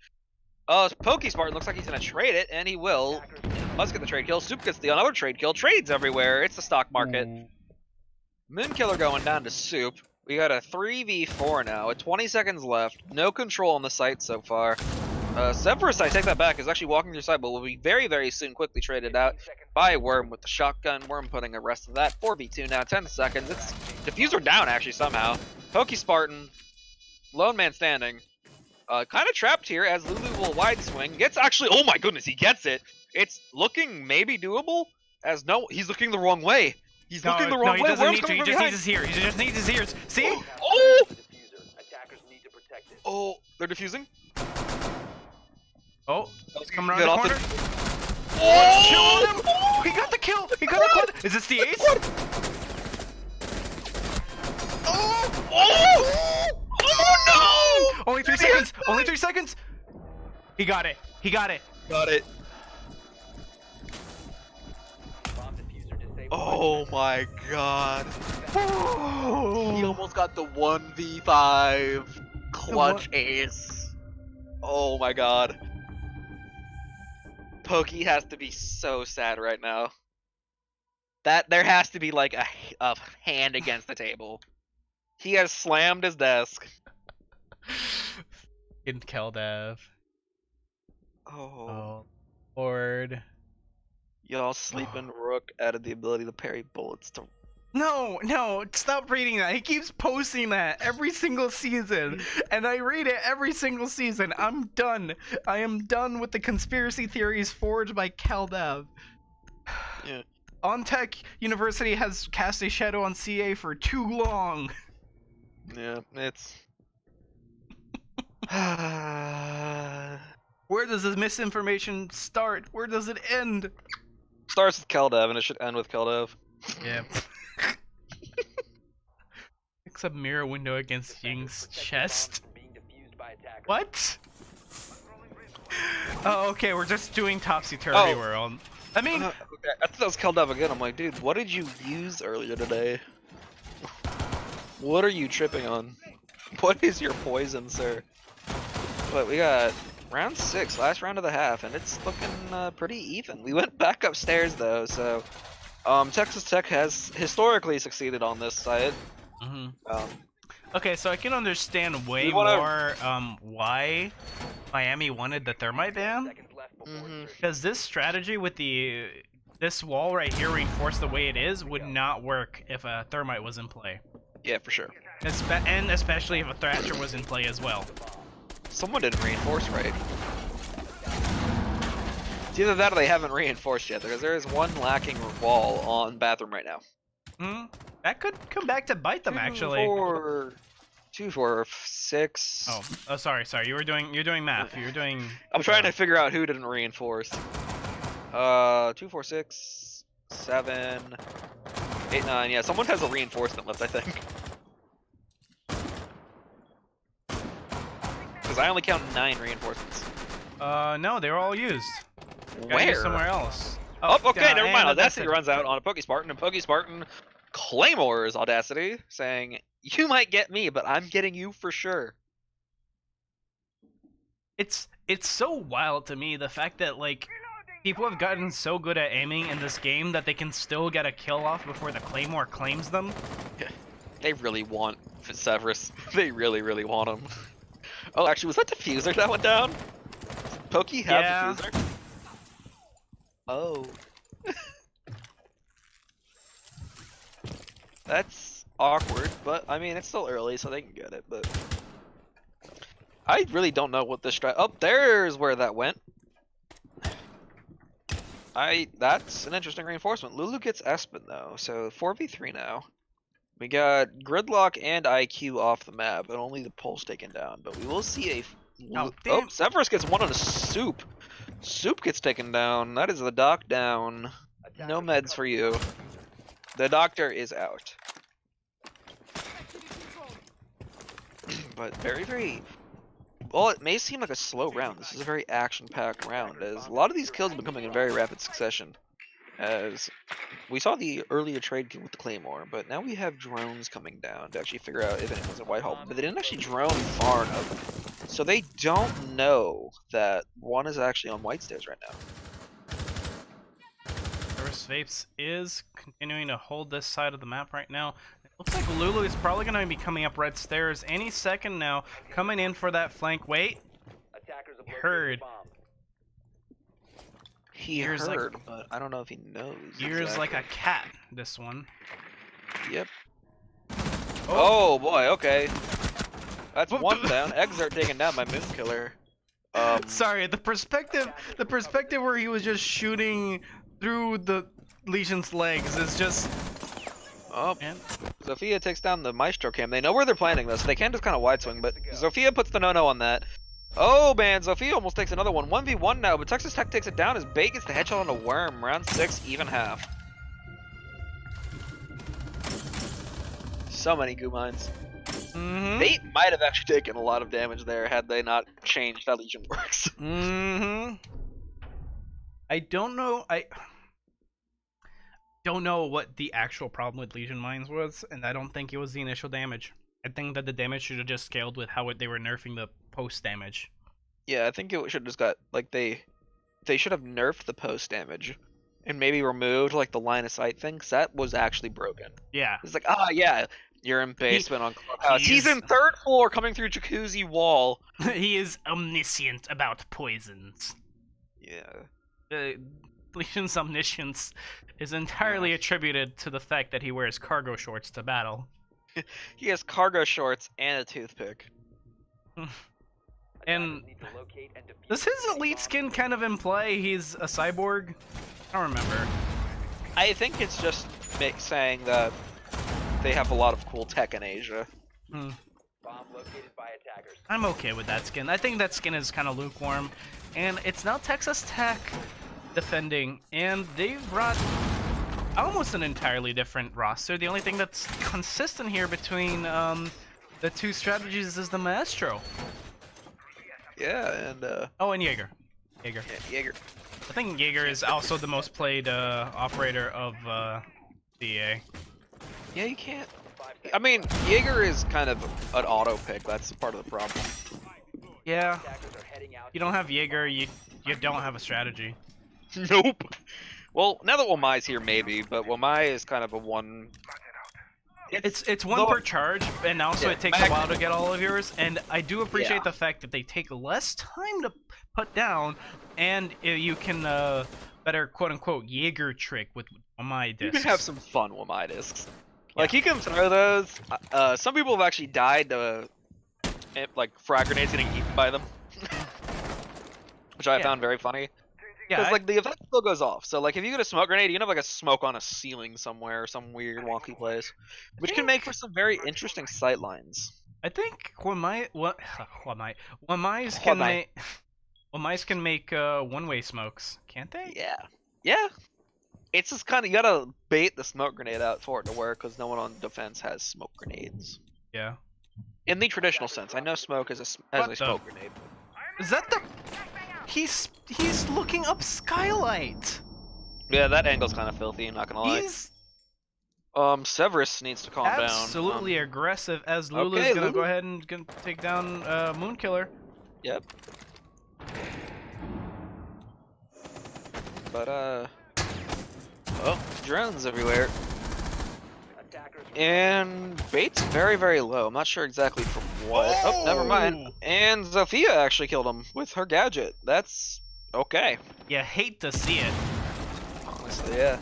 Pokey Spartan looks like he's gonna trade it, and he will. Must get the trade kill. Soup gets the another trade kill. Trades everywhere. It's the stock market. Moonkiller going down to Soup. We got a 3v4 now, with 20 seconds left. No control on the site so far. Severus, I take that back, is actually walking through side, but will be very soon quickly traded out by Worm with the shotgun. Worm putting the rest of that. 4v2 now, 10 seconds. It's diffuser down actually somehow. Pokey Spartan, lone man standing. Kind of trapped here as Lulu will wide swing. Gets actually, oh my goodness, he gets it. It's looking maybe doable. As no, he's looking the wrong way. He's looking the wrong he way. doesn't Worm's need to. coming He from just behind. needs his ears. He just needs his ears. See? Oh! Attackers need to protect it. Oh, they're defusing. Oh, Let's come around the corner. Oh! Killed him! Oh, he got the kill! He got the quad! Is this the ace? Oh! Oh! Oh no! Only 3 seconds! Only 3 seconds! He got it! He got it! Got it. Bomb diffuser disabled. Oh my god. He Oh! almost got the 1v5 clutch ace. Oh my god. Pokey has to be so sad right now. That there has to be like a hand against the table. He has slammed his desk. In Keldev. Oh. Oh, Lord. Y'all sleeping Rook added the ability to parry bullets to. No, stop reading that. He keeps posting that every single season, and I read it every single season. I'm done. I am done with the conspiracy theories forged by Keldev. Yeah. On Tech University has cast a shadow on CA for too long. Yeah, it's. Where does this misinformation start? Where does it end? Starts with Keldev and it should end with Keldev. Yeah. Except mirror window against Ying's chest. What? Oh, okay, we're just doing topsy-turvy world. I mean... okay. I thought that was Keldev again. I'm like, dude, what did you use earlier today? What are you tripping on? What is your poison, sir? But we got round 6, last round of the half, and it's looking pretty even. We went back upstairs, though, so... Texas Tech has historically succeeded on this side. Okay, so I can understand way more why Miami wanted the thermite ban. Because this strategy with this wall right here reinforced the way it is would not work if a thermite was in play. Yeah, for sure. And especially if a Thrasher was in play as well. Someone didn't reinforce right. It's either that or they haven't reinforced yet, because there is one lacking wall on bathroom right now. That could come back to bite them, actually. 2, 4, 6. Oh, sorry. You're doing math. You're doing. I'm trying to figure out who didn't reinforce. 2, 4, 6, 7, 8, 9. Yeah, someone has a reinforcement left, I think. Because I only count 9 reinforcements. No, they were all used. Where? Somewhere else. Oh, okay, never mind. Audacity runs out on a Pokespartan, and Pokespartan claymores Audacity, saying, "You might get me, but I'm getting you for sure." It's so wild to me, the fact that, like, people have gotten so good at aiming in this game that they can still get a kill off before the Claymore claims them. They really want Severus. They really, really want him. Oh, actually, was that Diffuser that went down? Did Pokey have Diffuser? Oh. That's awkward, but I mean, it's still early, so they can get it, but... I really don't know what this strat... Oh, there's where that went. That's an interesting reinforcement. Lulu gets Espen, though, so 4v3 now. We got Gridlock and IQ off the map, and only the Pulse taken down, but we will see a... Oh, Severus gets one on a Soup. Soup gets taken down. That is the doc down. No meds for you. The doctor is out. But very, very... Well, it may seem like a slow round. This is a very action-packed round, as a lot of these kills have been coming in very rapid succession. As we saw the earlier trade kill with the Claymore, but now we have drones coming down to actually figure out if anyone's in Whitehall. But they didn't actually drone far enough, so they don't know that one is actually on White Stairs right now. Reverse Vapes is continuing to hold this side of the map right now. It looks like Lulu is probably going to be coming up Red Stairs any second now, coming in for that flank. Wait, heard. He heard, but I don't know if he knows. Ears like a cat, this one. Yep. Oh boy, okay. That's one down. Exert taken down by Moonkiller. Sorry, the perspective where he was just shooting through the Legion's legs is just... Oh, Zofia takes down the Maestro cam. They know where they're planting this, so they can just kind of wide swing, but Zofia puts the no-no on that. Oh man, Zofia almost takes another one. 1v1 now, but Texas Tech takes it down as Bait gets the headshot on a Worm. Round 6, even half. So many goo mines. Bait might have actually taken a lot of damage there had they not changed how Legion works. I don't know what the actual problem with Legion Mines was, and I don't think it was the initial damage. I think that the damage should have just scaled with how they were nerfing the post damage. Yeah, I think it should have just got, like, they should have nerfed the post damage and maybe removed, like, the line of sight thing, 'cause that was actually broken. Yeah. It's like, yeah, You're in basement on Clubhouse. He's in 3rd floor coming through jacuzzi wall. He is omniscient about poisons. Yeah. Legion's omniscience is entirely attributed to the fact that he wears cargo shorts to battle. He has cargo shorts and a toothpick. And does his elite skin kind of imply he's a cyborg? I don't remember. I think it's just saying that they have a lot of cool tech in Asia. Bomb located by attackers. I'm okay with that skin. I think that skin is kind of lukewarm. And it's now Texas Tech defending, and they've brought almost an entirely different roster. The only thing that's consistent here between the two strategies is the Maestro. Yeah, and Oh, and Jaeger. yeah, Jaeger. I think Jaeger is also the most played operator of DA. Yeah, you can't. I mean, Jaeger is kind of an auto pick. That's part of the problem. Yeah, Attackers are heading out. you don't have Jaeger, you don't have a strategy. Nope. Well, now that Wamai's here, maybe, but Wamai is kind of a one. It's one per charge, and also Yeah, it takes a while to get all of yours. And I do appreciate Yeah. the fact that they take less time to put down, and you can better quote unquote Jaeger trick with Wamai You discs. can have some fun Wamai discs. Like, you can throw those. Some people have actually died to, like, frag grenades getting eaten by them. Which I found very funny. Yeah, Because, like, the effect still goes off. So, like, if you get a smoke grenade, you can have, like, a smoke on a ceiling somewhere, or some weird wonky place. Which can make for some very interesting sight lines. I think Wamai's can make one-way smokes, can't they? Yeah. Yeah. It's just kind of, you gotta bait the smoke grenade out for it to work, because no one on defense has smoke grenades. Yeah. In the traditional sense, I know smoke is a What the- smoke grenade. Is that the? He's looking up skylight. Yeah, that angle's kind of filthy, not gonna lie. He's Severus needs to calm down. absolutely aggressive as Lulu's okay, gonna Lulu. go ahead and gonna take down Moonkiller. Yep. But oh, drones everywhere. Attackers. And bait's very, very low. I'm not sure exactly from what. Oh, never mind. And Zofia actually killed him with her gadget. That's okay. You hate to see it. Honestly, yeah.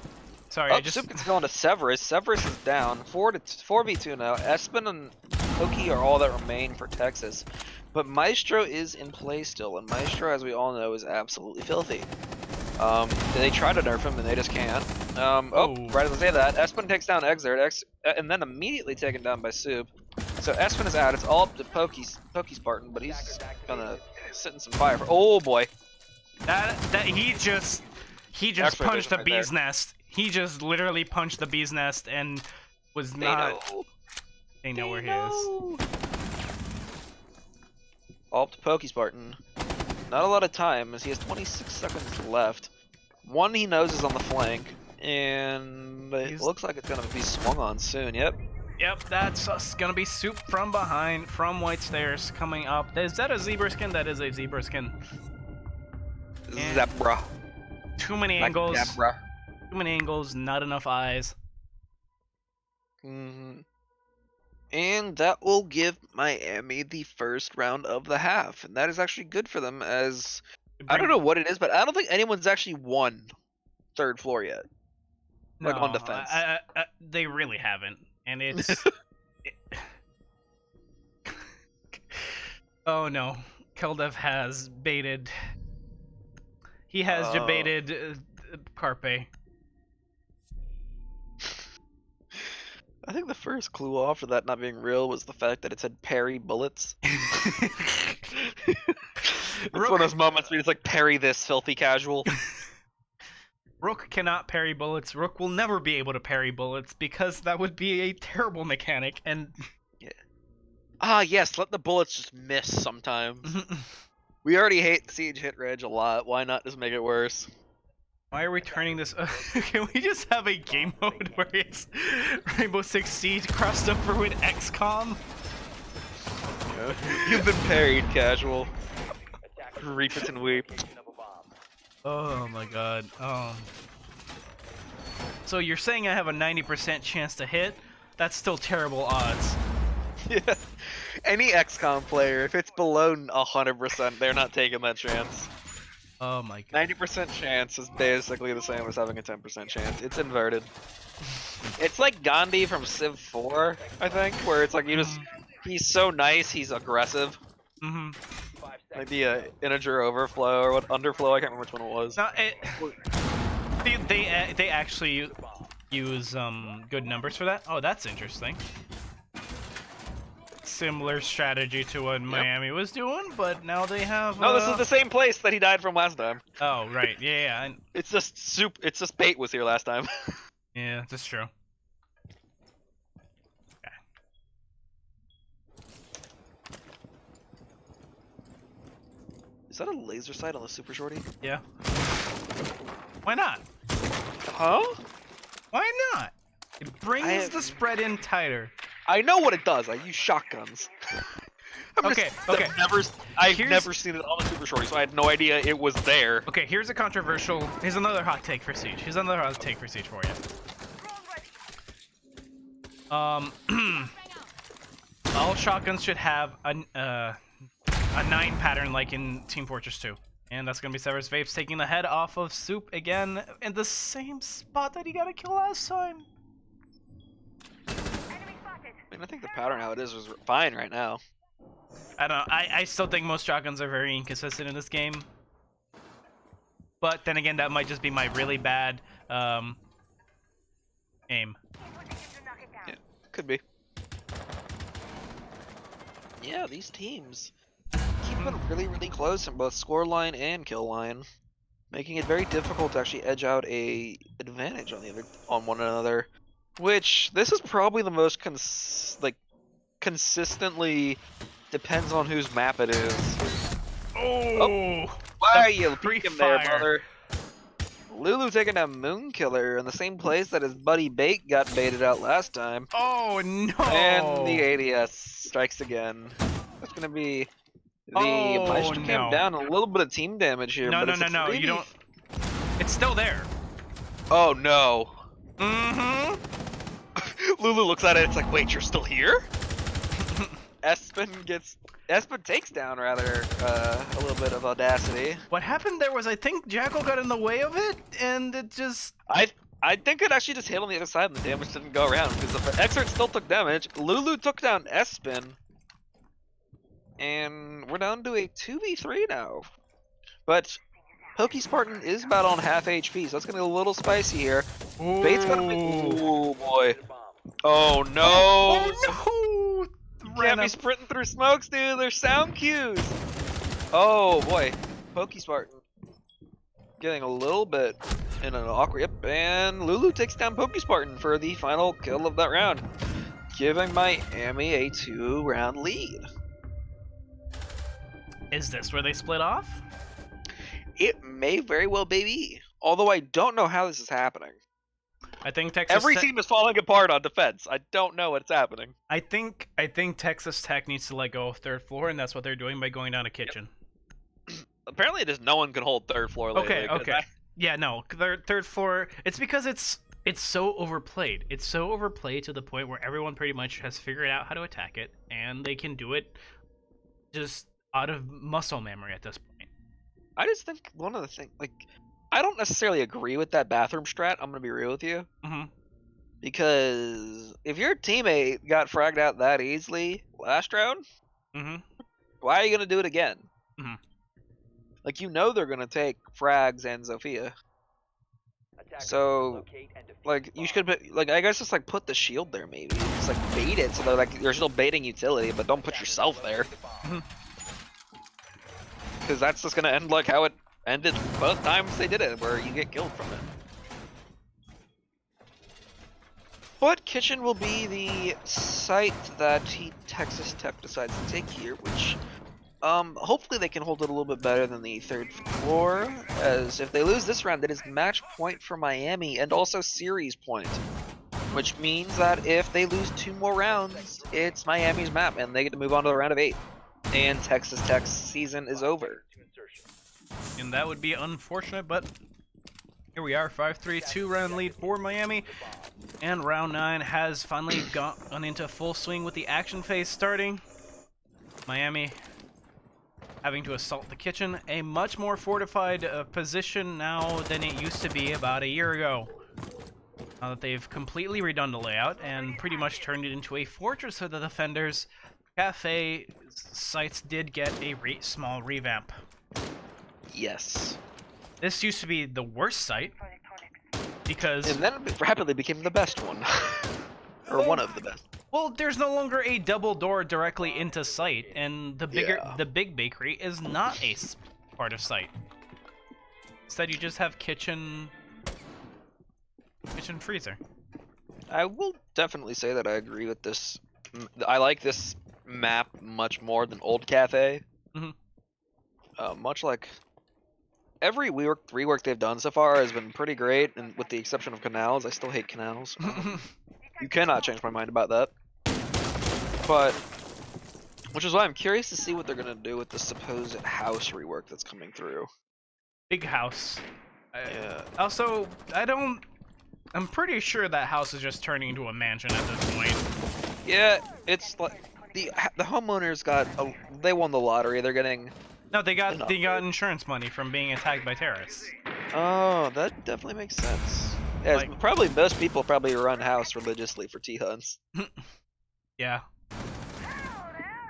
Sorry, Oh, I just Supkin's going to Severus. Severus is down. 4v2 now. Espen and Oki are all that remain for Texas. But Maestro is in play still, and Maestro, as we all know, is absolutely filthy. They try to nerf him, and they just can't. Right as I say that, Espen takes down Exert, and then immediately taken down by Soup. So Espen is out. It's all up to Pokey Spartan, but he's gonna sit in some fire. Oh boy! that he just X-ray punched vision the right there. bee's nest. He just literally punched the bee's nest and was They not. know. They know where he is. All up to Pokey Spartan. Not a lot of time, as he has 26 seconds left. One he knows is on the flank, and it looks like it's gonna be swung on soon. Yep. Yep, that's gonna be Soup from behind, from White Stairs coming up. Is that a zebra skin? That is a zebra skin. And Zebra. Too many Like angles. Zebra. Too many angles. Not enough eyes. And that will give Miami the first round of the half, and that is actually good for them. As I don't know what it is, but I don't think anyone's actually won 3rd floor yet. Like on defense. They really haven't, and it's. Oh no, Keldev has baited. He has debated Carpe. I think the first clue off for that not being real was the fact that it said parry bullets. It's one of those moments where it's like, parry this, filthy casual. Rook cannot parry bullets. Rook will never be able to parry bullets because that would be a terrible mechanic. And Ah, yes, let the bullets just miss sometimes. We already hate Siege hit reg a lot. Why not just make it worse? why are we turning this? Can we just have a game mode where it's Rainbow Six Siege crossed over with XCOM? You've been parried, casual. Attackers. Reap it and weep. Location of a bomb. Oh my god. So you're saying I have a 90% chance to hit? That's still terrible odds. Yeah. Any XCOM player, if it's below 100%, they're not taking that chance. Oh my god. 90% chance is basically the same as having a 10% chance. It's inverted. It's like Gandhi from Civ 4, I think, where it's like he's so nice, he's aggressive. Mm-hmm. Like the integer overflow or what underflow, I can't remember which one it was. No, they actually use good numbers for that. Oh, that's interesting. Similar strategy to what Miami was doing, but now they have. No, this is the same place that he died from last time. Oh right, yeah. It's just It's just bait was here last time. Yeah, that's true. Okay. Is that a laser sight on the super shorty? Yeah. Why not? Huh? Why not? It brings the spread in tighter. I know what it does. I use shotguns. Okay. I've never seen it on the super shorty, so I had no idea it was there. Okay, here's another hot take for Siege. Here's another hot take for Siege for you. All shotguns should have a 9 pattern like in Team Fortress 2. And that's gonna be Severus Vapes taking the head off of Soup again in the same spot that he got a kill last time. I mean, I think the pattern how it is fine right now. I don't know. I still think most shotguns are very inconsistent in this game. But then again, that might just be my really bad aim. Yeah, could be. Yeah, these teams keep it really, really close in both score line and kill line, making it very difficult to actually edge out a advantage on one another. Which this is probably the most consistently depends on whose map it is. Oh! Why are you peeking there, brother? Lulu taking a Moonkiller in the same place that his buddy Bait got baited out last time. Oh no! And the ADS strikes again. That's gonna be the Maestro came down a little bit of team damage here. No, but no, you don't. It's still there. Oh no. Mm-hmm. Lulu looks at it. It's like, wait, you're still here? Espen takes down rather a little bit of audacity. What happened there was I think Jackal got in the way of it, and it just. I think it actually just hit on the other side and the damage didn't go around because the Exert still took damage. Lulu took down Espen, and we're down to a 2v3 now. But PokeSpartan is about on half HP, so that's gonna be a little spicy here. Ooh. Bait's gonna be. Oh boy. Oh no! Oh no! Can't be sprinting through smokes, dude. There's sound cues. Oh boy, PokeSpartan getting a little bit in an awkward. Yep, and Lulu takes down PokeSpartan for the final kill of that round, giving Miami a 2-round lead. Is this where they split off? It may very well be, although I don't know how this is happening. I think Texas. Every team is falling apart on defense. I don't know what's happening. I think Texas Tech needs to let go of third floor, and that's what they're doing by going down to kitchen. Yep. Apparently, just no one can hold third floor lately. Okay. Yeah, no, third floor. It's because it's so overplayed. It's so overplayed to the point where everyone pretty much has figured out how to attack it, and they can do it just out of muscle memory at this point. I just think one of the things, I don't necessarily agree with that bathroom strat. I'm gonna be real with you. Mm-hmm. Because if your teammate got fragged out that easily last round, mm-hmm. why are you gonna do it again? Mm-hmm. Like, you know they're gonna take frags and Zofia. So, you should I guess just put the shield there maybe. Just bait it so they're you're still baiting utility, but don't put yourself there. Because that's just gonna end like how it ended both times they did it, where you get killed from it. But Kitchen will be the site that Texas Tech decides to take here, which hopefully they can hold it a little bit better than the third floor, as if they lose this round, it is match point for Miami and also series point, which means that if they lose 2 more rounds, it's Miami's map and they get to move on to the round of 8, and Texas Tech's season is over. And that would be unfortunate, but Here we are, 5-3, 2-round lead for Miami. And round 9 has finally gone into full swing with the action phase starting. Miami having to assault the kitchen, a much more fortified position now than it used to be about a year ago. Now that they've completely redone the layout and pretty much turned it into a fortress for the defenders, Cafe sites did get a small revamp. Yes. This used to be the worst site because... And then it rapidly became the best one. Or one of the best. Well, there's no longer a double door directly into site, and the big bakery is not a part of site. Instead, you just have kitchen freezer. I will definitely say that I agree with this. I like this map much more than Old Cafe. Much like every rework they've done so far has been pretty great, and with the exception of canals, I still hate canals. You cannot change my mind about that. But, which is why I'm curious to see what they're gonna do with the supposed house rework that's coming through. Big house. Yeah. Also, I'm pretty sure that house is just turning into a mansion at this point. Yeah, it's like the homeowners they won the lottery. They're getting. No, they got insurance money from being attacked by terrorists. Oh, that definitely makes sense. Yeah, Like, probably most people probably run house religiously for T-hunts. Yeah.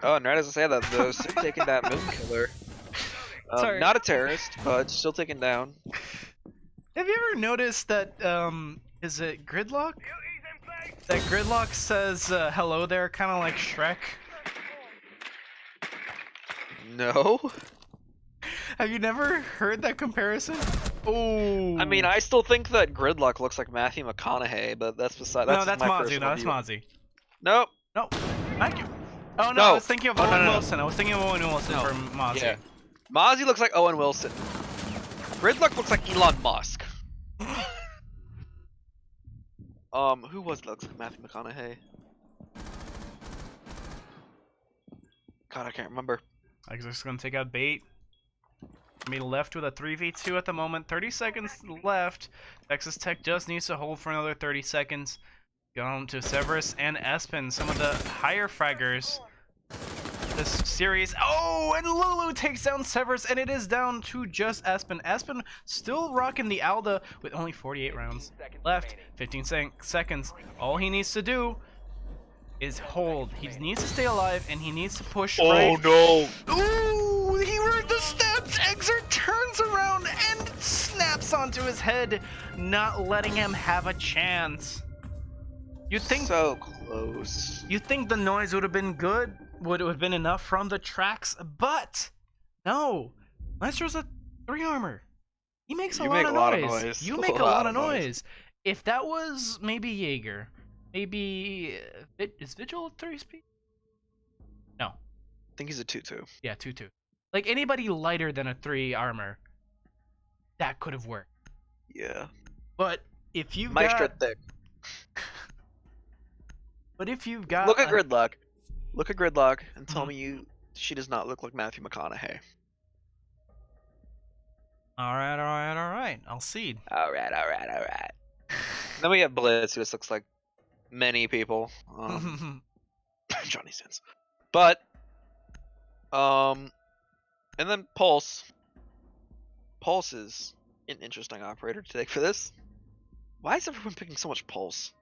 Oh, and right as I say that, though, still taking that moon killer. Sorry. Not a terrorist, but still taken down. Have you ever noticed that, is it Gridlock? That Gridlock says, hello there, kind of like Shrek? No. Have you never heard that comparison? Oh. I mean, I still think that Gridlock looks like Matthew McConaughey, but that's beside. No, that's my Mozzie. personal No, that's view. Mozzie. Nope. No, thank you. Oh no, No. I was thinking of Oh, Owen no. Wilson. I was thinking of Owen Wilson for Mozzie. Yeah. Mozzie looks like Owen Wilson. Gridlock looks like Elon Musk. Who looks like Matthew McConaughey? God, I can't remember. I'm just gonna take out bait. I mean, left with a 3v2 at the moment. 30 seconds left. Texas Tech just needs to hold for another 30 seconds. Going to Severus and Espen, some of the higher fraggers this series. Oh, and Lulu takes down Severus, and it is down to just Espen. Espen still rocking the Alda with only 48 rounds left. 15 seconds. All he needs to do is hold. He needs to stay alive, and he needs to push right. No! Ooh, he heard the steps. Exert turns around and snaps onto his head, not letting him have a chance. You think So close. you think the noise would have been good? Would it have been enough from the tracks? But no. Maestro's a 3 armor. He makes a lot of noise. You make a lot of noise. If that was maybe Jaeger, maybe is Vigil at 3 speed? No. I think he's a 2-2. Yeah, 2-2. Like anybody lighter than a 3 armor, that could have worked. Yeah. But if you've Maestro got, thick. but if you've got, Look at Gridlock. Look at Gridlock and tell me she does not look like Matthew McConaughey. All right. I'll cede. All right. Then we have Blitz, who just looks like many people. Johnny Sins. But, and then Pulse. Pulse is an interesting operator to take for this. Why is everyone picking so much Pulse?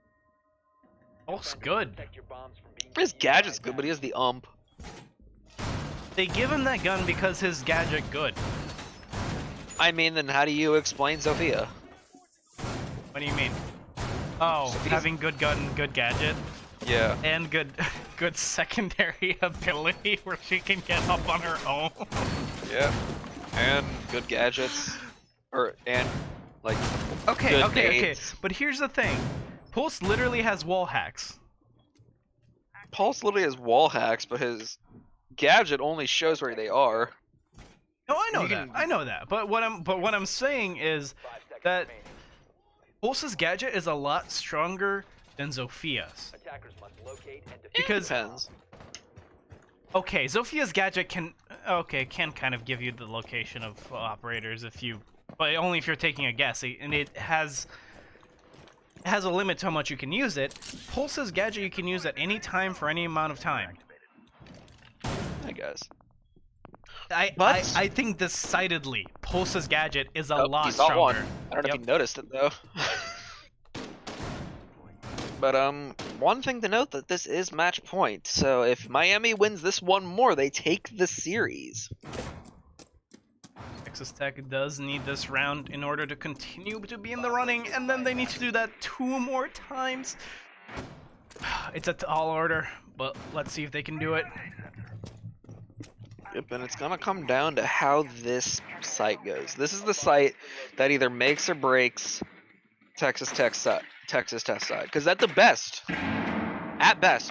Pulse good. His gadget's good, but he has the ump. They give him that gun because his gadget good. I mean, then how do you explain Sophia? What do you mean? Oh, Sophia's- having good gun, good gadget, Yeah. and good secondary ability where she can get up on her own. Yeah. And good gadgets. And like Okay. good nades. But here's the thing. Pulse literally has wall hacks. Pulse literally has wall hacks, but his gadget only shows where they are. No, I know You that. can- I know that. But what I'm saying is that Pulse's gadget is a lot stronger than Zophia's. Because Depends. okay, Zophia's gadget can kind of give you the location of operators if you but only if you're taking a guess, and it has a limit to how much you can use it. Pulse's gadget you can use at any time for any amount of time. I guess. I think decidedly Pulse's gadget is a lot he's got one. stronger. I don't know if you noticed it though. But one thing to note that this is match point. So if Miami wins this one more, they take the series. Texas Tech does need this round in order to continue to be in the running, and then they need to do that 2 more times. It's a tall order, but let's see if they can do it. Yep, and it's gonna come down to how this site goes. This is the site that either makes or breaks Texas Tech side, because at best,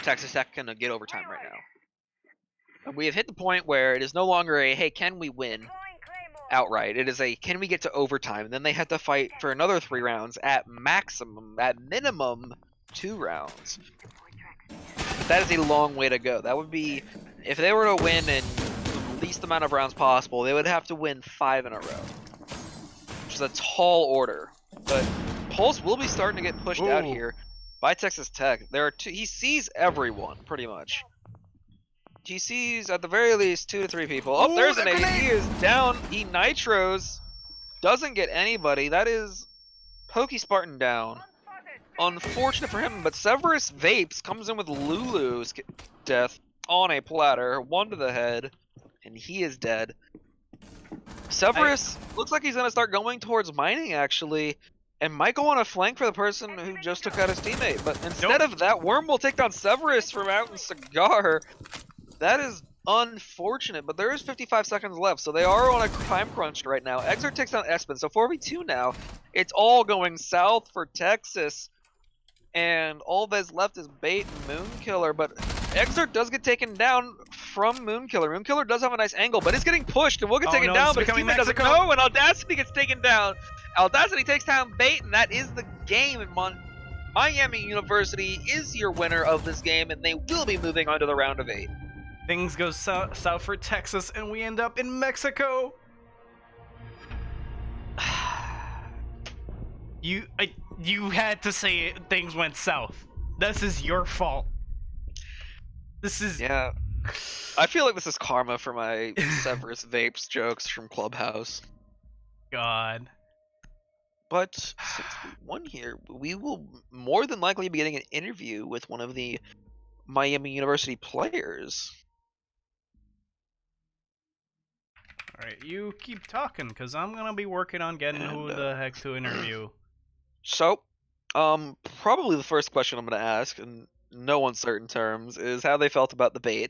Texas Tech can get overtime right now. And we have hit the point where it is no longer a hey, can we win outright? It is a can we get to overtime? And then they have to fight for another 3 rounds at minimum 2 rounds. But that is a long way to go. That would be if they were to win in the least amount of rounds possible, they would have to win 5 in a row, which is a tall order. But Pulse will be starting to get pushed out here by Texas Tech. There are 2. He sees everyone pretty much. He sees at the very least 2 to 3 people. Oh, there's an 80. He is down. He nitros. Doesn't get anybody. That is Pokey Spartan down. Unfortunate for him, but Severus Vapes comes in with Lulu's death on a platter. 1 to the head, and he is dead. Severus looks like he's going to start going towards mining, actually, and might go on a flank for the person who just took out his teammate. But instead of that, Worm will take down Severus from out in Cigar. That is unfortunate, but there is 55 seconds left, so they are on a time crunch right now. Exert takes down Espen, so 4v2 now. It's all going south for Texas, and all that's left is Bait and Moonkiller, but Exert does get taken down from Moonkiller. Moonkiller does have a nice angle, but it's getting pushed and will get taken down, but his teammate doesn't know, and Audacity gets taken down. Audacity takes down Bait, and that is the game. Miami University is your winner of this game, and they will be moving on to the round of 8. Things go south for Texas, and we end up in Mexico. You had to say things went south. This is your fault. This is... Yeah. I feel like this is karma for my Severus Vapes jokes from Clubhouse. God. But since we won here, we will more than likely be getting an interview with one of the Miami University players. Alright, you keep talking, because I'm going to be working on getting who the heck to interview. So, probably the first question I'm going to ask, in no uncertain terms, is how they felt about the bait.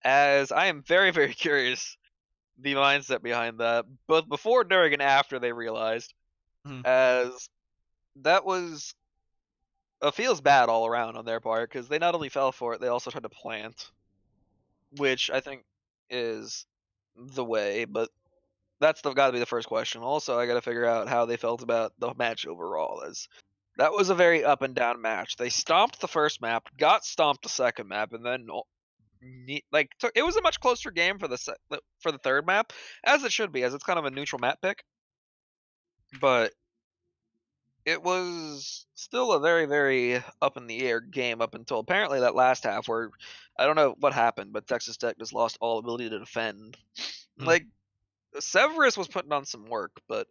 As I am very, very curious the mindset behind that, both before, during, and after they realized. As that was... feels bad all around on their part, because they not only fell for it, they also tried to plant. Which I think is the way, but that's got to be the first question. Also, I got to figure out how they felt about the match overall, as that was a very up and down match. They stomped the first map, got stomped the second map, and then it was a much closer game for the third map, as it should be, as it's kind of a neutral map pick. But it was still a very, very up in the air game up until apparently that last half, where I don't know what happened, but Texas Tech just lost all ability to defend. Like, Severus was putting on some work, but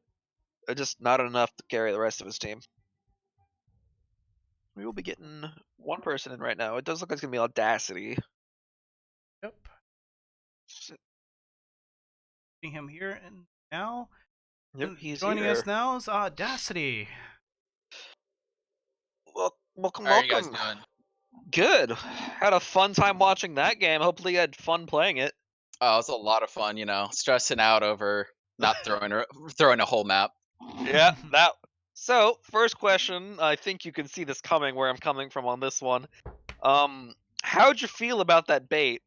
just not enough to carry the rest of his team. We will be getting one person in right now. It does look like it's going to be Audacity. Yep. Seeing him here and now. Yep, he's joining here. us now is Audacity. Welcome. How are you guys doing? Good. Had a fun time watching that game. Hopefully you had fun playing it. Oh, it was a lot of fun, stressing out over not throwing a whole map. Yeah, that. So, first question, I think you can see this coming, where I'm coming from on this one. How'd you feel about that bait?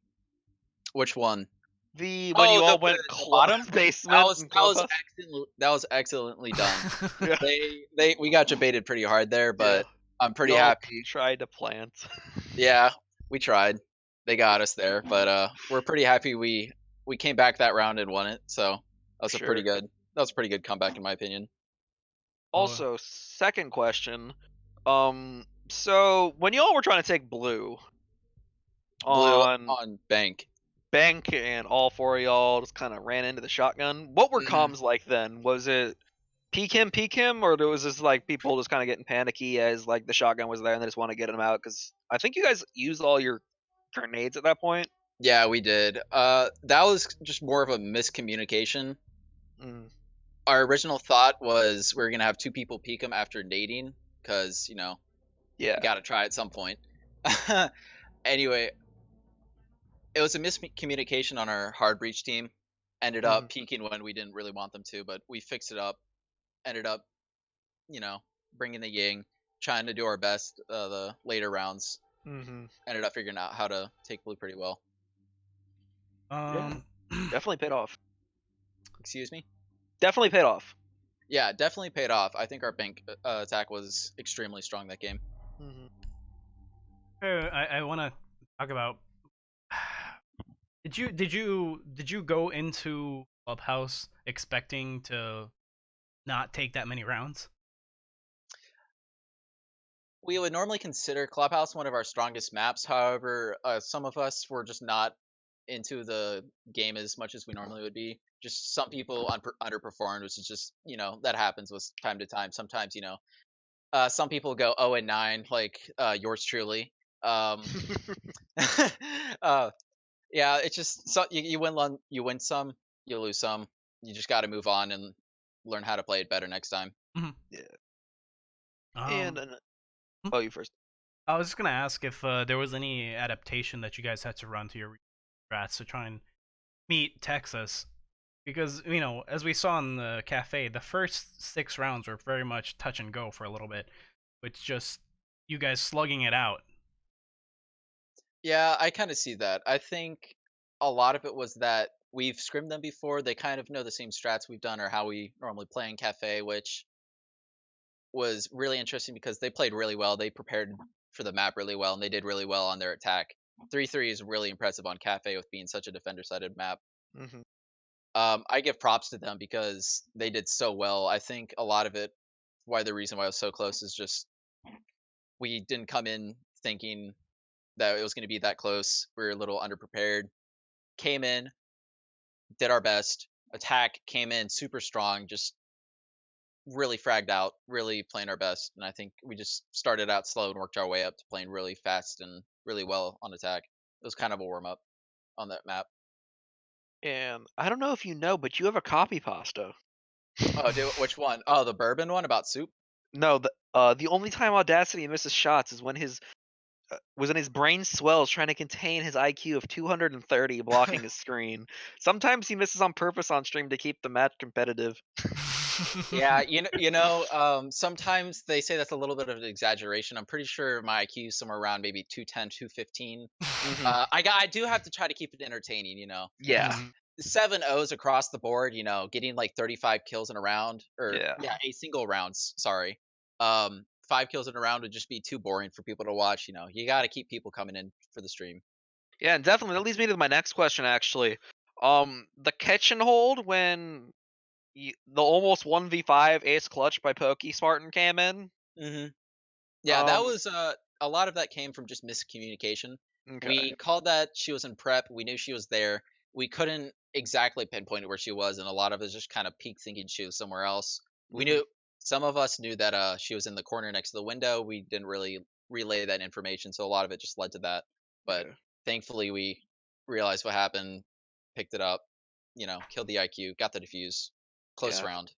Which one? When you all went bottom basement. That was excellently done. Yeah. We got baited pretty hard there, but I'm pretty happy. You tried to plant. Yeah, we tried. They got us there, but we're pretty happy we came back that round and won it. So that was pretty good. was a pretty good comeback in my opinion. Also, second question. So when y'all were trying to take blue Blue on on bank. bank and all four of y'all just kind of ran into the shotgun, what were comms like then? Was it peek him, or was this like people just kind of getting panicky as like the shotgun was there and they just want to get him out? Because I think you guys used all your grenades at that point. Yeah, we did. That was just more of a miscommunication. Mm. Our original thought was we were gonna have two people peek him after nading, because Yeah. you gotta try at some point. Anyway, it was a miscommunication on our hard breach team. Ended up peeking when we didn't really want them to, but we fixed it up. Ended up, bringing the Ying, trying to do our best the later rounds. Ended up figuring out how to take blue pretty well. Definitely paid off. Excuse me? Definitely paid off. Yeah, definitely paid off. I think our bank attack was extremely strong that game. I want to talk about. Did you go into Clubhouse expecting to not take that many rounds? We would normally consider Clubhouse one of our strongest maps. However, some of us were just not into the game as much as we normally would be. Just some people underperformed, which is just that happens with time to time. Sometimes some people go 0-9, like yours truly. Yeah, it's just you win some, you lose some. You just got to move on and learn how to play it better next time. Yeah. And you first. I was just gonna ask if there was any adaptation that you guys had to run to your strats to try and meet Texas, because as we saw in the cafe, the first 6 rounds were very much touch and go for a little bit, with just you guys slugging it out. Yeah, I kind of see that. I think a lot of it was that we've scrimmed them before. They kind of know the same strats we've done or how we normally play in cafe, which was really interesting because they played really well. They prepared for the map really well, and they did really well on their attack. 3-3 is really impressive on cafe with being such a defender-sided map. I give props to them because they did so well. I think a lot of it, the reason why it was so close is just we didn't come in thinking that it was going to be that close. We were a little underprepared. Came in, did our best. Attack came in super strong, just really fragged out, really playing our best. And I think we just started out slow and worked our way up to playing really fast and really well on attack. It was kind of a warm up on that map. And I don't know if you know, but you have a copy pasta. Oh, which one? Oh, the bourbon one about soup? No, the only time Audacity misses shots is when his brain swells trying to contain his IQ of 230 blocking his screen. Sometimes he misses on purpose on stream to keep the match competitive. Yeah, sometimes they say that's a little bit of an exaggeration. I'm pretty sure my IQ is somewhere around maybe 210, 215. I do have to try to keep it entertaining, Yeah. 7 O's across the board, getting like 35 kills in a round, or Yeah. a single round, sorry. 5 kills in a round would just be too boring for people to watch, You got to keep people coming in for the stream. Yeah, and definitely that leads me to my next question actually. The catch and hold when the almost 1v5 ace clutch by Pokey Spartan came in. Yeah, that was a lot of that came from just miscommunication. Okay. We called that she was in prep. We knew she was there. We couldn't exactly pinpoint where she was, and a lot of us just kind of peeked thinking she was somewhere else. We knew some of us knew that she was in the corner next to the window. We didn't really relay that information, so a lot of it just led to that. But thankfully, we realized what happened, picked it up, killed the IQ, got the defuse, close round.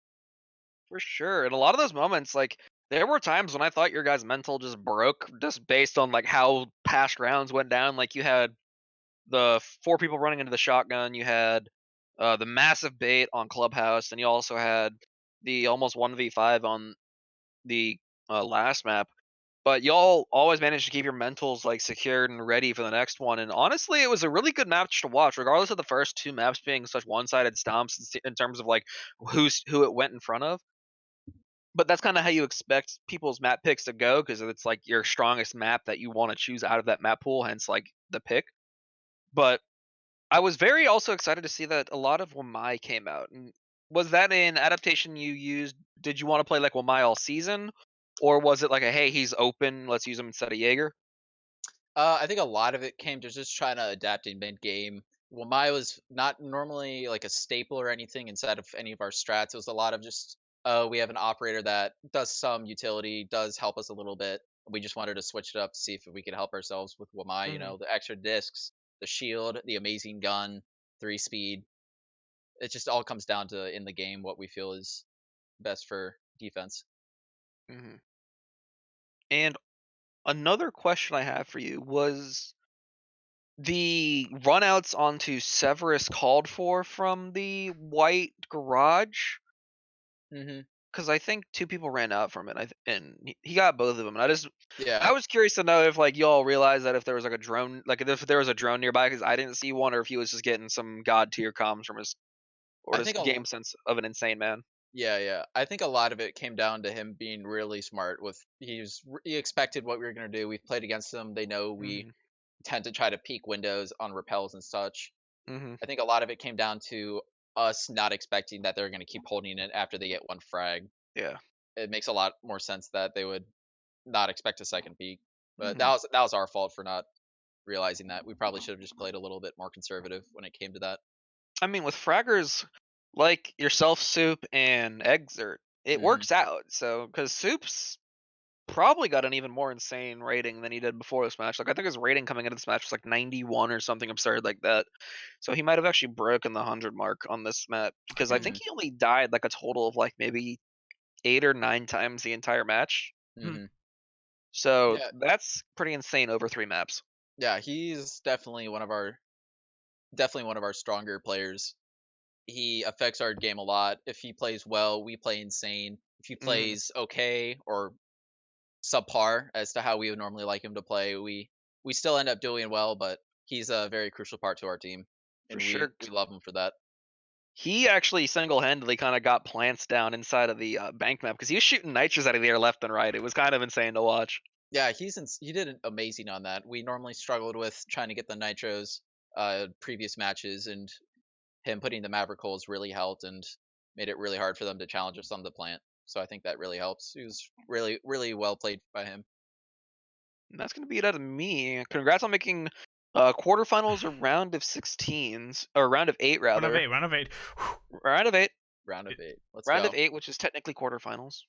For sure, and a lot of those moments, like there were times when I thought your guys' mental just broke, just based on like how past rounds went down. Like you had the 4 people running into the shotgun, you had the massive bait on Clubhouse, and you also had the almost 1v5 on the last map. But y'all always managed to keep your mentals like secured and ready for the next one. And honestly, it was a really good match to watch, regardless of the first 2 maps being such one-sided stomps in terms of like who it went in front of. But that's kind of how you expect people's map picks to go, because it's like your strongest map that you want to choose out of that map pool, hence like the pick. But I was very also excited to see that a lot of Wamai came out, and was that an adaptation you used? Did you want to play like Wamai all season, or was it like a hey, he's open, let's use him instead of Jaeger? I think a lot of it came to just trying to adapt in mid game. Well, Maya was not normally like a staple or anything inside of any of our strats. It was a lot of just, we have an operator that does some utility, does help us a little bit. We just wanted to switch it up to see if we could help ourselves with Wamai. You know, the extra discs, the shield, the amazing gun, 3 speed. It just all comes down to in the game what we feel is best for defense. Mm-hmm. And another question I have for you was the runouts onto Severus called for from the white garage? Mm-hmm. Because I think 2 people ran out from it, and he got both of them. And I Yeah, was curious to know if like y'all realized that if there was like a drone, like if there was a drone nearby, because I didn't see one, or if he was just getting some god tier comms from his, or I just think a game sense of an insane man. Yeah. I think a lot of it came down to him being really smart. He expected what we were gonna do. We've played against them. They know we tend to try to peek windows on repels and such. Mm-hmm. I think a lot of it came down to us not expecting that they're gonna keep holding it after they get one frag. Yeah. It makes a lot more sense that they would not expect a second peek. But Mhm. that was our fault for not realizing that. We probably should have just played a little bit more conservative when it came to that. I mean, with fraggers like yourself, Soup, and Exert, it works out. So, because Soup's probably got an even more insane rating than he did before this match. Like, I think his rating coming into this match was like 91 or something absurd like that. So he might have actually broken the 100 mark on this map, because I think he only died like a total of like maybe 8 or 9 times the entire match. Mm-hmm. So Yeah, that's pretty insane over 3 maps. yeah, he's definitely one of our stronger players. He affects our game a lot. If he plays well, we play insane. If he plays okay or subpar as to how we would normally like him to play, we still end up doing well, but he's a very crucial part to our team, For and sure. we love him for that. He actually single-handedly kind of got plants down inside of the bank map, because he was shooting nitros out of the air left and right. It was kind of insane to watch. Yeah, he did amazing on that. We normally struggled with trying to get the nitros previous matches, and him putting the Maverick holes really helped and made it really hard for them to challenge us on the plant. So I think that really helps. It was really, really well played by him. And that's going to be it out of me. Congrats on making quarterfinals or round of 16s, or round of 8 rather. Round of eight. Round of 8. Round of 8. Let's Round go. of 8, which is technically quarterfinals.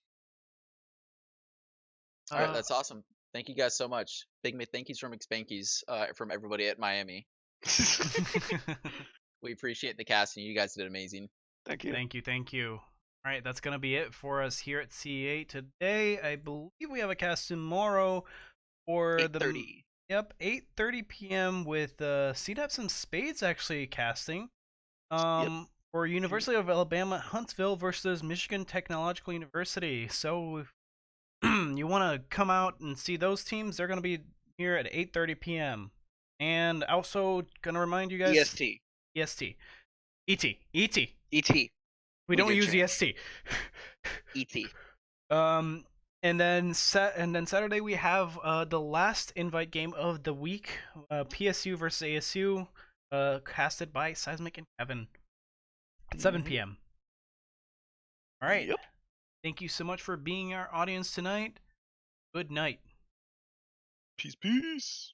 All right, that's awesome. Thank you guys so much. Big thank yous from McSpankies from everybody at Miami. We appreciate the casting. You guys did amazing. Thank you. Thank you. All right, that's going to be it for us here at CA today. I believe we have a cast tomorrow for 8:30. 8:30 p.m. with CDAPS and Spades actually casting. For University of Alabama Huntsville versus Michigan Technological University. So if you want to come out and see those teams, they're going to be here at 8:30 p.m. And also going to remind you guys EST. ET. We don't use EST. ET. And then Saturday we have the last invite game of the week, PSU versus ASU, casted by Seismic and Kevin at 7 p.m. All right. Yep. Thank you so much for being our audience tonight. Good night. Peace.